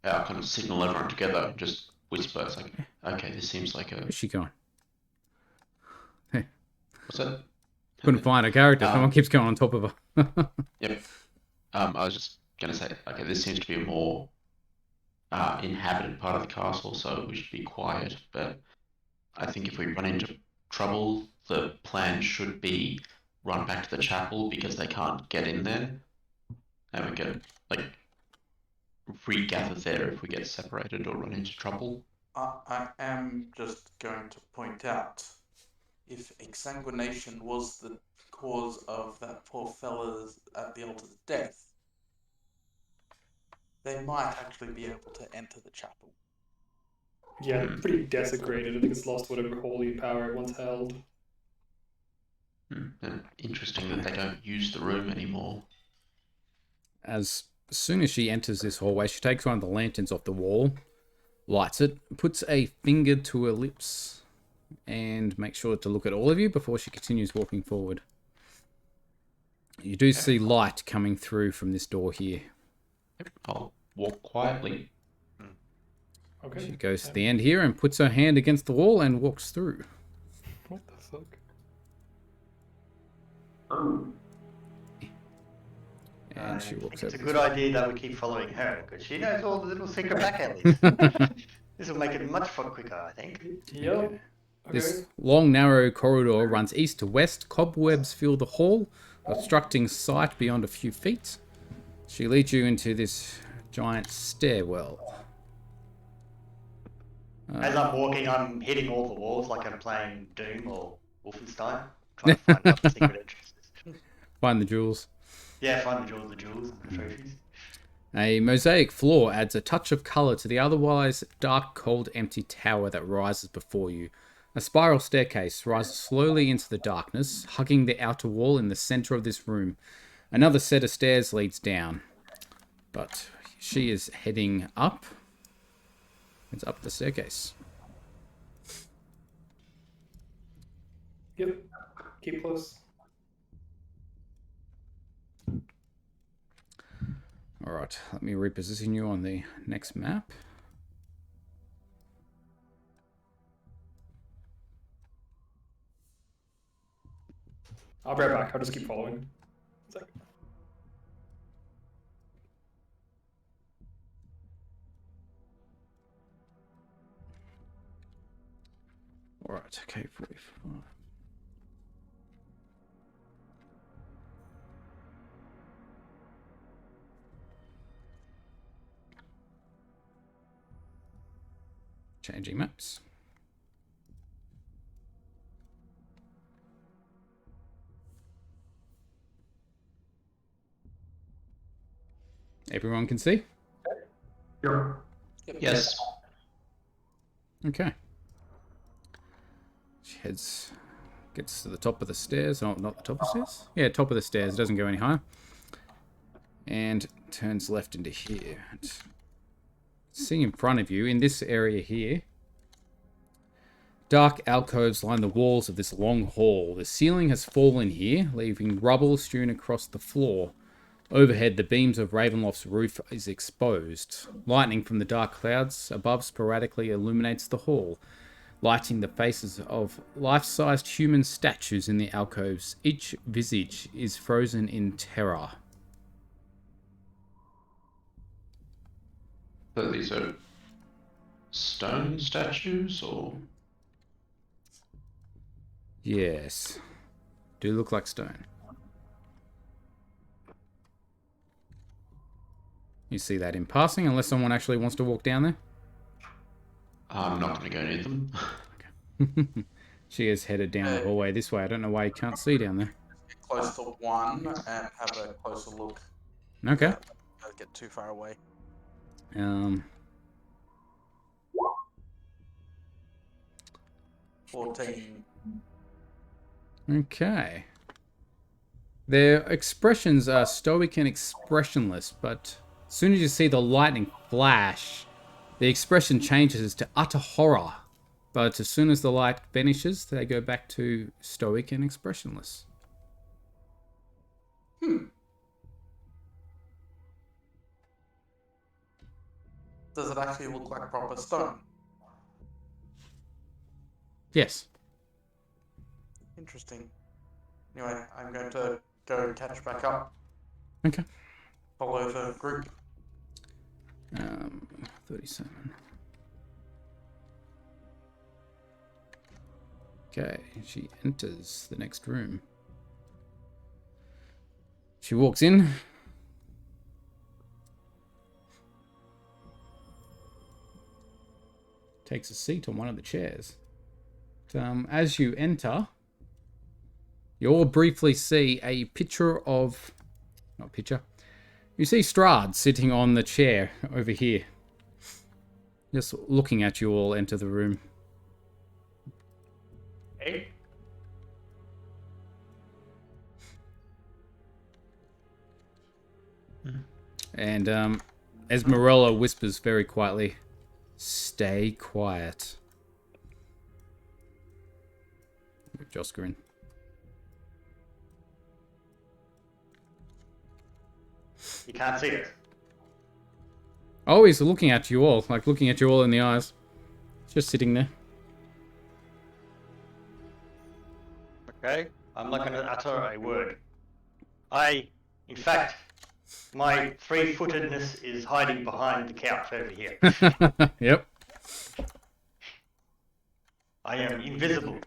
I'll kind of signal everyone together, just whisper. It's like, okay, this seems like a... Where's she going? Hey, What's that? couldn't find her character. Someone keeps going on top of her. Yep. I was just going to say, okay, this seems to be a more inhabited part of the castle, so we should be quiet. But I think if we run into trouble, the plan should be run back to the chapel because they can't get in there. And we can, like, regather there if we get separated or run into trouble. I am just going to point out, if exsanguination was the cause of that poor fella's at the altar's death, they might actually be able to enter the chapel. Yeah, pretty desecrated. I think it's lost whatever holy power it once held. Interesting that they don't use the room anymore. As soon as she enters this hallway, she takes one of the lanterns off the wall, lights it, puts a finger to her lips, and makes sure to look at all of you before she continues walking forward. You do see light coming through from this door here. I'll walk quietly. Okay. She goes to the end here and puts her hand against the wall and walks through. What the fuck? And she walks It's over. a good idea that we keep following her, because she knows all the little secret back alleys. This will make it much quicker, I think. Yep. Okay. This long, narrow corridor runs east to west. Cobwebs fill the hall, obstructing sight beyond a few feet. She leads you into this giant stairwell. As I'm walking, I'm hitting all the walls like I'm playing Doom or Wolfenstein, trying to find out the secret entrances. Find the jewels. Yeah, find the jewels and the trophies. A mosaic floor adds a touch of colour to the otherwise dark, cold, empty tower that rises before you. A spiral staircase rises slowly into the darkness, hugging the outer wall in the centre of this room. Another set of stairs leads down, but she is heading up. It's up the staircase. Yep. Keep close. Alright, let me reposition you on the next map. I'll be right back. I'll just keep following. It's like... Alright, okay, 45. Changing maps. Everyone can see? Yeah. Yes. Okay. She gets to the top of the stairs. Oh, not the top of the stairs? Yeah, top of the stairs. It doesn't go any higher. And turns left into here. See in front of you, in this area here, dark alcoves line the walls of this long hall. The ceiling has fallen here, leaving rubble strewn across the floor. Overhead, the beams of Ravenloft's roof is exposed. Lightning from the dark clouds above sporadically illuminates the hall, lighting the faces of life-sized human statues in the alcoves. Each visage is frozen in terror. So these are stone statues, or? Yes. Do look like stone. You see that in passing, unless someone actually wants to walk down there. I'm not going to go near them. She is headed down the hallway this way. I don't know why you can't see down there. Get close to one and have a closer look. Okay. Don't get too far away. 14. Okay. Their expressions are stoic and expressionless, but as soon as you see the lightning flash, the expression changes to utter horror. But as soon as the light vanishes, they go back to stoic and expressionless. Does it actually look like proper stone? Yes. Interesting. Anyway, I'm going to go and catch back up. Okay. Follow the group. 37. Okay, she enters the next room. She walks in. Takes a seat on one of the chairs. As you enter, you all briefly see a picture of... Not picture. You see Strahd sitting on the chair over here. Just looking at you all enter the room. Hey. And Esmeralda whispers very quietly, "Stay quiet." With Joska in. You can't see it. Oh, he's looking at you all, like looking at you all in the eyes. Just sitting there. Okay? I'm not going to utter a word. In fact, my three-footedness is hiding behind the couch over here. Yep. I am invisible.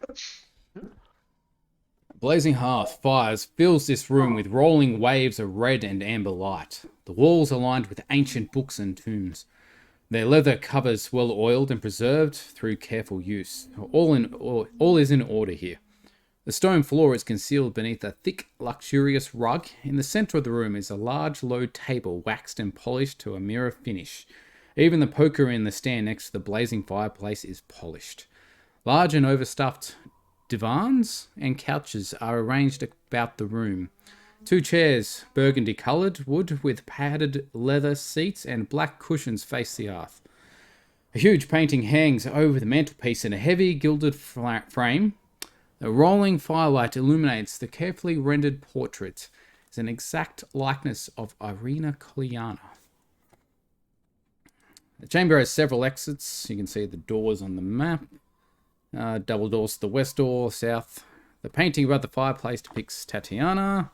Blazing hearth fires fills this room with rolling waves of red and amber light. The walls are lined with ancient books and tombs. Their leather covers well oiled and preserved through careful use. All is in order here. The stone floor is concealed beneath a thick, luxurious rug. In the center of the room is a large, low table, waxed and polished to a mirror finish. Even the poker in the stand next to the blazing fireplace is polished. Large and overstuffed divans and couches are arranged about the room. 2 chairs, burgundy-coloured wood with padded leather seats and black cushions face the hearth. A huge painting hangs over the mantelpiece in a heavy, gilded frame. The rolling firelight illuminates the carefully rendered portrait. It's an exact likeness of Irina Kolyana. The chamber has several exits. You can see the doors on the map. Double doors to the west door, south. The painting above the fireplace depicts Tatiana.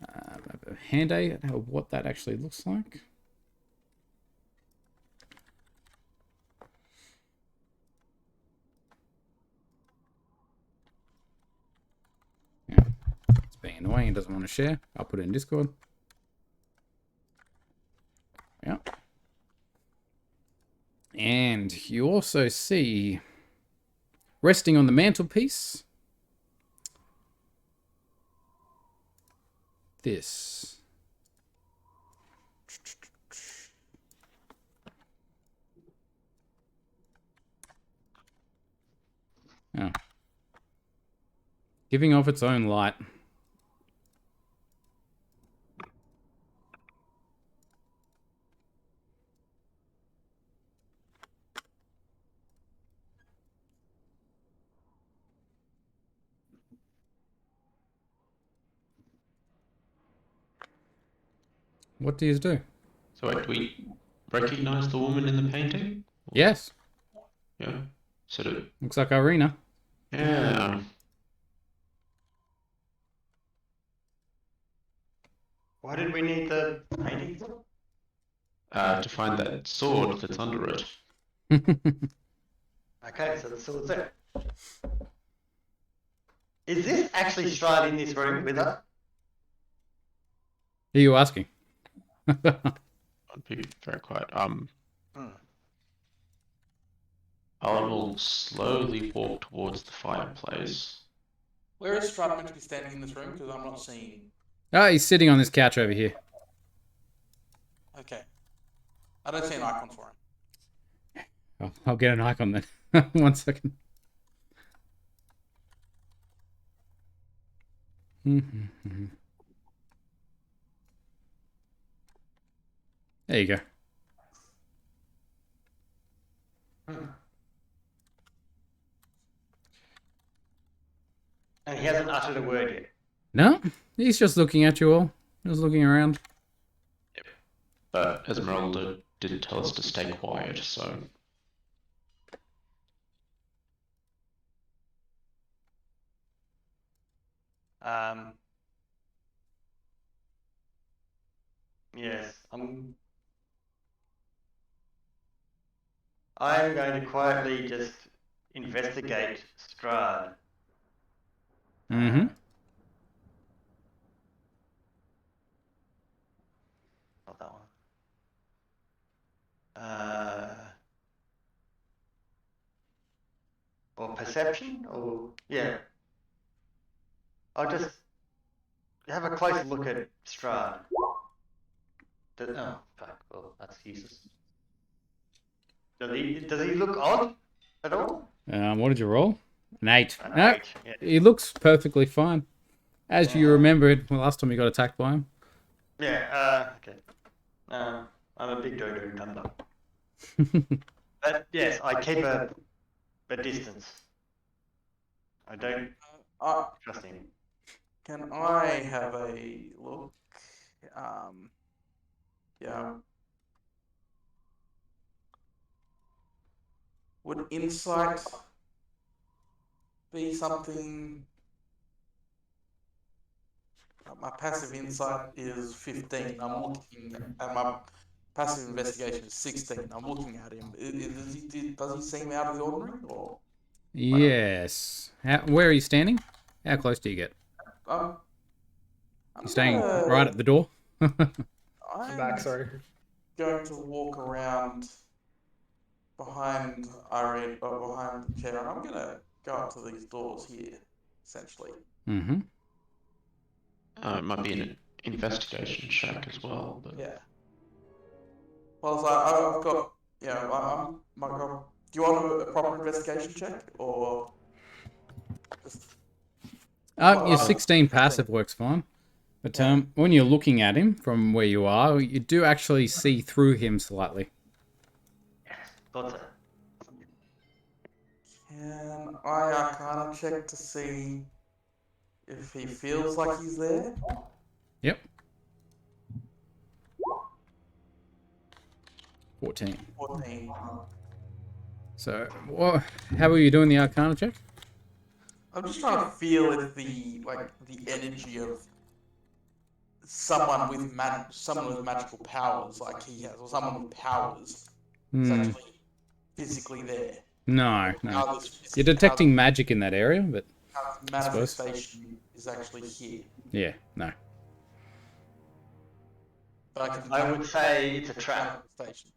A handy at what that actually looks like. It's being annoying and doesn't want to share. I'll put it in Discord. Yeah. And you also see, resting on the mantelpiece, this. Oh. Giving off its own light. What do you do? So wait, do we recognize the woman in the painting? Yes. Yeah. Sort of. Looks like Irina. Yeah. Why did we need the painting? To find that sword that's under it. Okay, so the sword's there. Is this actually Strahd in this room with her? Who are you asking? I'd be very quiet. I will slowly walk towards the fireplace. Where is Strahd meant to be standing in this room? Because I'm not seeing. Oh, he's sitting on this couch over here. Okay. I don't see an icon for him. Oh, I'll get an icon then. 1 second. There you go. And he hasn't uttered a word yet. No, he's just looking at you all. Just looking around. But Esmeralda did tell us to stay quiet, so... Yes, I'm going to quietly just investigate Strahd. Mm-hmm. Not that one. Or perception, or yeah. I'll just have a closer look at Strahd. Oh, fuck. Well, that's useless. Does he look odd at all? What did you roll? An 8. An No, 8, yeah. he looks perfectly fine. As you remembered, well, last time you got attacked by him. Yeah, okay. I'm a big doo-doo thunder. But yes, I keep a distance. I don't trust him. Can I have a look? Yeah. Would insight be something? My passive insight is 15. I'm looking at my passive investigation is 16. I'm looking at him. Does he seem out of the ordinary? Or Yes. Where are you standing? How close do you get? I'm You staying right at the door? I'm back, sorry. going to walk around behind Irene, behind the chair, and I'm going to go up to these doors here, essentially. Mm-hmm. It might be an investigation check as well, but... Yeah. Well, so I've got, do you want a proper investigation check, or just... Your 16 passive works fine. But when you're looking at him from where you are, you do actually see through him slightly. Got it. Can I Arcana check to see if he feels like he's there? Yep. 14. 14. So, how are you doing the Arcana check? I'm just trying to feel if the energy of someone with magical powers like he has, or someone with powers, is actually physically there. No. You're detecting magic in that area, but How the manifestation is actually here. yeah, no. But I would say it's a trap. Manifestation.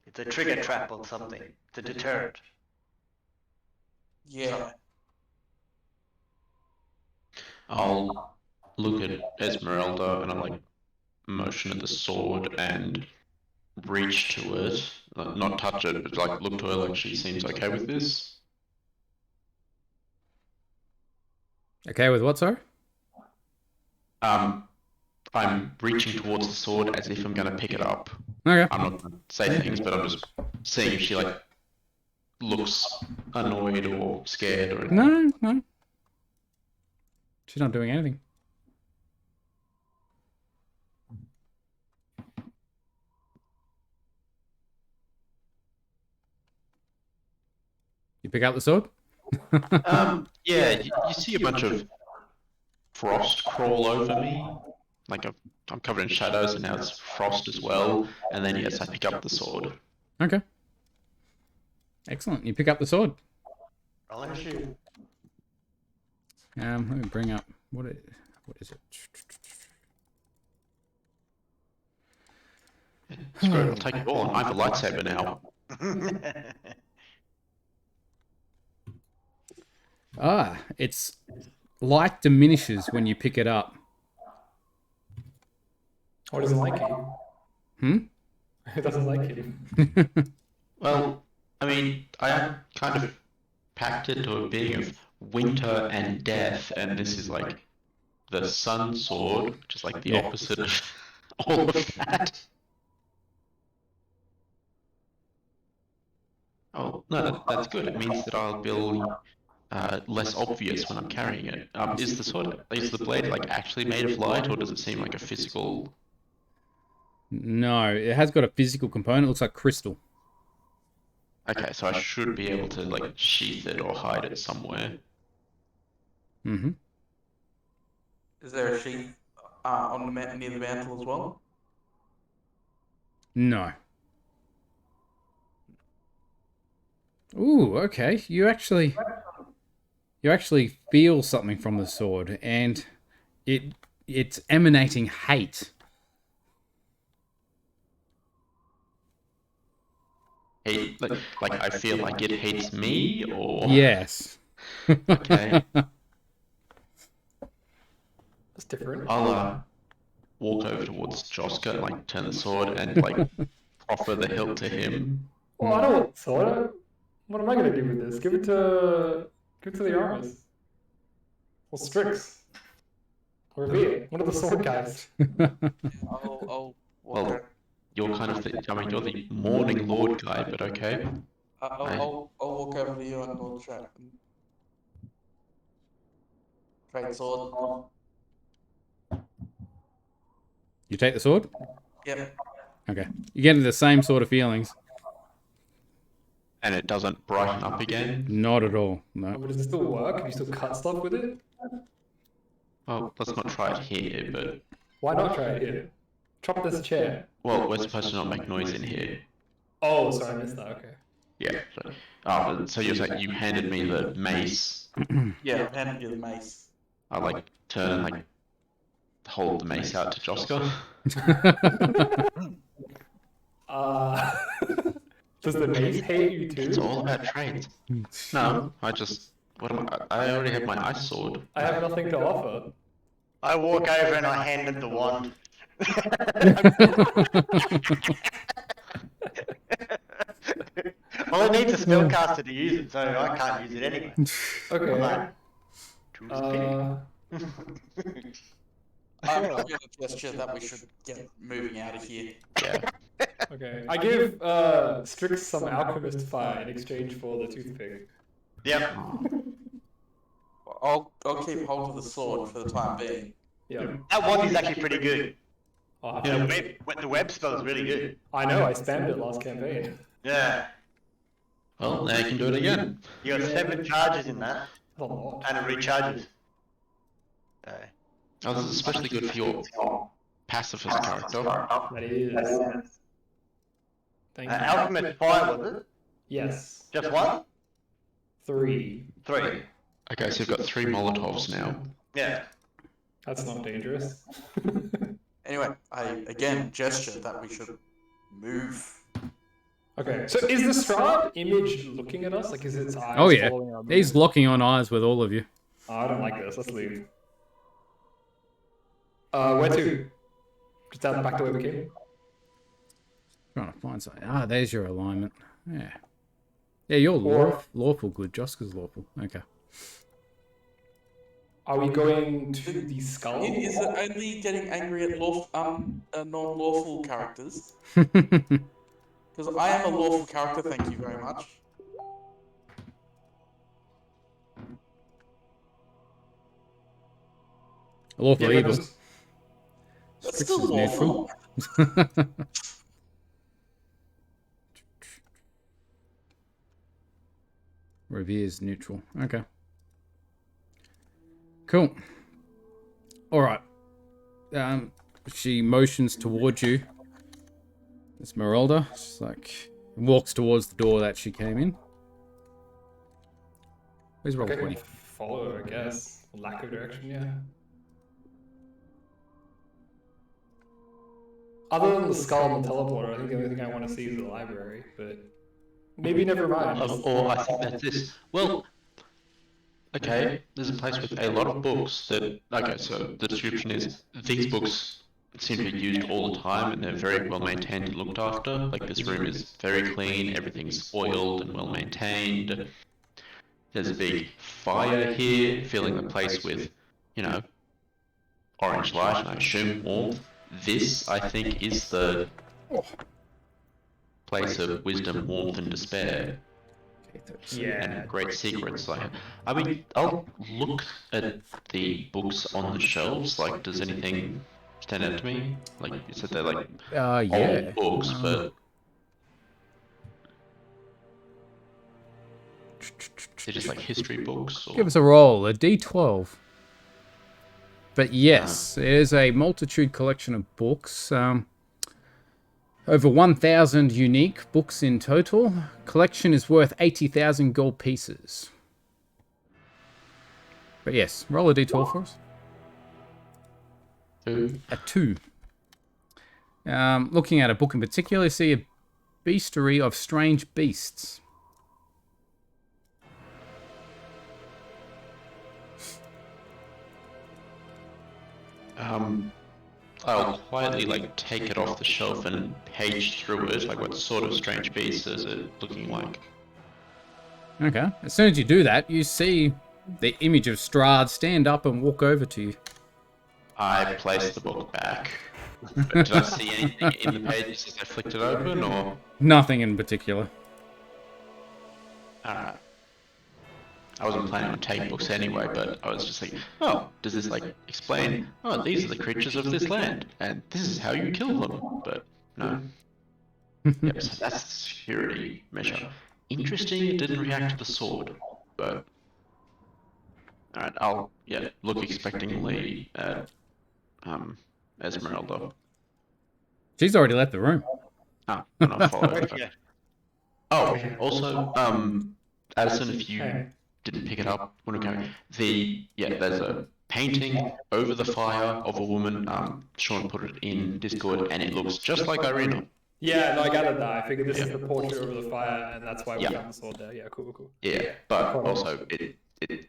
It's a trigger trap or something. It's a deterrent. Yeah. I'll look at Esmeralda and I'm like, motion at the sword and reach to it. Not touch it, but like look to her like she seems okay with this. Okay with what, sorry? I'm reaching towards the sword as if I'm going to pick it up. Okay. I'm not going to say things, but I'm just seeing if she like looks annoyed or scared or anything. No. She's not doing anything. You pick up the sword? Yeah, you see a bunch of frost crawl over me. Like I'm covered in shadows and now it's frost as well. And then yes, I pick up the sword. Okay. Excellent. You pick up the sword. I'll let you. Let me bring up what is it? Screw it, I'll take it all. I have a lightsaber now. Its light diminishes when you pick it up. Or doesn't like you. Hmm? It doesn't like you. Well, I mean, I am kind of packed into a being of winter and death, and this is like the sun sword, which is like the opposite of all of that. Oh, no, that's good. It means that I'll be less obvious when I'm carrying it. Is the blade like actually made of light, or does it seem like a physical? No, it has got a physical component. It looks like crystal. Okay, so I should be able to like sheath it or hide it somewhere. Mm-hmm. Is there a sheath on the near the mantle as well? No. Ooh, okay. You actually feel something from the sword, and it's emanating hate. Hate, like I feel like it hates me, or Yes. okay. That's different. I'll walk over towards Joska and like turn the sword and like offer the hilt to him. Well, I don't want sword. What am I gonna do with this? Give it to Lyr'a'amus. Or Strixx. Or Revere. One of the sword guys. I'll Well, you're kind of you're the Morning Lord guy, but okay. I'll walk over to you and we'll trade sword. You take the sword? Yep. Okay. You get into the same sort of feelings. And it doesn't brighten up again. Not at all. No. But does it still work? Can you still cut stuff with it? Well, let's not try it here, but Why not try it here? Chop this chair. well, we're supposed to not make noise in here. Oh, sorry, I missed that. Okay. Yeah. So you're saying you handed me the mace. Yeah, I've handed you the mace. I like turn and like hold the mace out to Joska. Does the mace hate you too? It's all about trades. No, I already have my ice sword. I have nothing to offer. I walk over and I hand him the wand. Well, it needs a spellcaster to use it, so I can't use it anyway. Okay. Like, I'm going to gesture that we should get moving out of here. Yeah. Okay. I give Strix some alchemist fire in exchange for the toothpick. Yep. I'll keep hold of the sword for the time being. Yeah. That wand is actually pretty good. Oh, The web spell is really good. I know. I spammed it last campaign. Yeah. Well, now you can do it again. You got 7 charges in that, That's a lot. and it recharges. Oh, this is especially good for your pacifist character. That is. Thank you. Alchemist fire, was it? Yes. Just one? 3. 3. Okay, so you've got 3 Molotovs now. Yeah. That's not dangerous. Anyway, I again gesture that we should move. Okay. So is the Strahd image looking at us? Like, is its eyes Oh yeah. following our He's movement? locking on eyes with all of you. Oh, I don't like this. Let's leave. Where to? Just out the back door we came? Trying to find something. Ah, there's your alignment. Yeah. Yeah, you're lawful good. Joska's lawful. Okay. Are we going to the skull? Is it only getting angry at non-lawful characters? Because I am a lawful character, thank you very much. Lawful Yeah, evil. That's Strixx still is neutral. lawful. Revere's neutral. Okay. Cool. Alright. She motions towards you. Esmeralda. She's like walks towards the door that she came in. Where's roll 20? Follow her, I guess. Lack of direction, yeah. Other than the skull and the teleporter, I think the only thing I want to see is the library, but maybe never mind. Or I think that's this. Well, okay, there's a place with a lot of books that, okay, so the description is these books seem to be used all the time and they're very well maintained and looked after. Like this room is very clean, everything's oiled and well maintained. There's a big fire here, filling the place with, you know, orange light and I assume warmth. This, I think, is the place of wisdom, warmth, and despair. Yeah. And great secrets. Like, I mean, I'll look at the books on the shelves. Like, does anything stand out to me? Like, you said they're like Yeah. old books, but they're just like history books. Or... Give us a roll, a D12. But yes, it is a multitude collection of books. Over 1,000 unique books in total. Collection is worth 80,000 gold pieces. But yes, roll a D12 for us. A 2. Looking at a book in particular, you see a bestiary of strange beasts. I'll quietly like take it off the shelf and page through it. Like, what sort of strange beast is it looking like? Okay. As soon as you do that, you see the image of Strahd stand up and walk over to you. I place the book back. Did I see anything in the pages as I flicked it open, or? Nothing in particular. Alright. I wasn't planning on taking books anyway, but I was just like, oh, does this like explain, oh, these are the creatures of this land, and this is how you kill them, but no. Yep, so that's the security measure. Interesting, it didn't react to the sword, but... Alright, I'll, yeah, look expectingly at, Esmeralda. She's already left the room. Oh, and I'll follow her. Oh, also, Addison, if you didn't pick it up when it came, there's a painting over the fire of a woman. Sean put it in Discord, and it looks just like Irina. Yeah, no, I gathered that. I figured this is the portrait over the fire, and that's why we got the sword there. Yeah, cool. Yeah, but also it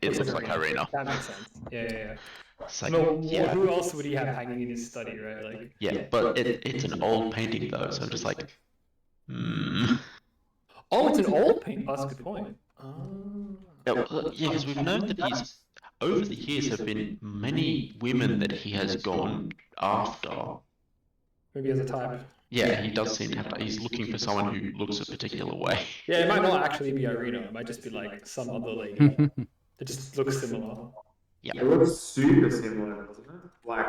looks like Irina. That makes sense. Yeah. It's like, No, yeah, who else would he have hanging in his study, right? Like, yeah, but it's an old painting though, so I'm just like, oh, it's an old paint. Oh, that's a good point. Yeah, because we've known that he's over the years have been many women that he has gone after. Maybe as a type. Yeah, he does seem to have. He's looking for someone who looks a particular way. Yeah, it might not actually be Irina. It might just be like some other lady that just looks similar. Yeah. It looks super similar, doesn't it? Like,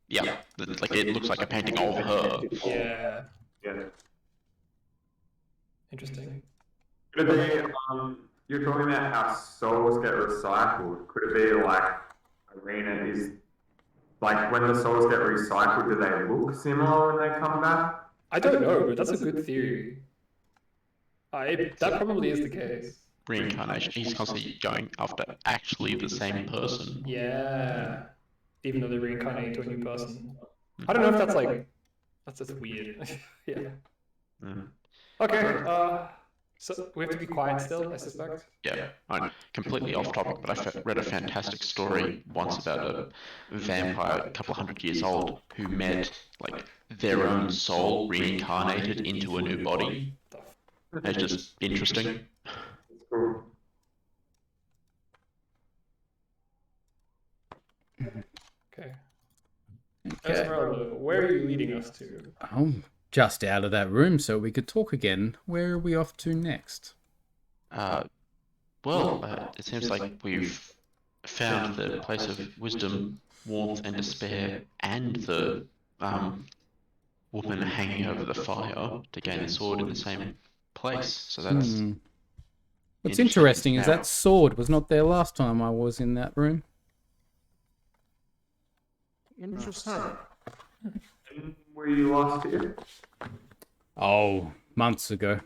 Yeah, like it looks like a painting of her. Yeah. yeah. Interesting. Could it be, you're talking about how souls get recycled. Could it be like Arena is, like when the souls get recycled, do they look similar when they come back? I don't know, but that's a good theory. That probably is the case. Reincarnation. He's constantly going after actually the same person. Yeah. Even though they reincarnate into a new person. I don't know if that's like... That's just weird. Yeah. Okay, so we have to be quiet still, I suspect? Yeah, I'm completely off topic, but I read a fantastic story once about a vampire a couple hundred years old who met, like, their own soul reincarnated into a new body. It's just interesting. Cool. Okay. Esmeralda, where are you leading us to? Oh, just out of that room so we could talk again. Where are we off to next? It seems like we've found the place of wisdom, warmth, and despair, and the woman hanging over the fire to gain the sword in the same place. So that's What's interesting is that sword was not there last time I was in that room. Interesting. When were you last here? Oh, months ago.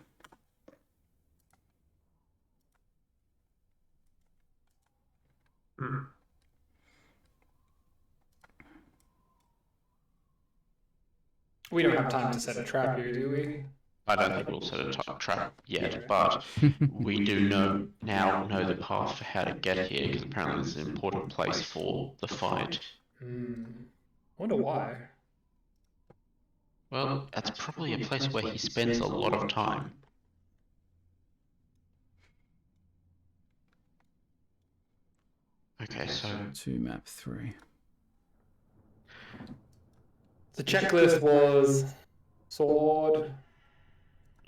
We don't have time to set a trap here, do we? I don't think we'll set a trap yet, but we do now know the path for how to get here, because apparently this is an important place for the fight. Wonder why. Well, that's probably a place where he spends a lot of time. Okay, so 2 map 3. The checklist was sword,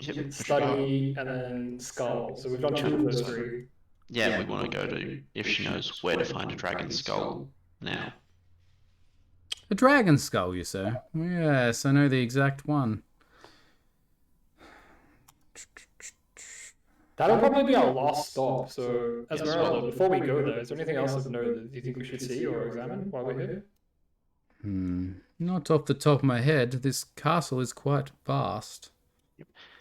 yep, study, and then skull. So we've done 2 of those 3. yeah, we want to go to if she knows where to find a dragon skull now. A dragon skull, you say? Yes, I know the exact one. That'll probably be our last stop. So, Esmeralda, before we go there, is there anything else of note that you think we should see or examine while we're here? Not off the top of my head. This castle is quite vast.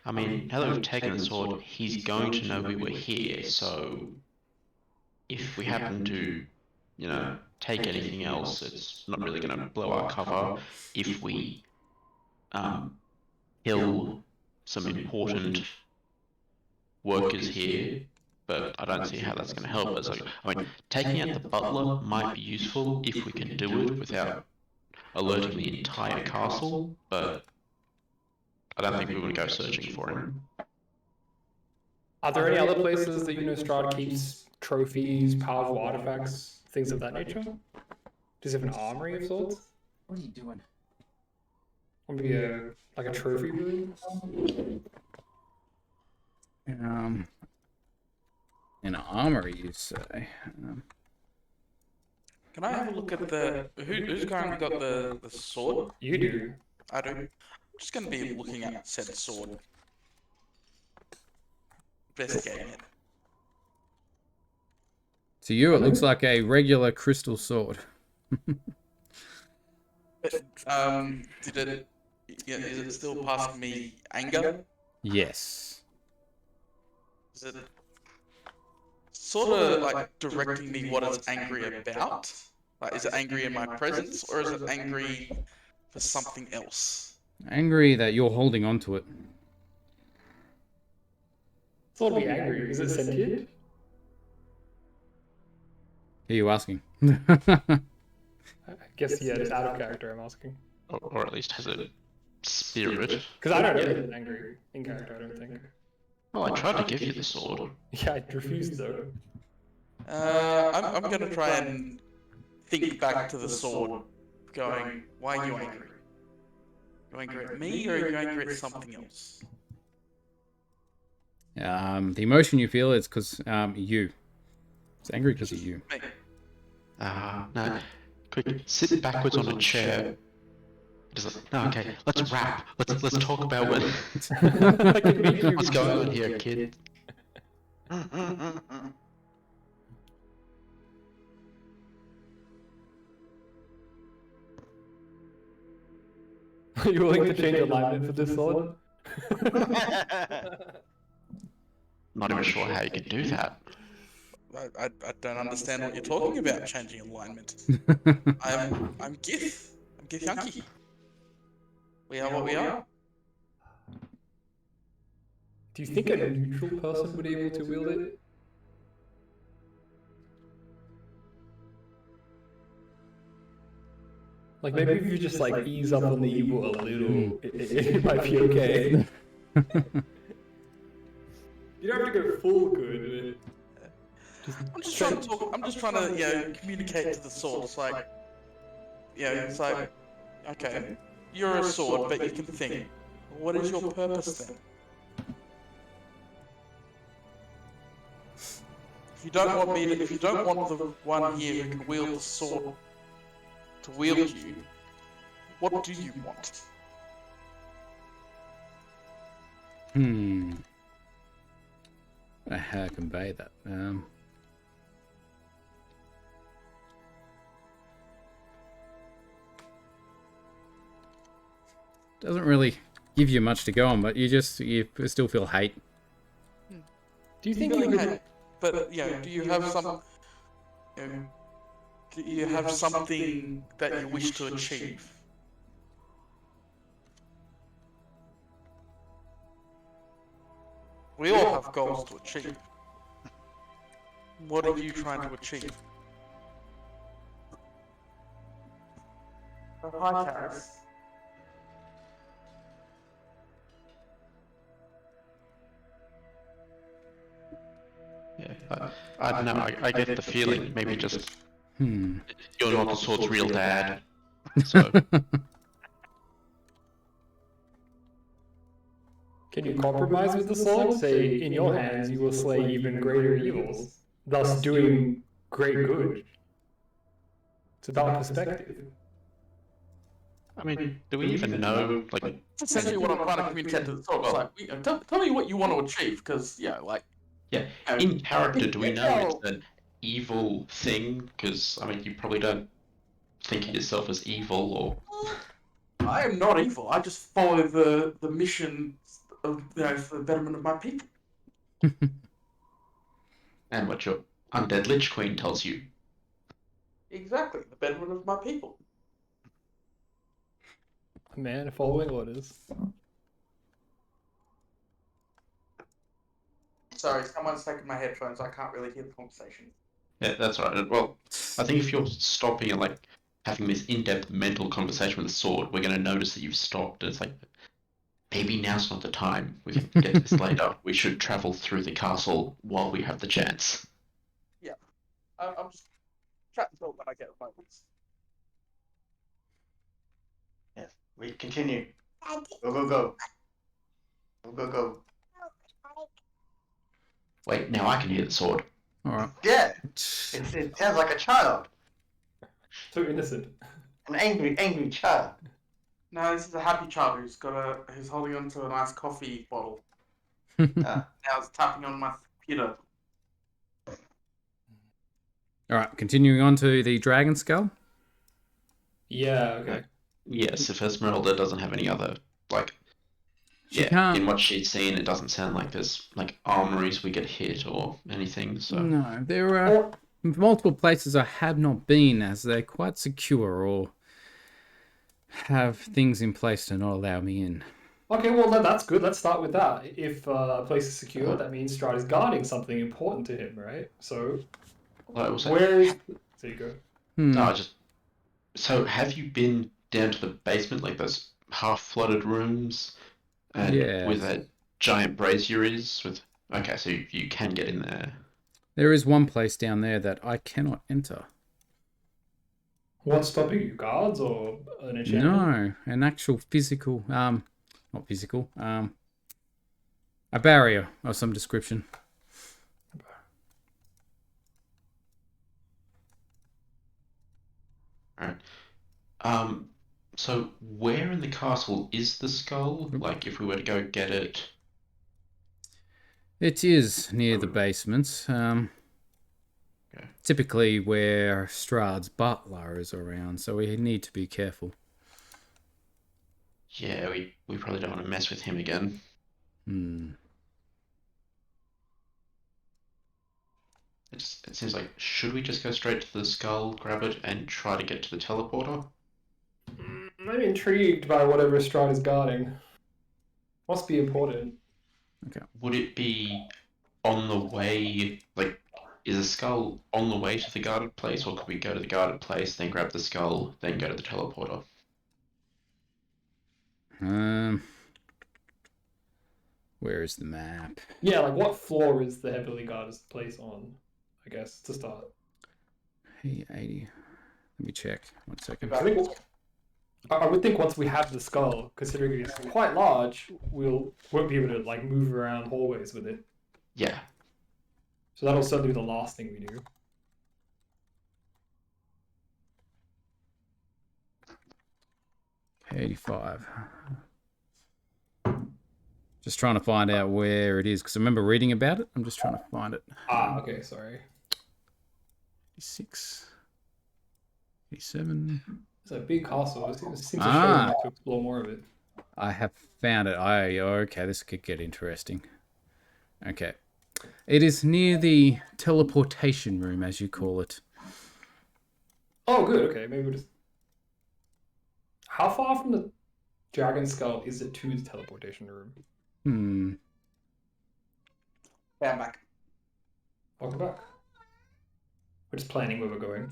I mean, now that we've taken the sword, he's going to know we were here, so if we happen to, take anything else, it's not really going to blow our cover. If we kill some important workers here, but I don't see how that's going to help us. I mean, taking out the butler might be useful if we can do it without alerting the entire castle, but I don't think we would go searching for him. Are there any other places that Strahd keeps trophies, powerful artifacts, things of that nature? Does he have an armory of sorts? What are you doing? Or maybe a trophy room? An armory, you say? Can I have a look at the... Who's currently got the sword? You do. I do. I'm just going to be looking at said sword. Investigating it. To you, it looks like a regular crystal sword. Is it still passing me anger? Yes. Is it sort of like directing me what it's angry about? Like, is it angry in my presence, or is it angry for something else? Angry that you're holding on to it. It's all to be angry. Is it sentient? Who are you asking? I guess, yeah, it's out of character, I'm asking. Or at least has a spirit. Because I don't know if it's angry in character, I don't think. Oh, I tried to give you the sword. Yeah, I refused though. I'm going to try and think back to the sword, going, why are you angry? Are you angry at me, or are you angry at something else? The emotion you feel is because you. It's angry because of you. Me. No. Quick, sit backwards on a chair. Just like, no, okay, let's rap. Let's talk about what's going on here, kid. Are you willing to change alignment for this sword? Not even sure how you can do that. I don't understand what you're talking about, changing alignment. I'm Gith. I'm Gith Yankee. We are what we are. Do you think a neutral person would be able to wield it? Like, maybe if you just, like, ease up on the evil a little, it might be okay. You don't have to go full good. I'm just trying to talk. I'm just trying to, communicate to the sword. It's like, it's like, okay, you're a sword, but you can think. What is your purpose then? If you don't want if you don't want the one here who can wield the sword to wield you, what do you want? How to convey that? Doesn't really give you much to go on, but you still feel hate. Do you think you would... But do you have some? Do you have something that you wish to achieve? We all have goals to achieve. What are you trying to achieve? Hi, Taris. Yeah, I don't know. I get the feeling maybe just Hmm. you're not the sword's real dad. So Can you compromise with the sword? Say, in your hands you will slay even greater evils, thus doing great good. It's about perspective. I mean, do we even know? Like, That's essentially what I'm trying to communicate to the sword. It's like, tell me what you want to achieve, because, yeah, like... yeah, in character, do we know it's an evil thing? Because I mean, you probably don't think of yourself as evil, or I am not evil. I just follow the mission of, for the betterment of my people. and what your undead Lich Queen tells you. Exactly, the betterment of my people. A man following orders. Sorry, someone's taken my headphones. I can't really hear the conversation. Yeah, that's right. Well, I think if you're stopping and like having this in-depth mental conversation with the sword, we're going to notice that you've stopped. It's like maybe now's not the time. We can get to this later. We should travel through the castle while we have the chance. Yeah, I'm just chatting to when I get moments. Yes, we continue. Go, go, go. Go, go, go. Wait, now I can hear the sword. All right. Yeah, it sounds like a child. So innocent. An angry child. No, this is a happy child who's holding onto a nice coffee bottle. Ah. Now it's tapping on my computer. All right. Continuing on to the dragon skull. Yeah, okay. Yes, if Esmeralda doesn't have any other, like, She yeah, can't. in what she's seen, it doesn't sound like there's, like, armories we get hit or anything, so... No, there are multiple places I have not been, as they're quite secure or have things in place to not allow me in. Okay, well that's good. Let's start with that. If a place is secure, that means Strahd is guarding something important to him, right? So, Well, I will say, where is... There you go. no, so have you been down to the basement, like those half-flooded rooms? And Yeah. where that giant brazier is? Okay, so you can get in there. There is one place down there that I cannot enter. What's stopping you? Guards or an enchantment? No, an actual physical, not physical, a barrier of some description. Alright. So where in the castle is the skull? Like, if we were to go get it... It is near the basement. Okay. Typically where Strahd's butler is around, so we need to be careful. Yeah, we probably don't want to mess with him again. It seems like, should we just go straight to the skull, grab it, and try to get to the teleporter? I'm intrigued by whatever Strahd is guarding. Must be important. Okay. Would it be on the way, like, is the skull on the way to the guarded place, or could we go to the guarded place, then grab the skull, then go to the teleporter? Where is the map? Yeah, like what floor is the heavily guarded place on? I guess to start. Hey, 80. Let me check. 1 second. I would think once we have the skull, considering it's quite large, won't be able to like move around hallways with it. Yeah. So that'll certainly be the last thing we do. Okay, 85. Just trying to find out where it is, because I remember reading about it. I'm just trying to find it. Okay, sorry. 86. 87. It's a big castle. It seems to show me to explore more of it. I have found it. Okay, this could get interesting. Okay. It is near the teleportation room, as you call it. Oh, good. Okay, maybe we'll just... How far from the dragon skull is it to the teleportation room? Yeah, I'm back. Welcome back. We're just planning where we're going.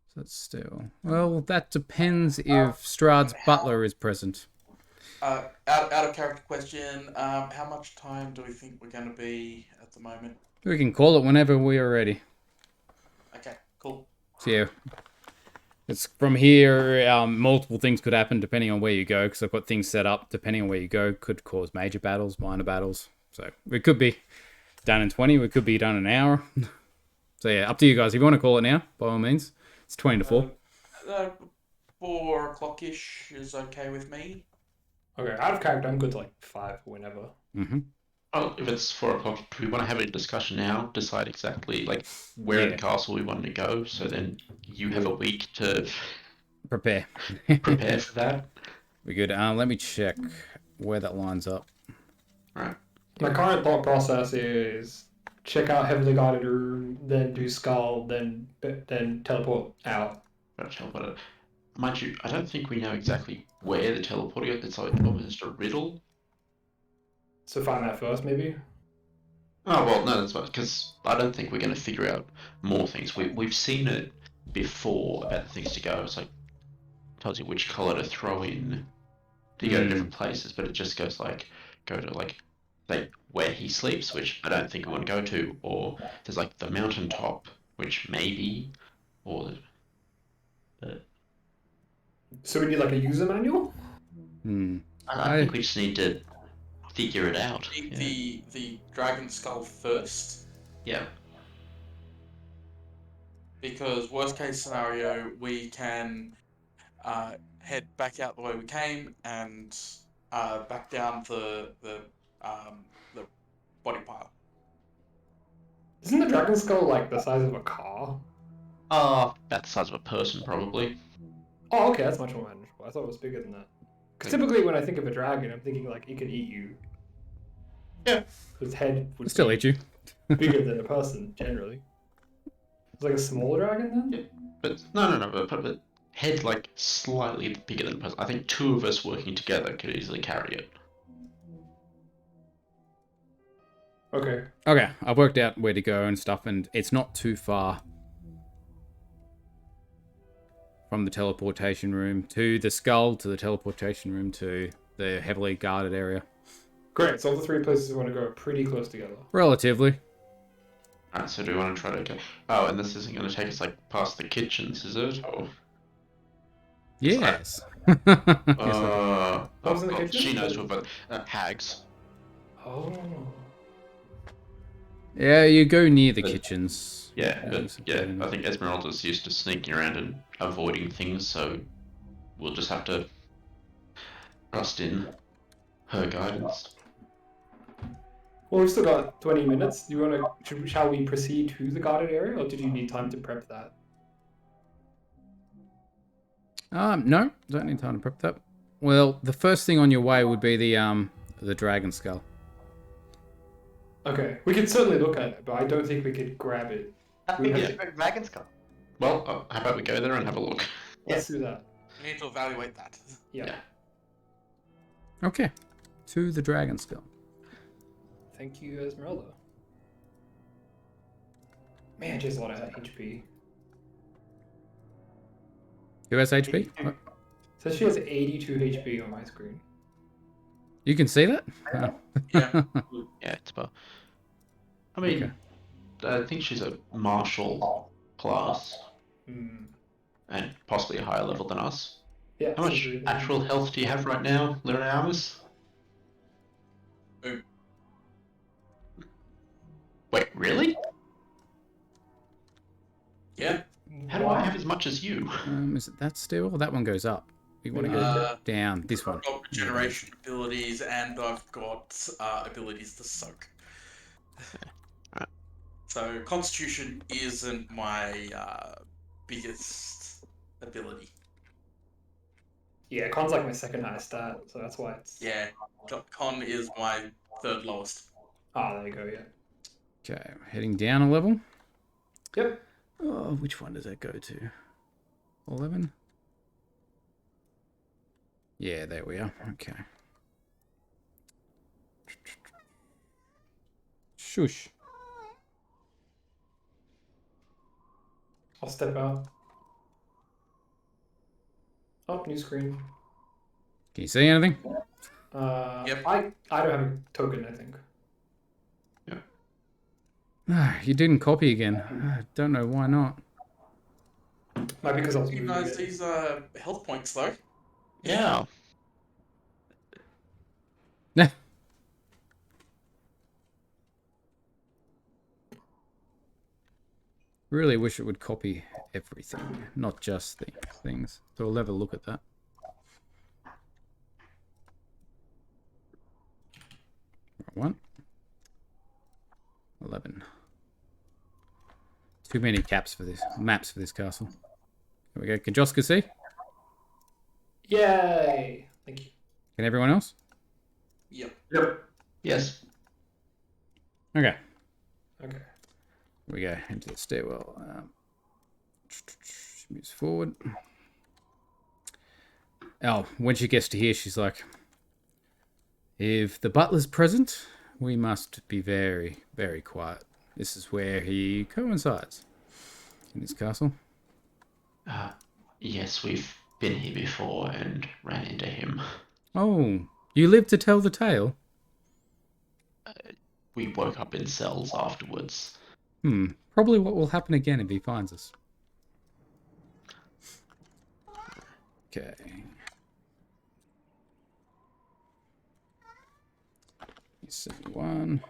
So that's still... Well, that depends if Strahd's butler is present. Out of character question. How much time do we think we're going to be at the moment? We can call it whenever we are ready. Okay, cool. So yeah, it's from here. Multiple things could happen depending on where you go, because I've got things set up. Depending on where you go, could cause major battles, minor battles. So we could be done in 20. We could be done in an hour. So yeah, up to you guys. If you want to call it now, by all means, it's 20 to 4. 4 o'clock-ish is okay with me. Okay, out of character, I'm good to like 5 whenever. Mm-hmm. Oh, if it's 4 o'clock, do we want to have a discussion now? Decide exactly like where in the castle we want to go, so then you have a week to Prepare. prepare for that. We're good. Let me check where that lines up. Right. My current thought process is check out heavily guarded room, then do skull, then teleport out. Teleport. Mind you, I don't think we know exactly where the teleporting is. It's like almost a riddle. So find that first, maybe. Oh well, no, that's fine. Because I don't think we're going to figure out more things. We've seen it before about the things to go. It's like tells you which color to throw in to go to different places, but it just goes like go to like where he sleeps, which I don't think we want to go to, or there's like the mountaintop, which maybe, or So we need like a user manual? I think we just need to figure it out. The dragon skull first, Yeah. because worst case scenario, we can head back out the way we came and back down the body pile. Isn't the dragon skull like the size of a car? About the size of a person, probably. Oh, okay, that's much more manageable. I thought it was bigger than that. Because typically when I think of a dragon, I'm thinking like it could eat you. Yeah. Its head would Still be eat you. bigger than a person, generally. It's like a small dragon then? Yeah. But no. But head like slightly bigger than a person. I think 2 of us working together could easily carry it. Okay. Okay, I've worked out where to go and stuff, and it's not too far from the teleportation room to the skull, to the teleportation room, to the heavily guarded area. Great, so all the 3 places we want to go are pretty close together. Relatively. Alright, so do we want to try to go... Oh, and this isn't going to take us like past the kitchens, is it? Or... Yes. What was in the kitchen? She knows what about hags. Oh. Yeah, you go near the kitchens. Yeah, I think Esmeralda's used to sneaking around and avoiding things, so we'll just have to trust in her guidance. Well, we've still got 20 minutes. Do you want to? Shall we proceed to the guarded area, or did you need time to prep that? No, don't need time to prep that. Well, the first thing on your way would be the dragon skull. Okay, we could certainly look at it, but I don't think we could grab it. I think it's a dragon skull. Well, how about we go there and have a look? Let's do that. We need to evaluate that. Yeah. Okay, to the dragon skull. Thank you, Esmeralda. Man, she has a lot of HP. Who has HP? What? Says she has 82 HP on my screen. You can see that? Oh. Yeah. Yeah, it's about... I mean, I think she's a martial class, and possibly a higher level than us. Yeah. How much actual health do you have right now, Lyr'a'amus? Wait, really? Yeah. How do I have as much as you? Is it that still? That one goes up. You want to go down. This one. I've got regeneration abilities, and I've got abilities to soak. So Constitution isn't my biggest ability. Yeah, Con's like my second highest stat, so that's why it's... Yeah, Con is my 3rd lowest. Ah, there you go, yeah. Okay, heading down a level. Yep. Oh, which one does that go to? 11? Yeah, there we are. Okay. Shush. I'll step out. Oh, new screen. Can you see anything? Yep. I don't have a token, I think. You didn't copy again. I don't know why not. Might be because I was You moving guys, it. these health points though. Yeah. Really wish it would copy everything, not just the things. So we'll have a look at that. One. 11. Too many maps for this castle. Here we go. Can Joska see? Yay! Thank you. Can everyone else? Yep. Yep. Yes. Okay. Okay. Here we go into the stairwell. Moves forward. Oh, when she gets to here, she's like, if the butler's present, we must be very, very quiet. This is where he coincides in his castle. Yes, we've been here before and ran into him. Oh, you live to tell the tale? We woke up in cells afterwards. Probably what will happen again if he finds us. Okay. One.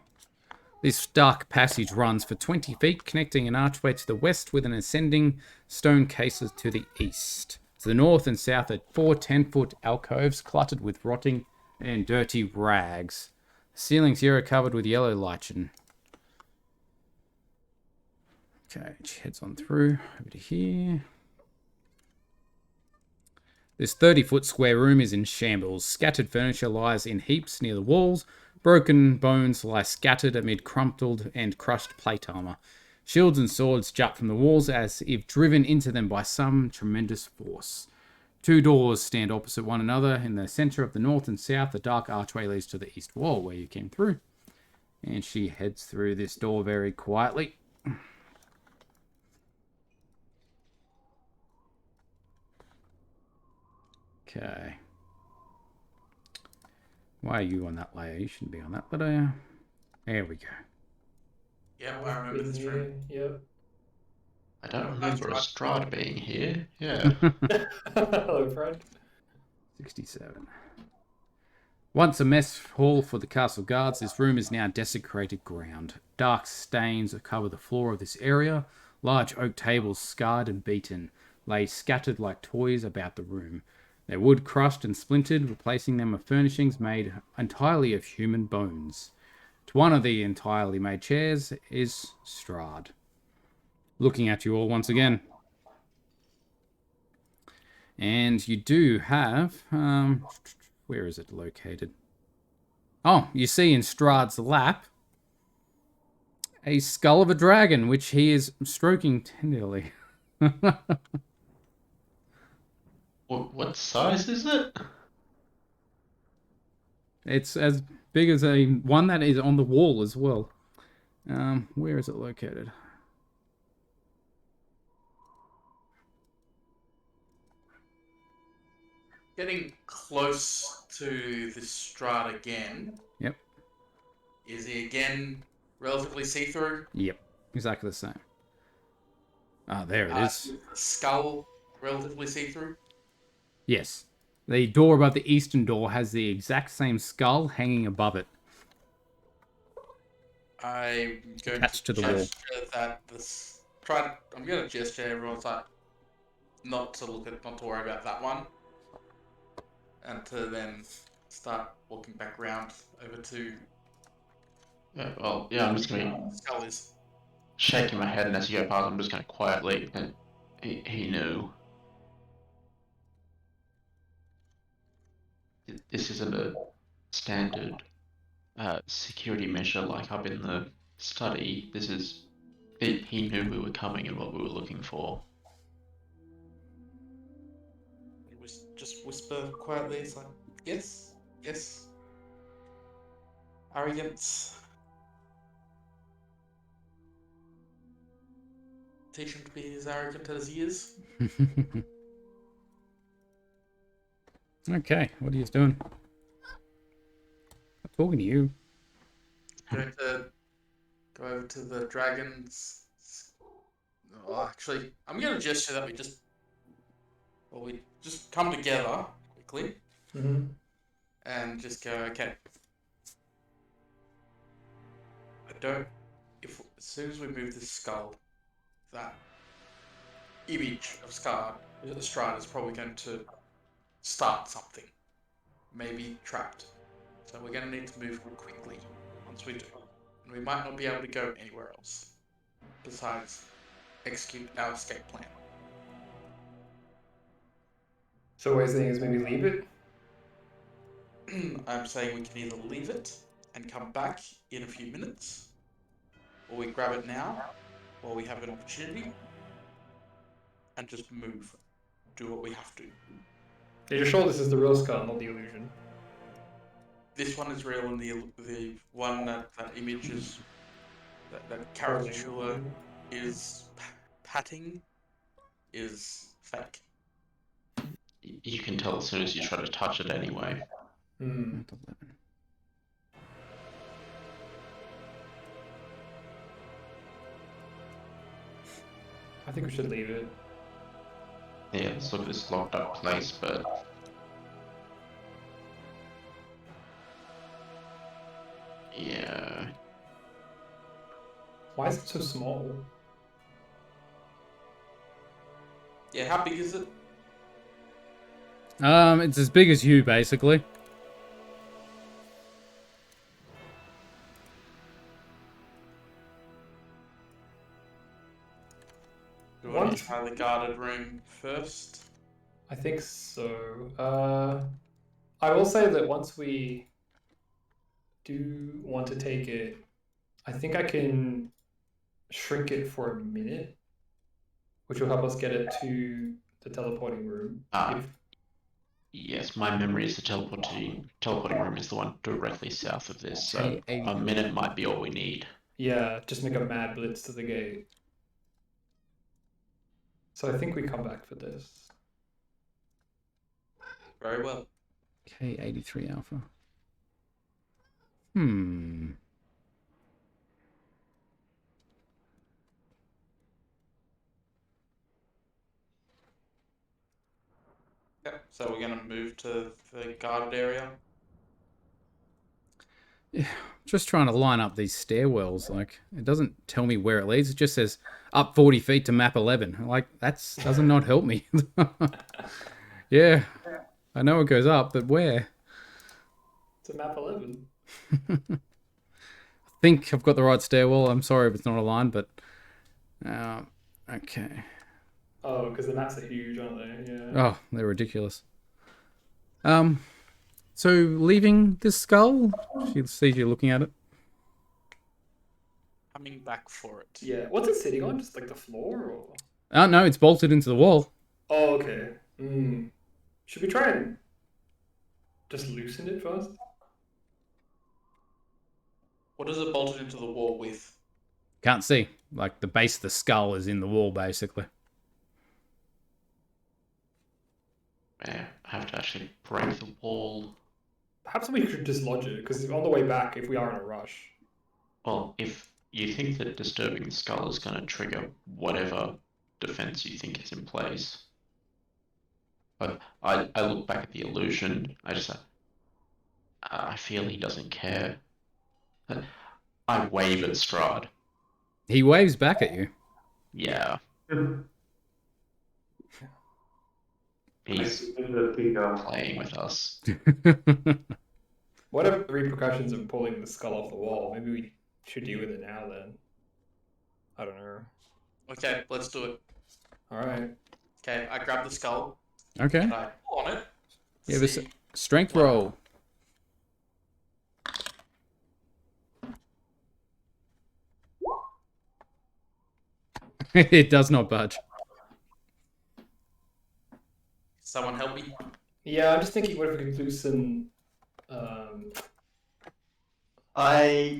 This dark passage runs for 20 feet, connecting an archway to the west with an ascending stone cases to the east. To the north and south are 4 10-foot alcoves cluttered with rotting and dirty rags. The ceilings here are covered with yellow lichen. Okay, she heads on through over to here. This 30-foot square room is in shambles. Scattered furniture lies in heaps near the walls. Broken bones lie scattered amid crumpled and crushed plate armor. Shields and swords jut from the walls as if driven into them by some tremendous force. 2 doors stand opposite one another. In the center of the north and south, the dark archway leads to the east wall where you came through. And she heads through this door very quietly. Okay. Why are you on that layer? You shouldn't be on that layer. There we go. Yep, I remember this room. Yep. I don't remember a Strahd being here. Yeah. Hello, friend. 67. Once a mess hall for the castle guards, this room is now desecrated ground. Dark stains cover the floor of this area. Large oak tables, scarred and beaten, lay scattered like toys about the room. Their wood crushed and splintered, replacing them with furnishings made entirely of human bones. To one of the entirely made chairs is Strahd, looking at you all once again. And you do have... where is it located? Oh, you see in Strahd's lap a skull of a dragon, which he is stroking tenderly. What size is it? It's as big as a one that is on the wall as well. Where is it located? Getting close to this Strahd again. Yep. Is he again relatively see-through? Yep. Exactly the same. Ah, there it is. Skull relatively see-through? Yes. The door above the eastern door has the exact same skull hanging above it. I'm going Attached to the wall. gesture that this. I'm going to gesture everyone's like not to worry about that one, and to then start walking back around over to. Yeah, well, yeah, I'm just going to be Skull is. shaking my head, and as you go past, I'm just going to quietly. And he knew. This isn't a standard security measure like up in the study. This is... He knew we were coming and what we were looking for. Just whisper quietly. It's like, yes. Arrogance. Teach him to be as arrogant as he is. Okay, what are you doing? I'm talking to you. Going to go over to the dragons. Oh, actually, I'm going to gesture that we just come together quickly and just go, okay. As soon as we move this skull, that image of Strahd is probably going to start something. Maybe trapped. So we're going to need to move quickly once we do. And we might not be able to go anywhere else besides execute our escape plan. So what you're saying is maybe leave it? I'm saying we can either leave it and come back in a few minutes, or we grab it now while we have an opportunity and just move. Do what we have to. Yeah, you're sure this is the real skull, not the illusion? This one is real, and the one that image is that caricature is patting is fake. You can tell as soon as you try to touch it anyway. I think we should leave it. Yeah, it's sort of this locked up place, but yeah. Why is it so small? Yeah, how big is it? It's as big as you, basically. Do you want to try the guarded room first? I think so. I will say that once we do want to take it, I think I can shrink it for a minute, which will help us get it to the teleporting room. Yes, my memory is the teleporting room is the one directly south of this, so a minute might be all we need. Yeah, just make a mad blitz to the gate. So I think we come back for this. Very well. K83 Alpha. Yep, so we're going to move to the guarded area. Yeah, just trying to line up these stairwells. Like, it doesn't tell me where it leads. It just says up 40 feet to map 11. Like, that's doesn't not help me. Yeah, I know it goes up, but where? It's a map 11. I think I've got the right stairwell. I'm sorry if it's not aligned, but okay. Oh, because the maps are huge, aren't they? Yeah. Oh, they're ridiculous. So leaving this skull, she sees you looking at it. Coming back for it. Yeah. What's it sitting on? Just like the floor, or? Oh no, it's bolted into the wall. Oh, okay. Should we try and just loosen it first? What is it bolted into the wall with? Can't see. Like the base of the skull is in the wall, basically. Yeah, I have to actually break the wall. Perhaps we should dislodge it, because on the way back, if we are in a rush. Well, if you think that disturbing the skull is going to trigger whatever defense you think is in place. But I look back at the illusion, I just I feel he doesn't care. I wave at Strahd. He waves back at you. Yeah. He's playing with us. What are the repercussions of pulling the skull off the wall? Maybe we should deal with it now then. I don't know. Okay, let's do it. Alright. Okay, I grab the skull. Okay. And I pull on it. Yeah, this strength roll. It does not budge. Someone help me. Yeah, I'm just thinking, what if we could loosen... I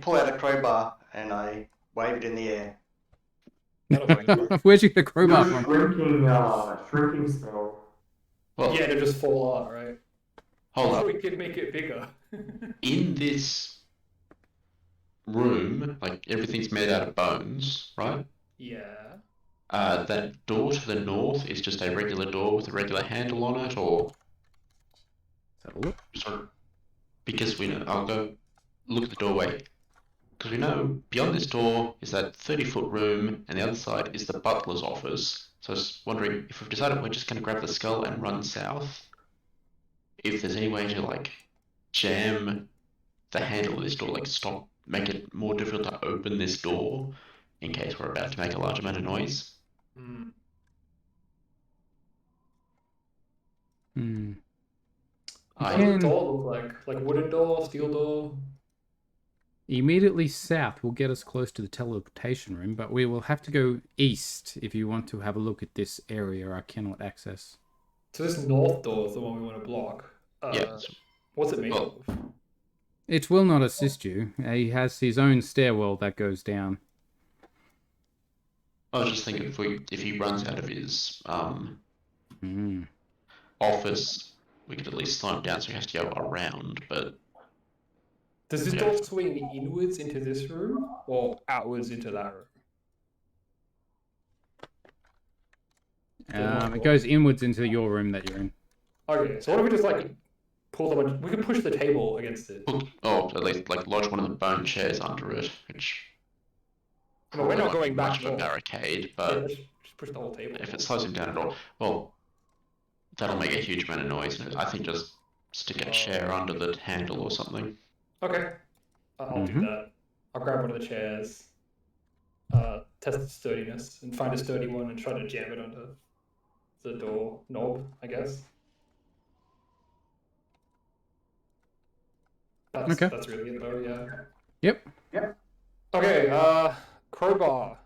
pull out a crowbar and I wave it in the air. That'll do it. Where'd you get a crowbar You're from? shrinking spell. Well, Yeah, it'll just fall out, right? hold Or up. we could make it bigger. In this room, like everything's made out of bones, right? Yeah. That door to the north is just a regular door with a regular handle on it, or Let's have a look. sorry, because we know. I'll go look at the doorway. Because we know beyond this door is that 30-foot room, and the other side is the butler's office. So I was wondering if we've decided we're just going to grab the skull and run south, if there's any way to like jam the handle of this door, like make it more difficult to open this door in case we're about to make a large amount of noise. Hmm. Hmm. I What does the door look like? Like wooden door, steel door? Immediately south will get us close to the teleportation room, but we will have to go east if you want to have a look at this area I cannot access. So this north door is the one we want to block. yeah. What's it made Well- of? It will not assist you. He has his own stairwell that goes down. I was just thinking if he runs out of his Hmm. office, we could at least slow him down so he has to go around. But Does this Yeah. door swing inwards into this room or outwards into that room? It goes inwards into your room that you're in. Okay, so what if we just like pull the one? We can push the table against it. at least like lodge one of the bone chairs under it, which Well, we're not won't be going back much of a north. barricade, Yeah, but just push the whole table. if it slows him down at all, well, that'll make a huge amount of noise. And I think just stick a chair under the handle or something. Okay, I'll do Mhm. that. I'll grab one of the chairs, test its sturdiness, and find a sturdy one and try to jam it onto the door knob, I guess. Okay. That's really it though, yeah. Yep. Okay, crowbar.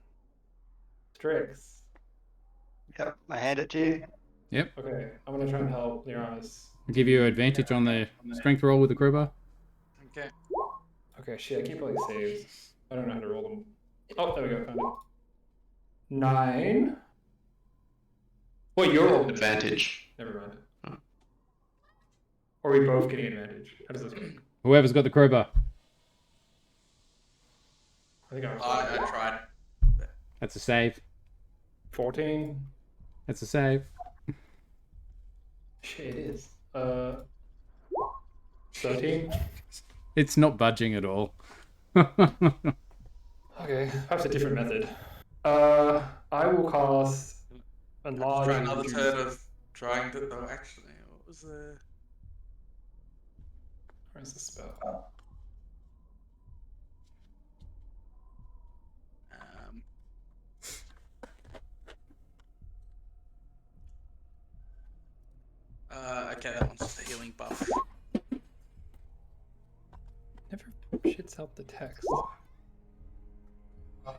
Strixx. Yep, I hand it to you. Okay, I'm gonna try and help Lyr'a'amus. I'll give you advantage on the strength roll with the crowbar. Okay. Okay, shit, I keep rolling saves. I don't know how to roll them. Oh, there we go, found it. 9. Wait, you're rolling Advantage. Never mind. Oh. Or are we both getting advantage? How does this work? Whoever's got the crowbar. I think I was I tried. That's a save. 14. That's a save. Shit, it is. 13. It's not budging at all. Okay, perhaps a different method. I will cast enlarge. Try and another reduce. turn of trying to. Oh, actually, what was the? Where's the spell? Okay, that one's just a healing buff. Never shits out the text.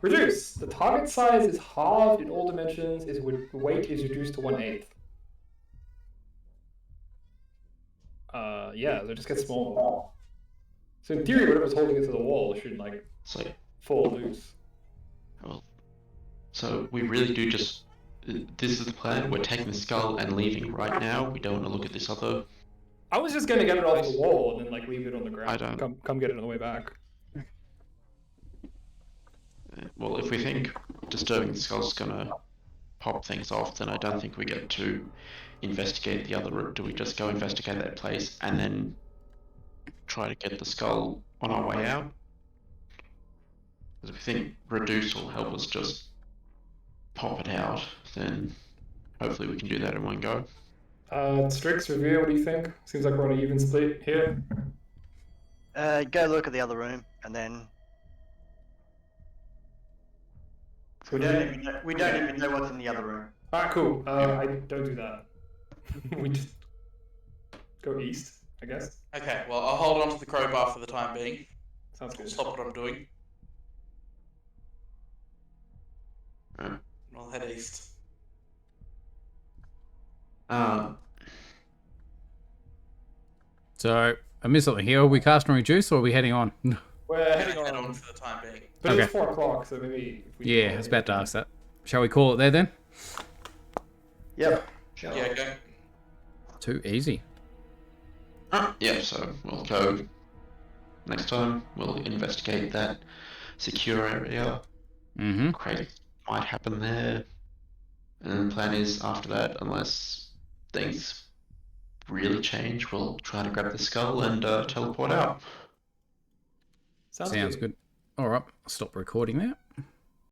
Reduce. The target size is halved in all dimensions. Its weight is reduced to 1/8. Yeah, it just gets smaller. So in theory, whatever's holding it to the wall should like So, fall loose. well, so we really do just. This is the plan. We're taking the skull and leaving right now. We don't want to look at this other. I was just gonna get it off the wall and then like leave it on the ground. I don't- Come get it on the way back. Well, if we think disturbing the skull's gonna pop things off, then I don't think we get to investigate the other route. Do we just go investigate that place and then try to get the skull on our way out? Because if we think reduce will help us just pop it out, then hopefully we can do that in one go. Strix, review, what do you think? Seems like we're on an even split here. Go look at the other room, and then we don't even know what's in the other room. Alright, cool. I don't do that. We just go east, I guess. Okay, well, I'll hold on to the crowbar for the time being. Sounds good. Stop what I'm doing. Right. And I'll head east. So, I missed something here. Are we cast and reduce or are we heading on? We're heading Head on. on for the time being. But Okay. it's 4 o'clock, so maybe if we Yeah, I was about to ask that. Shall we call it there then? Yep. Yeah, okay. Too easy. Yeah, so we'll go next time. We'll investigate that secure area. Mm-hmm. Crate might happen there. And the plan is after that, unless things really change, we'll try to grab the skull and teleport out. Sounds good. All right, I'll stop recording there.